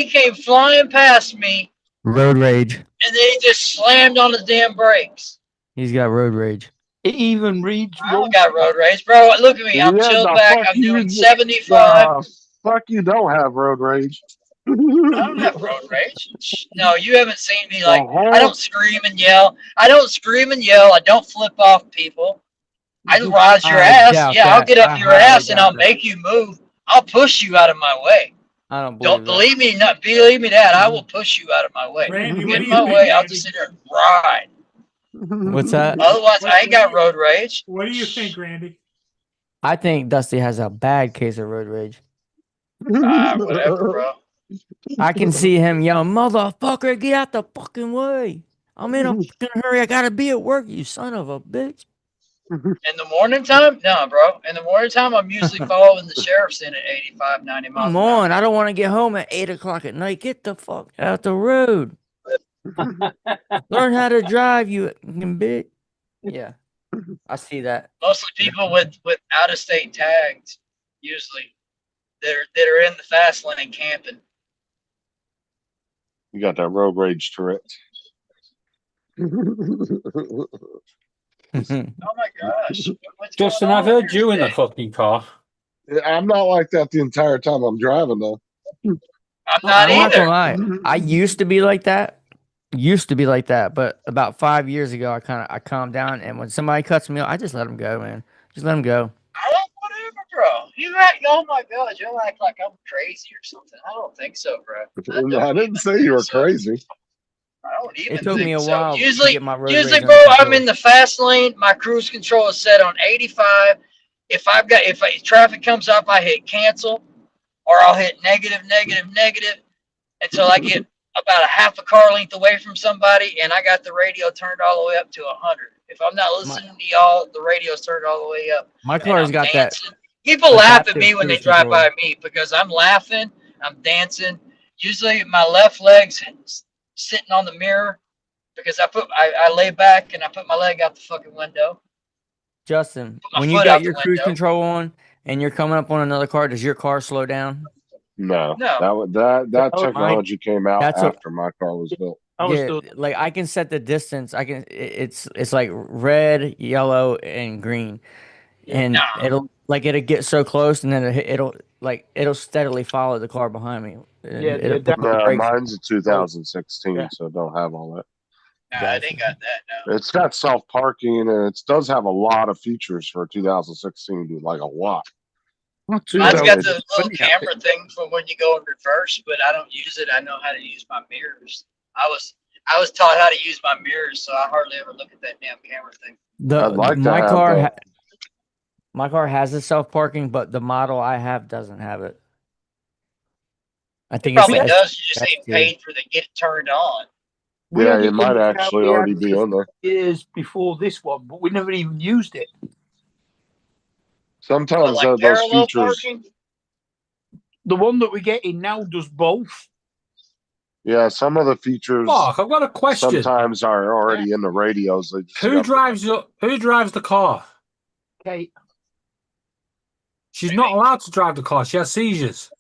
came flying past me, road rage. and then he just slammed on his damn brakes. He's got road rage. It even reads I don't got road rage, bro. Look at me. I'm Yeah, chilled no, back. fuck I'm you. doing 75. Fuck you don't have road rage. I don't have road rage. No, you haven't seen me like. Uh-huh. I don't scream and yell. I don't flip off people. I rise your I ass. doubt Yeah, I'll that. get up I your highly ass and doubt I'll that. make you move. I'll push you out of my way. I don't Don't believe believe me? Not believe me that I will push you out of my way. Randy, You what get do in you my think, way, I'll Randy? just sit there and ride. that. What's that? Otherwise, I ain't What got do you- road rage. What do you think, Randy? I think Dusty has a bad case of road rage. Whatever, bro. I can see him yelling, "Motherfucker, get out the fucking way! I'm in a fucking hurry. I gotta be at work, you son of a bitch." In the morning time? No, bro. In the morning time, I'm usually following the sheriff's in at 85, 90 miles Come an hour. on, I don't want to get home at 8 o'clock at night. Get the fuck out the road. Learn how to drive, you fucking bitch. Yeah, I see that. Mostly people with out of state tags, usually that are in the fast lane camping. You got that road rage turret. Oh my gosh! What's Justin, going I've on heard here you in the today? fucking car. I'm not like that the entire time I'm driving though. I'm I'm not not either. gonna lie. I used to be like that. But about 5 years ago, I calmed down, and when somebody cuts me off, I just let them go, man. Just let them go. I don't whatever, bro. You act. Oh my god, you act like I'm crazy or something. I don't think so, bro. I didn't say you were crazy. I don't even It took think me a so. while to Usually, get my road usually, rage bro, under I'm control. in the fast lane. My cruise control is set on 85. If traffic comes up, I hit cancel, or I'll hit negative until I get about a half a car length away from somebody, and I got the radio turned all the way up to 100. If I'm not listening to y'all, the radio's turned all the way up. My And car's I'm got that dancing. People laugh at adaptive me when they cruise drive control. by me because I'm laughing, I'm dancing. Usually my left leg's sitting on the mirror because I lay back and I put my leg out the fucking window. Justin, my when you foot got out your the cruise window. control on and you're coming up on another car, does your car slow down? No, No. that Oh, technology came out That's a- after my car was built. I was Yeah, still like I can set the distance. It's like red, yellow, and green, and Nah. it'll get so close, and then it'll steadily follow the car behind me. And Yeah, it'll the put the No, brakes. mine's a 2016, Yeah. so it don't have all that. Nah, I ain't got that now. It's got self parking and it does have a lot of features for 2016, dude, like a lot. Mine's got Yeah, the little camera thing for when you go in reverse, but I don't use it. I know how to use my mirrors. I was taught how to use my mirrors, so I hardly ever look at that damn camera thing. I'd like to My have car the- my car has a self parking, but the model I have doesn't have it. I think Probably it's does. You just ain't ST. paid for the get turned on. Yeah, We it might actually already be on there. Years before this one, but we never even used it. Sometimes Like those parallel features, parking. The one that we're getting now does both. yeah, some of the features Mark, I've got a question. sometimes are already in the radios. They just Who drives the car? Okay. She's not allowed to drive the car. She has seizures.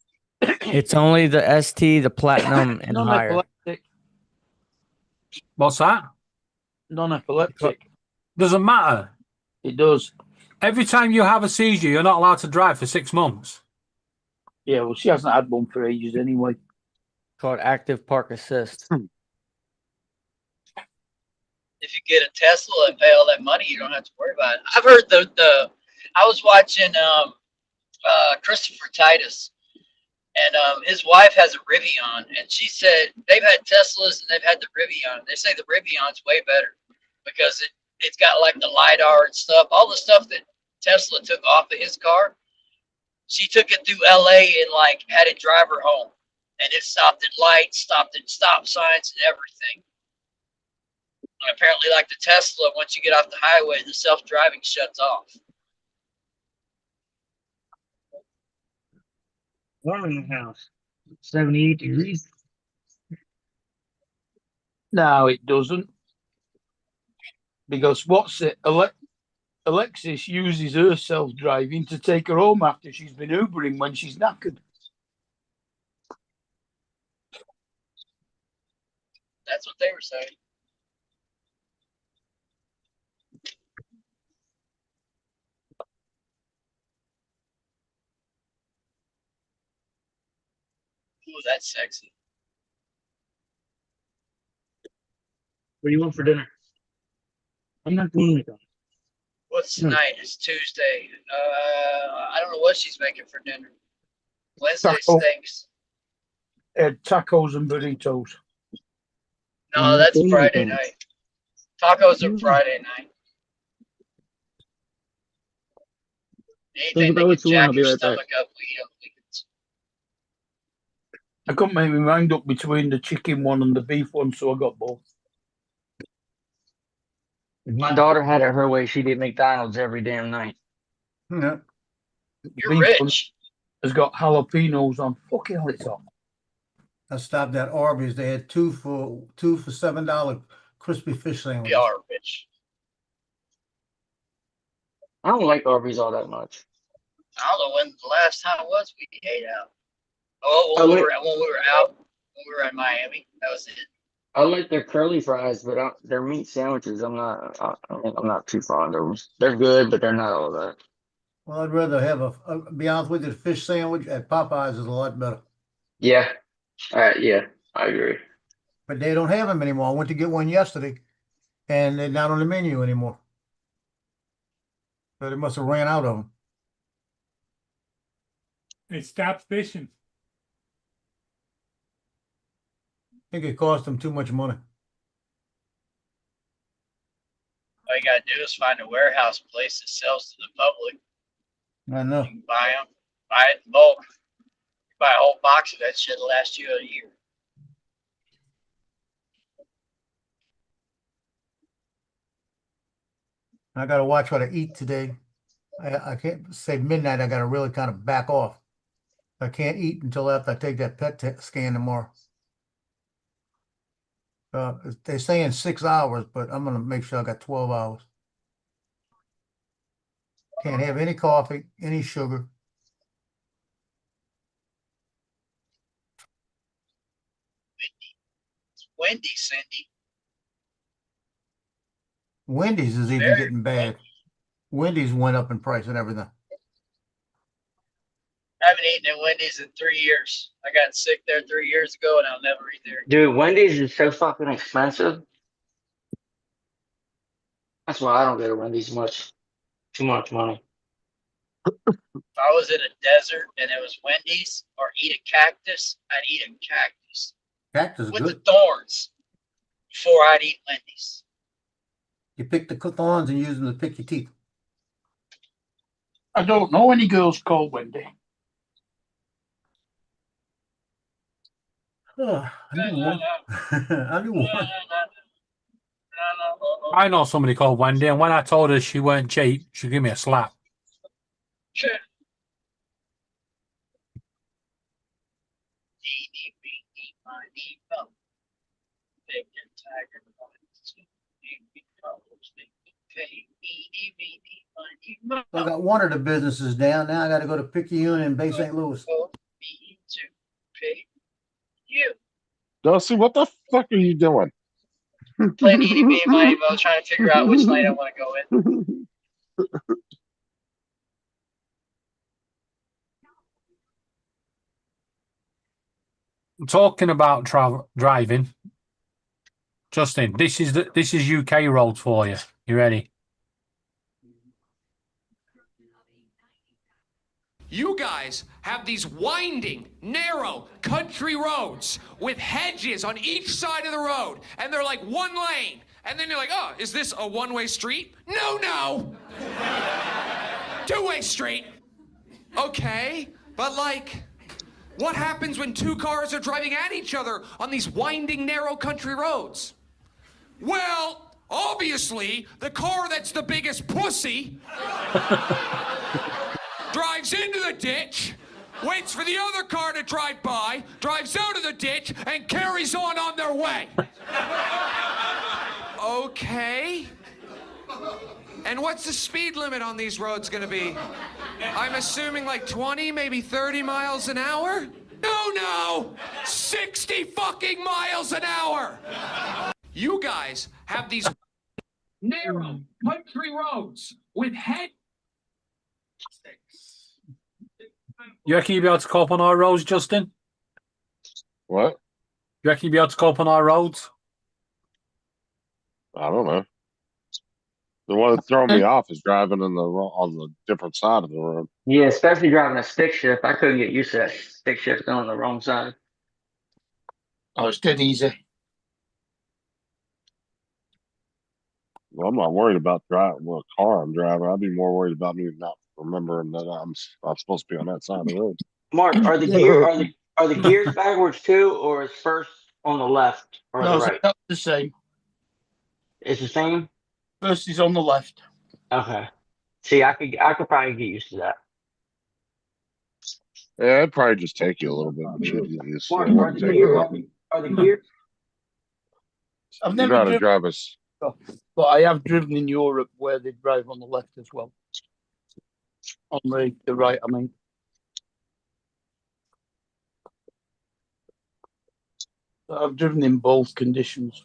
It's only the ST, the Platinum, and higher. Non-epileptic. What's that? Non-epileptic. Doesn't matter. It does. Every time you have a seizure, you're not allowed to drive for 6 months. Yeah, well, she hasn't had one for ages anyway. Called Active Park Assist. If you get a Tesla and pay all that money, you don't have to worry about it. I've heard I was watching Christopher Titus, and his wife has a Rivian, and she said they've had Teslas and they've had the Rivian. They say the Rivian's way better because it's got like the LiDAR and stuff, all the stuff that Tesla took off of his car. She took it through LA and like had it drive her home, and it stopped at lights, stopped at stop signs, and everything. And apparently, like the Tesla, once you get off the highway, the self-driving shuts off. Warm in the house. 78 degrees. No, it doesn't. Because what's it? Alexis uses her self-driving to take her home after she's been Ubering when she's knackered. That's what they were saying. Ooh, that's sexy. What do you want for dinner? I'm not going with that. What's tonight? It's Tuesday. I don't know what she's making for dinner. Wednesday Taco. stinks. Tacos and burritos. No, that's Friday night. Tacos are Friday night. Anything that can jack your stomach up, we eat on weekends. I couldn't make my mind up between the chicken one and the beef one, so I got both. If my daughter had it her way, she'd eat McDonald's every damn night. Yeah. You're Beef one rich. has got jalapenos on. Fucking hell, it's on. I stopped at Arby's. They had two for $7 crispy fish sandwiches. We are rich. I don't like Arby's all that much. I don't know when the last time it was we ate out. Oh, when we were out, when we were in Miami, that was it. I like their curly fries, but their meat sandwiches, I'm not too fond of them. They're good, but they're not all that. Well, I'd rather have be honest with you, the fish sandwich at Popeyes is a lot better. Yeah, yeah, I agree. But they don't have them anymore. I went to get one yesterday, and they're not on the menu anymore. So they must have ran out of them. They stopped fishing. I think it cost them too much money. All you gotta do is find a warehouse place that sells to the public. I know. You can buy them, buy it in bulk. You buy a whole box of that shit, it'll last you a year. I got to watch what I eat today. I can't say midnight. I got to really kind of back off. I can't eat until after I take that PET scan tomorrow. They're saying 6 hours, but I'm going to make sure I got 12 hours. Can't have any coffee, any sugar. It's windy, Cindy. Wendy's is even Very getting bad. Wendy's went up in price and everything. I haven't eaten at Wendy's in 3 years. I got sick there 3 years ago, and I'll never eat there. Dude, Wendy's is so fucking expensive. That's why I don't go to Wendy's much. Too much money. If I was in a desert and it was Wendy's or eat a cactus, I'd eat a cactus Cactus is with good. the thorns before I'd eat Wendy's. You pick the thorns and use them to pick your teeth. I don't know any girls called Wendy. Oh, I knew one. I knew one. I know somebody called Wendy, and when I told her she weren't cheap, she gave me a slap. Sure. I got one of the businesses down. Now I got to go to Picayune in Bay St. Louis. Dusty, what the fuck are you doing? Playing EDB in my email, trying to figure out which lane I want to go in. Talking about driving, Justin, this is UK roads for you. You ready? You guys have these winding, narrow country roads with hedges on each side of the road, and they're like one lane. And then you're like, oh, is this a one-way street? No. Two-way street. Okay, but like, what happens when two cars are driving at each other on these winding, narrow country roads? Well, obviously, the car that's the biggest pussy drives into the ditch, waits for the other car to drive by, drives out of the ditch, and carries on their way. Okay. And what's the speed limit on these roads gonna be? I'm assuming like 20, maybe 30 miles an hour? No! 60 fucking miles an hour! You guys have these narrow country roads with head. You reckon you'll be able to cope on our roads, Justin? What? You reckon you'll be able to cope on our roads? I don't know. The one that throwing me off is driving on the different side of the road. Yeah, especially driving a stick shift. I couldn't get used to that stick shift going on the wrong side. Oh, it's dead easy. Well, I'm not worried about driving what car I'm driving. I'd be more worried about me not remembering that I'm supposed to be on that side of the road. Mark, are the gears backwards too, or is first on the left or No, the right? that's the same. It's the same. First is on the left. Okay. See, I could probably get used to that. Yeah, it'd probably just take you a little bit. But Mark, are the gears? I've You never gotta driven, drive us. but I have driven in Europe where they drive on the left as well. On the right, I mean. I've driven in both conditions.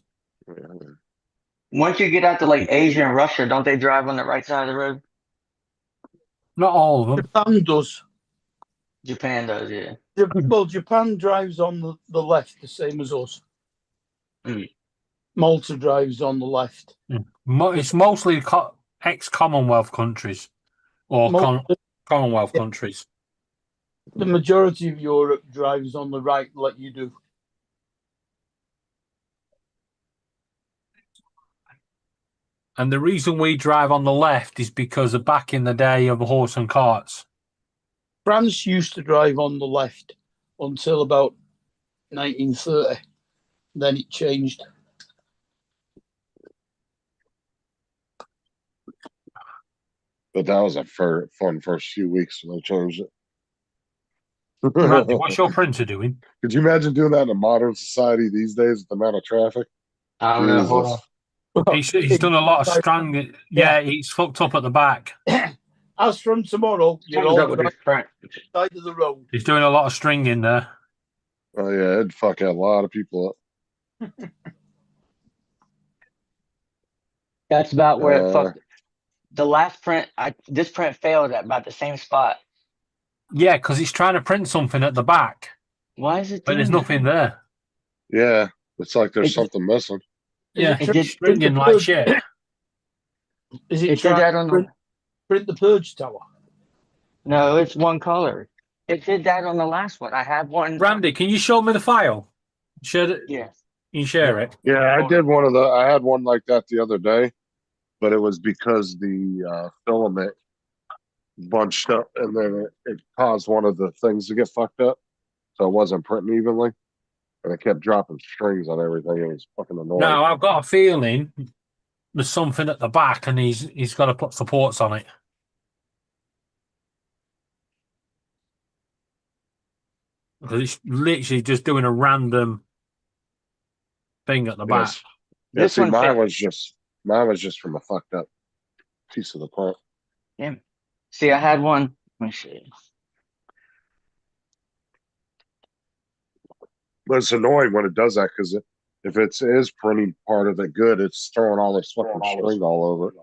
Once you get out to like Asia and Russia, don't they drive on the right side of the road? Not all of them. Japan does. Japan does, yeah. Well, Japan drives on the left, the same as us. Malta drives on the left. It's mostly ex-Commonwealth countries or Commonwealth countries. The majority of Europe drives on the right, like you do. And the reason we drive on the left is because of back in the day of the horse and carts. France used to drive on the left until about 1930. Then it changed. But that was a fun first few weeks when they changed it. Randy, what's your printer doing? Could you imagine doing that in a modern society these days with the amount of traffic? I don't know. Hold on. He's done a lot of strang. Yeah, he's fucked up at the back. As from tomorrow, you're all Double right front. side of the road. He's doing a lot of stringing there. Oh yeah, it'd fuck a lot of people up. That's about where it fucked. The last print, this print failed at about the same spot. Yeah, because he's trying to print something at the back, Why is it? but there's nothing there. Yeah, it's like there's something missing. Yeah, It did stringing like shit. Is It it did trying that to on the. print the Purge Tower? No, it's one color. It did that on the last one. I have one. Randy, can you show me the file? Share it. Yeah. You can share it. Yeah, I did I had one like that the other day, but it was because the filament bunched up and then it caused one of the things to get fucked up. So it wasn't printing evenly. And it kept dropping strings on everything. It was fucking annoying. No, I've got a feeling there's something at the back, and he's got to put supports on it. Because it's literally just doing a random thing at the back. Yes. Yeah, This see, one mine was just from a fucked up piece of the part. Yeah. See, I had one. Let me see. But it's annoying when it does that because if it is printing part of it good, it's throwing all this fucking string all over it.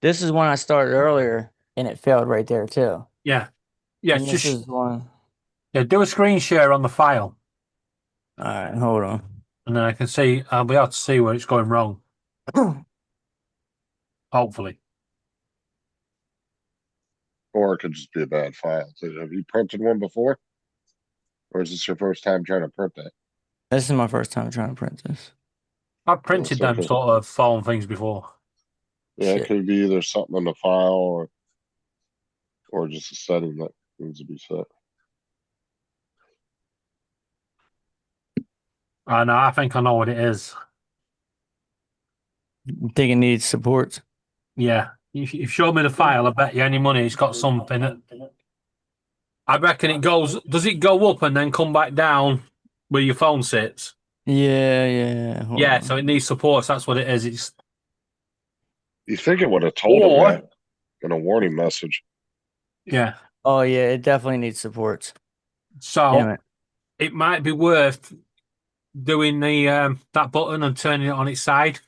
This is one I started earlier, and it failed right there too. Yeah. Yeah, And this just is one. yeah, do a screen share on the file, All right, hold on. and then I'll be able to see where it's going wrong. Hopefully. Or it could just be a bad file. So have you printed one before? Or is this your first time trying to print that? This is my first time trying to print this. I've printed so them cool. sort of phone things before. Yeah, Shit. it could be either something in the file or just a setting that needs to be set. I know, I think I know what it is. I think it needs supports. Yeah. If you show me the file, I bet you any money it's got something. I reckon does it go up and then come back down where your phone sits? Yeah. Hold Yeah, on. so it needs supports. That's what it is. It's You think it would have told them that in a warning message? yeah. Oh yeah, it definitely needs supports. Damn So it. it might be worth doing the that button and turning it on its side.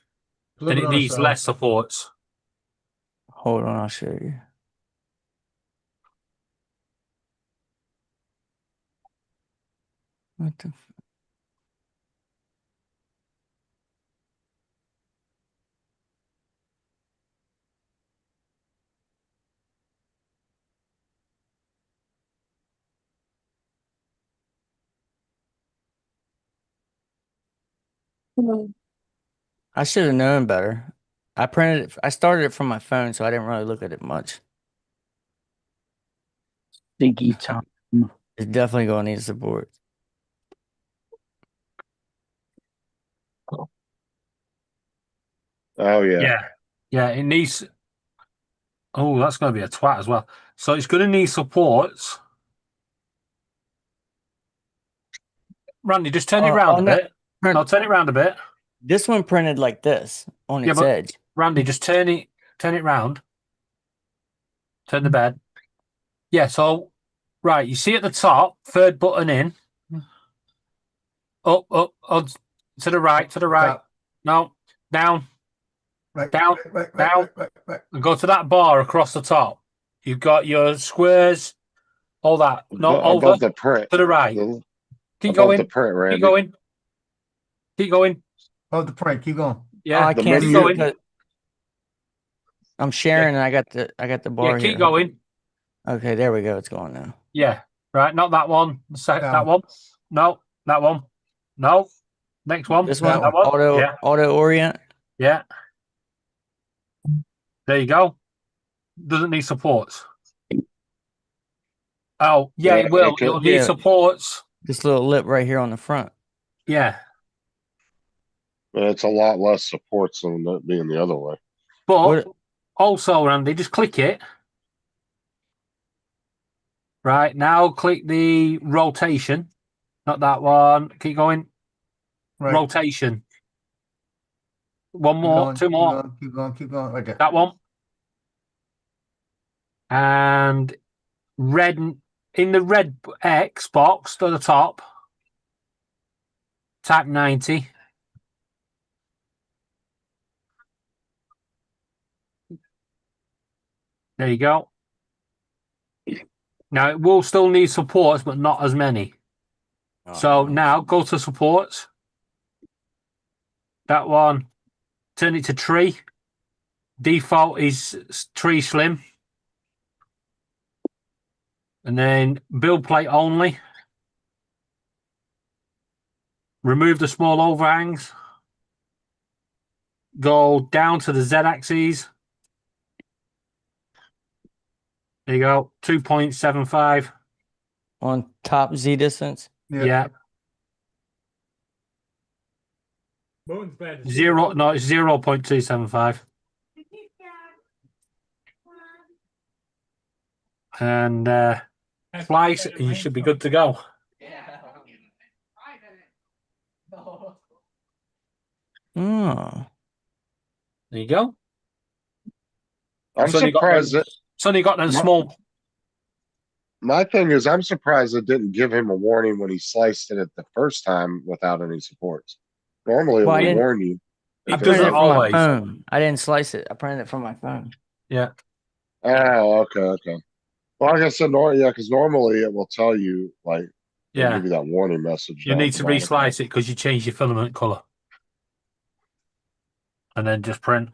Then it needs less supports. Hold on, I'll show you. What the? I should have known better. I printed it. I started it from my phone, so I didn't really look at it much. Stinky time. It's definitely going to need support. Oh yeah. Yeah. Yeah, it needs. Oh, that's going to be a twat as well. So it's going to need supports. Randy, just turn it round a no. bit. No, turn it round a bit. This one printed like this on its edge. Randy, just turn it round. Turn the bed. Yeah, so right, you see at the top, third button in. Up, to the right, to the right. No, down. Right, down, right, down. right. And go to that bar across the top. You've got your squares, all that. No, Above over the print. to the right. Keep above going. the print, Randy. Keep going. Keep going. Above the print. Keep going. Yeah, I the can't menu- see it 'cause I'm sharing and I got the bar keep here. going. Okay, there we go. It's going now. Yeah, right. Not that one. That one. No, that one. No. Next one. This one, That one. auto orient. Yeah. There you go. Doesn't need supports. Oh, yeah, it will. It'll need supports. This little lip right here on the front. Yeah. But it's a lot less supports than that being the other way. But also, Randy, just click it. Right, now click the rotation. Not that one. Keep going. Right. Rotation. One more, two more. Keep going. Right there. That one. And red in the red X box to the top. Type 90. There you go. Now it will still need supports, but not as many. So now go to supports. That one. Turn it to tree. Default is tree slim. And then build plate only. Remove the small overhangs. Go down to the Z axis. There you go. 2.75. On top Z distance. Yeah. Moon's bad. Zero. No, it's 0.275. And slice, and you should be good to go. Oh. There you go. I'm surprised that Sonny got them small. My thing is, I'm surprised it didn't give him a warning when he sliced it the first time without any supports. Normally, it Well, I will didn't- warn you. I printed it from my phone. I didn't slice it. I printed it from my phone. Yeah. Oh, okay. Well, like I said, because normally it will tell you, like, it'll Yeah. give you that warning message. You down need at to the bottom. reslice it because you changed your filament color. And then just print.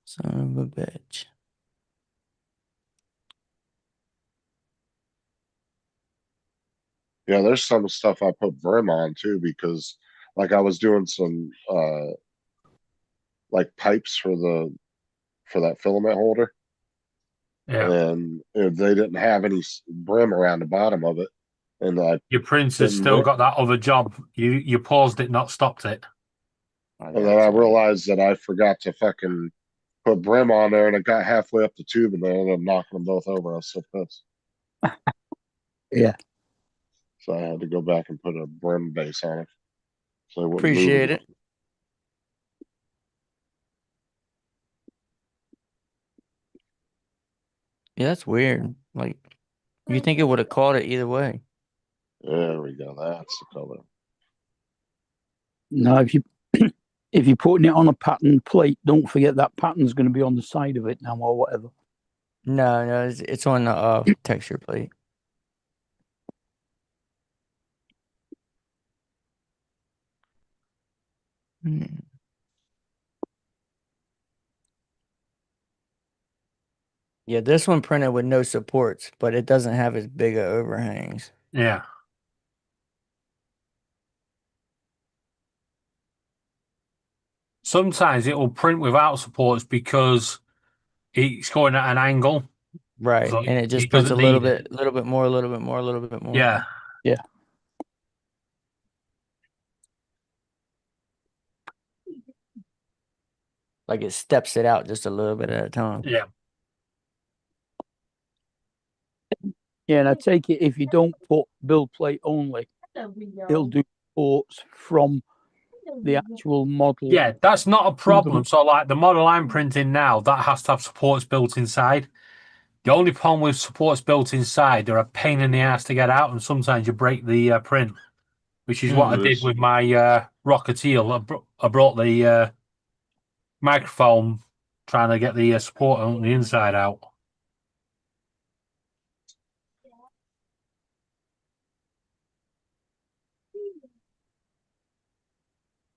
Son of a bitch. Yeah, there's some stuff I put Brim on too because, like, I was doing some like pipes for that filament holder. Yeah. And they didn't have any brim around the bottom of it. And Your printer's didn't still work. got that other job. You paused it, not stopped it. And then I realized that I forgot to fucking put brim on there, and it got halfway up the tube, and then I ended up knocking them both over. I was so pissed. Yeah. So I had to go back and put a brim base on it. So it wouldn't move Appreciate it. Yeah, that's weird. Like, you think it would have caught it either way. There we go. That's the color. Now, if you're putting it on a pattern plate, don't forget that pattern's going to be on the side of it now or whatever. No, it's on the texture plate. Yeah, this one printed with no supports, but it doesn't have as big of overhangs. Yeah. sometimes it will print without supports because it's going at an angle. Right. So And it just it prints a doesn't little need it. bit, little bit more, a little bit more, a little bit more. Yeah. Yeah. Like it steps it out just a little bit at a time. Yeah. Yeah, and I take it if you don't put build plate only, it'll do ports from the actual model. Yeah, that's not a problem. So, like the model I'm printing now, that has to have supports built inside. The only problem with supports built inside, they're a pain in the ass to get out, and sometimes you break the print, which is what I did with my Rocketeer. I brought the microphone trying to get the support on the inside out.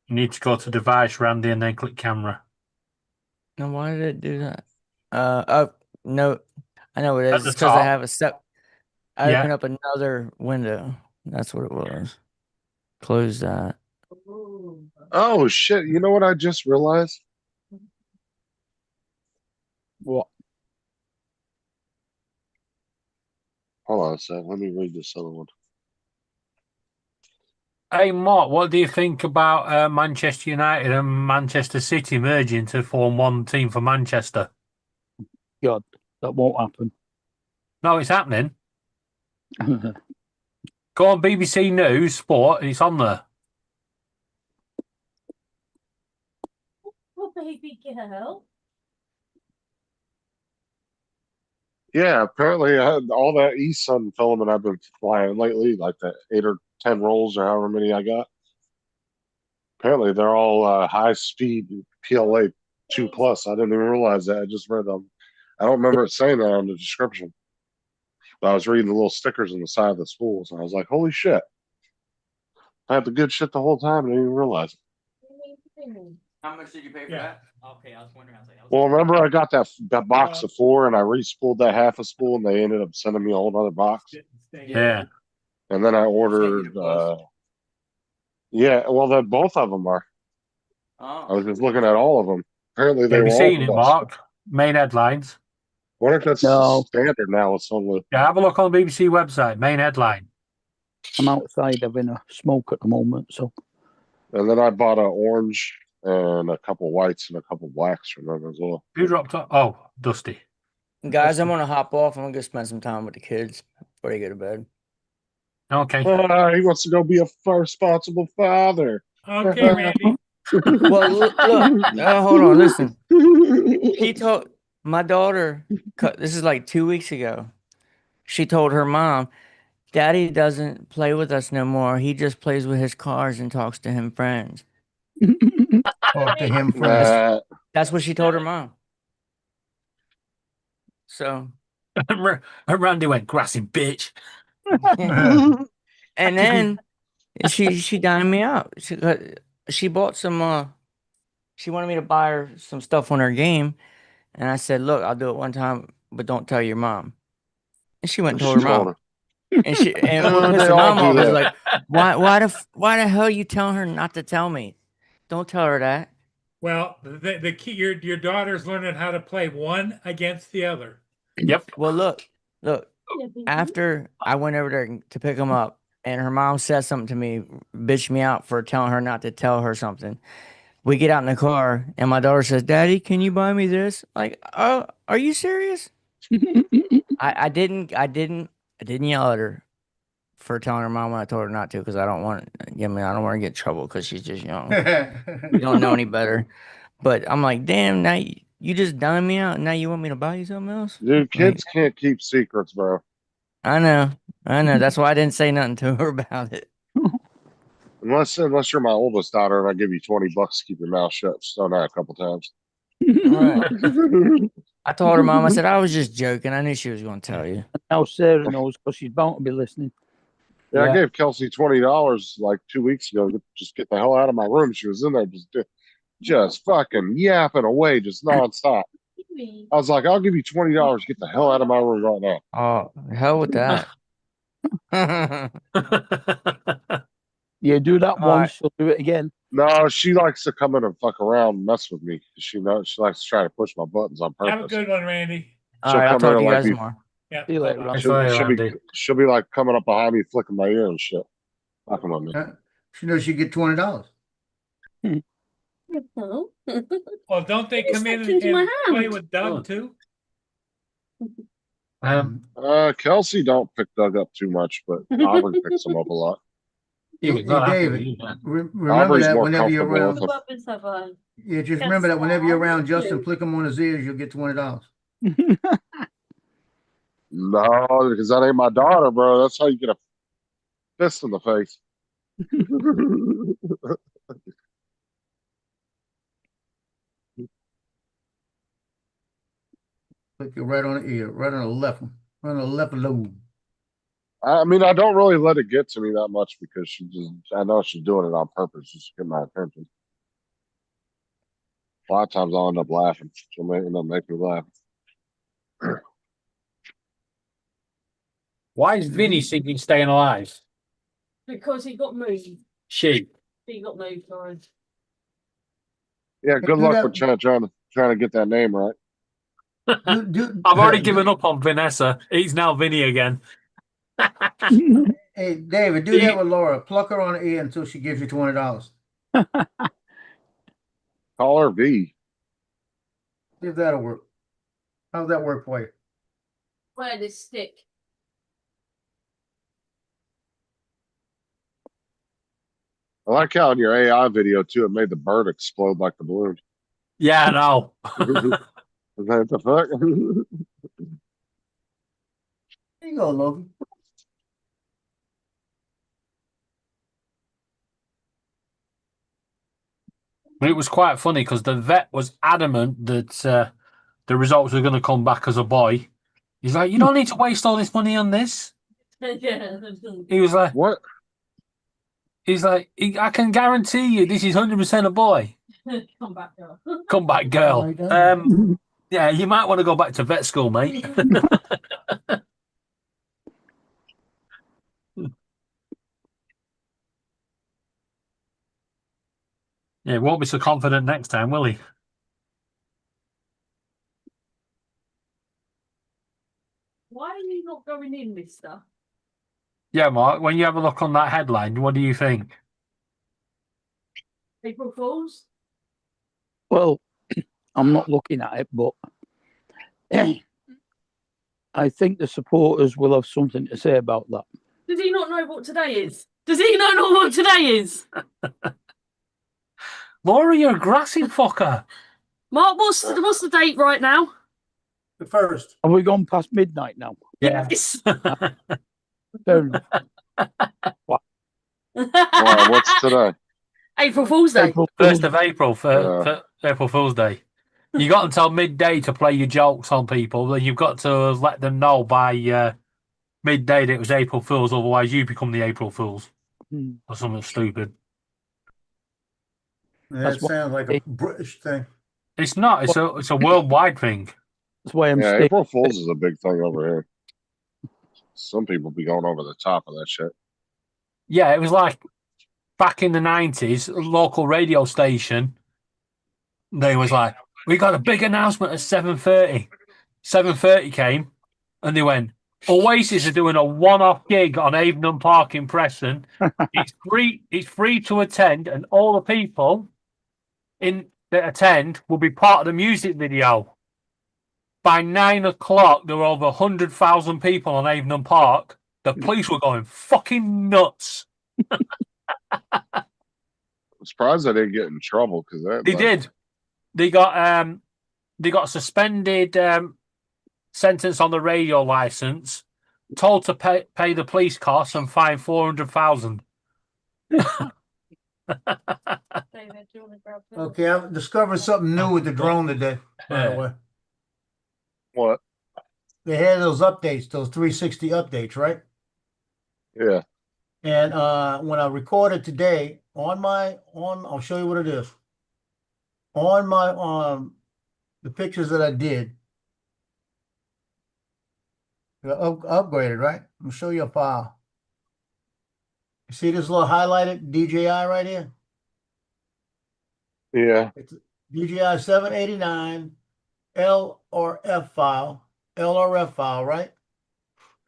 You need to go to device, Randy, and then click camera. Now, why did it do that? Oh, no, I know what it At is. the It's because I top. have a step. I Yeah. open up another window. That's what it was. Close that. Oh shit! You know what I just realized? What? Hold on a sec. Let me read this other one. Hey, Mark, what do you think about Manchester United and Manchester City merging to form one team for Manchester? God, that won't happen. No, it's happening. Go on BBC News Sport, and it's on there. Oh, baby girl. Yeah, apparently I had all that eSun filament I've been flying lately, like the 8 or 10 rolls or however many I got. Apparently they're all high speed PLA 2+. I didn't even realize that. I just read them. I don't remember it saying that on the description. But I was reading the little stickers on the side of the spools, and I was like, holy shit. I had the good shit the whole time and I didn't even realize it. How much did you pay for that? Okay, I was wondering. Well, remember I got that box of 4 and I re-spooled that half a spool and they ended up sending me a whole other box. Yeah. And then I ordered, yeah, well, both of them are. I was just looking at all of them. Apparently they Have were you all seen it, plus. Mark? Main headlines. Wonder if that's No. standard now. It's on the. Yeah, have a look on the BBC website. Main headline. I'm outside having a smoke at the moment, so. And then I bought an orange and a couple whites and a couple blacks from them as well. Who dropped off? Oh, Dusty. Guys, I'm gonna hop off. I'm gonna go spend some time with the kids before they go to bed. Okay. He wants to go be a responsible father. Okay, Randy. Well, look, hold on, listen. He told my daughter, this is like 2 weeks ago. She told her mom, "Daddy doesn't play with us no more. He just plays with his cars and talks to him friends." Talk to him first. That's what she told her mom. So And Randy went, grassy bitch. and then she dined me out. She bought some she wanted me to buy her some stuff on her game, and I said, "Look, I'll do it one time, but don't tell your mom." And she went and told her mom. And she and what pissed her mom off is like, why the hell you telling her not to tell me? Don't tell her that. Well, the key, your daughter's learning how to play one against the other. Yep. Well, look. After I went over there to pick him up, and her mom said something to me, bitched me out for telling her not to tell her something. We get out in the car, and my daughter says, "Daddy, can you buy me this?" Like, oh, are you serious? I didn't yell at her for telling her mom when I told her not to, because I don't want to get in trouble because she's just young. We don't know any better. But I'm like, damn, now you just dime me out, and now you want me to buy you something else? Dude, kids can't keep secrets, bro. I know. That's why I didn't say nothing to her about it. Unless you're my oldest daughter and I give you $20 to keep your mouth shut. She's done that a couple times. Right. I told her mom, I said, I was just joking. I knew she was going to tell you. Now Sarah knows because she's bound to be listening. Yeah, I gave Kelsey $20 like 2 weeks ago to just get the hell out of my room. She was in there just fucking yapping away, just nonstop. I was like, I'll give you $20 to get the hell out of my room right now. Oh, hell with that. You do that All right. once, she'll do it again. No, she likes to come in and fuck around and mess with me. She knows she likes to try to push my buttons on Have a purpose. good one, Randy. All She'll right, I'll come in talk to and you like guys be, tomorrow. Yeah. See you later, bye-bye. Rob. she'll be like coming up behind me, flicking my ear and shit. Fucking with me. She knows she get $20. Oh. Well, don't they You come in stepped into my and play hand. with Doug too? Kelsey don't pick Doug up too much, but Aubrey picks him up a lot. He was Hey, not happy David, with you, man. remember Aubrey's that more whenever you're comfortable around, with him. Buttons have I? yeah, just Yes, remember that whenever you're around Dad. Justin, flick him on his ears, you'll get $20. No, because that ain't my daughter, bro. That's how you get a fist in the face. Flick it right on the ear, right on the left one, right on the left lobe. I mean, I don't really let it get to me that much because I know she's doing it on purpose just to get my attention. A lot of times I'll end up laughing. She'll end up making me laugh. Why is Vinny singing "Staying Alive"? Because he got moved. She. He got moved, sorry. Yeah, good do luck that- with trying to get that name right. I've already given up on Vanessa. He's now Vinny again. Hey, David, do that with Laura. Pluck her on the ear until she gives you $20. Call her V. See if that'll work. How's that work for you? Where this stick? I like how in your AI video too, it made the bird explode like the balloon. Yeah, I know. What the fuck? There you go, Logan. But it was quite funny because the vet was adamant that the results were going to come back as a boy. He's like, you don't need to waste all this money on this. Yeah. He was like, what? He's like, I can guarantee you this is 100% a boy. Come back, girl. Come back, girl. Yeah, you might want to go back to vet school, mate. Yeah, won't be so confident next time, will he? Why are you not going in, mister? Yeah, Mark, when you have a look on that headline, what do you think? April Fools? Well, I'm not looking at it, but I think the supporters will have something to say about that. Does he not know what today is? Does he not know what today is? Laura, you're a grassy fucker. Mark, what's the date right now? The first. Have we gone past midnight now? Yeah. Yes. Fair enough. Why, what's today? April Fool's Day. April 1st of April for April Fool's Day. You got until midday to play your jokes on people. Then you've got to let them know by midday that it was April Fool's. Otherwise, you become the April Fools or something stupid. That sounds like a British thing. It's not. It's a worldwide thing. That's why I'm Yeah, April Fool's is a big thing over here. Some people be going over the top of that shit. Yeah, it was like back in the 90s, a local radio station. They was like, we got a big announcement at 7:30. 7:30 came, and they went, Oasis are doing a one-off gig on Avon Park in Preston. It's free to attend, and all the people that attend will be part of the music video. By 9 o'clock, there were over 100,000 people on Avon Park. The police were going fucking nuts. I'm surprised they didn't get in trouble because They did. They got a suspended sentence on the radio license, told to pay the police costs and fine 400,000. Okay, I've discovered something new with the drone today, by the way. What? They had those updates, those 360 updates, right? Yeah. And when I recorded today I'll show you what it is. On my the pictures that I did, they're upgraded, right? I'm gonna show you a file. You see this little highlighted DJI right here? Yeah, It's DJI 789 LRF file, right?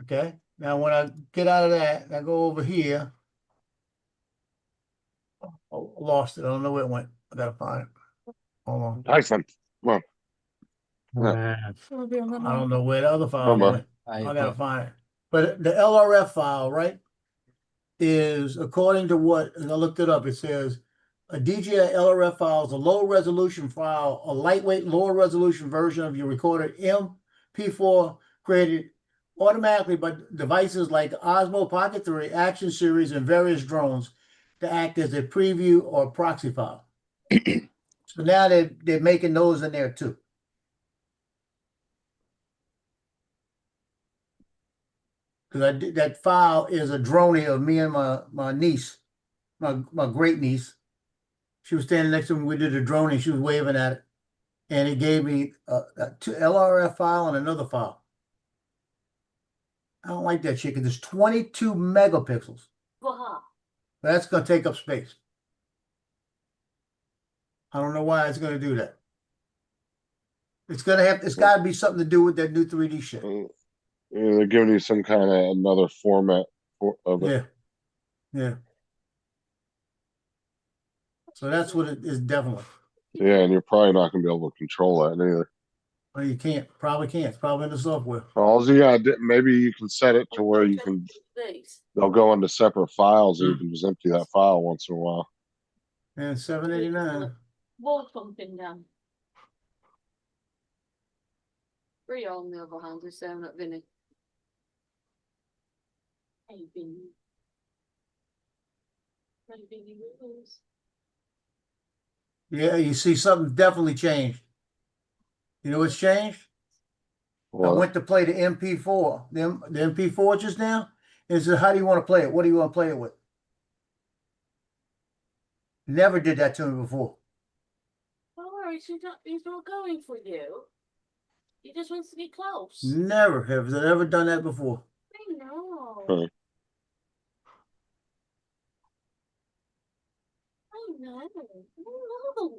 Okay. Now, when I get out of that, I go over here. Oh, I lost it. I don't know where it went. I gotta find it. Hold on. Tyson, come on. Uh, I don't know where the other file Remember. went. I gotta find it. But the LRF file, right, is according to what, and I looked it up, it says a DJI LRF file is a low resolution file, a lightweight, lower resolution version of your recorded MP4 created automatically by devices like Osmo Pocket 3, Action Series, and various drones to act as a preview or proxy file. So now they're making those in there too. Because that file is a droney of me and my niece, my great niece. She was standing next to me. We did a droney. She was waving at it, and it gave me a LRF file and another file. I don't like that shit because it's 22 megapixels. Wow. That's gonna take up space. I don't know why it's gonna do that. It's gotta be something to do with that new 3D shit. Yeah, they're giving you some kind of another format of it. Yeah. So that's what it is, definitely. Yeah, and you're probably not gonna be able to control that either. Well, you can't. Probably can't. It's probably in the software. All you gotta do, maybe you can set it to where you can. They'll go into separate files, and you can just empty that file once in a while. And 789. Wall pumping down. Rio, on the other hand, is saying that Vinny. Hey, Vinny. Hey, Vinny Wills. Yeah, you see something definitely changed. You know what's changed? I Well, went to play the MP4. The MP4 just now. Is how do you want to play it? What do you want to play it with? Never did that to me before. Don't worry, he's not going for you. He just wants to be close. Never have I ever done that before. I know. Huh. I know. I know.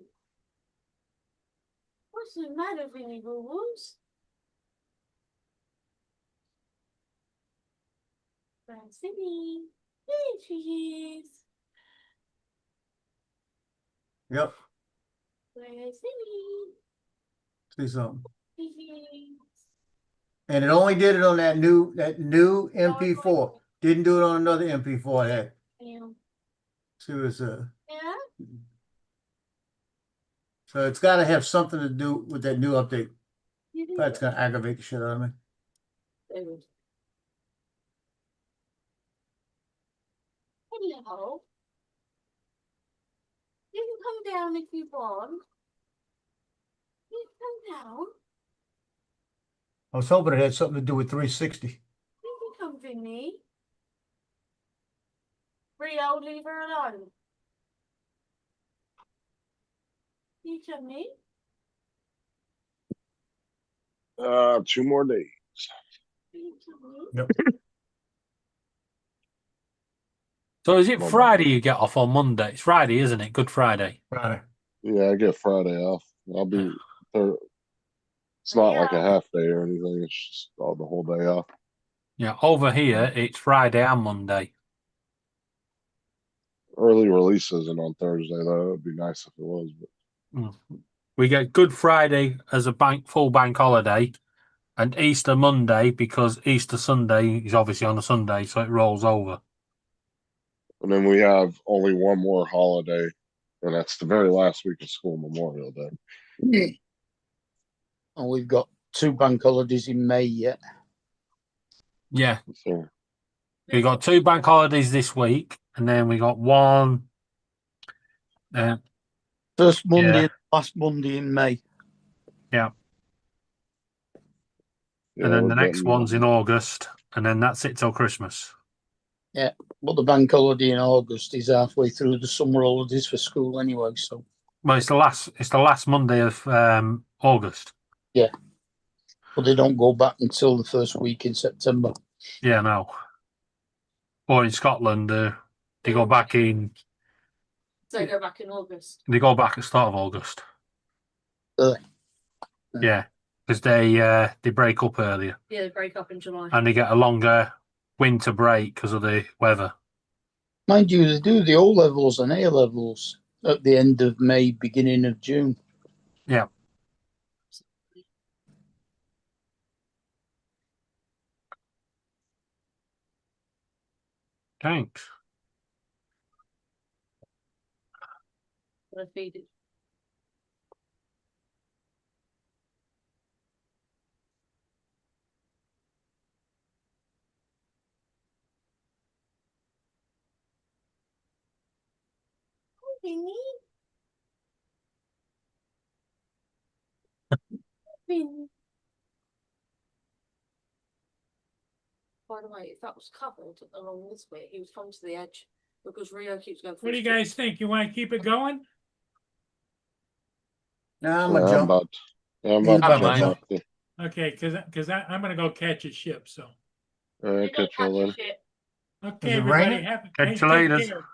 What's the matter, Vinny Boo Boos? Francine. There she is. Yep. Francine. See something. Yes. And it only did it on that new MP4. Didn't do it on another MP4 I had. Yeah. See what it's Yeah. So it's got to have something to do with that new update. You do. That's gonna aggravate the shit out of me. David. Hello. You can come down if you want. You can come down. I was hoping it had something to do with 360. You can come, Vinny. Rio, leave her alone. You tell me. 2 more days. You tell me. Yep. So is it Friday you get off on Monday? It's Friday, isn't it? Good Friday. Friday. Yeah, I get Friday off. I'll be there. It's not like a half day or anything. It's just the whole day off. Yeah, over here it's Friday and Monday. Early release isn't on Thursday though. It'd be nice if it was. But We get Good Friday as a full bank holiday, and Easter Monday because Easter Sunday is obviously on a Sunday, so it rolls over. and then we have only one more holiday, and that's the very last week of school, Memorial Day. And we've got 2 bank holidays in May yet. Yeah, So we got 2 bank holidays this week, and then we got one. First Monday Yeah. and last Monday in May. Yeah, yeah, and then we're the next getting- one's in August, and then that's it till Christmas. Yeah, but the bank holiday in August is halfway through the summer holidays for school anyway. So Well, it's the last Monday of August. yeah, but they don't go back until the first week in September. Yeah, no. Or in Scotland, They go back in. So go back in August. They go back at the start of August. Really? Yeah, because they break up earlier Yeah, they break up in July. and they get a longer winter break because of the weather. Mind you, they do the O levels and A levels at the end of May, beginning of June. Yeah. Thanks. I feed it. By the way, if that was covered along this bit, he was coming to the edge because Rio keeps going. What do you guys think? You want to keep it going? Nah, I'm Yeah, gonna I'm jump. about, yeah, I'm He's about to about to jump jump. off the, Okay, because I'm gonna go catch a ship. So all right, catch you later. okay, it everybody, raining? have Catch you take later. care.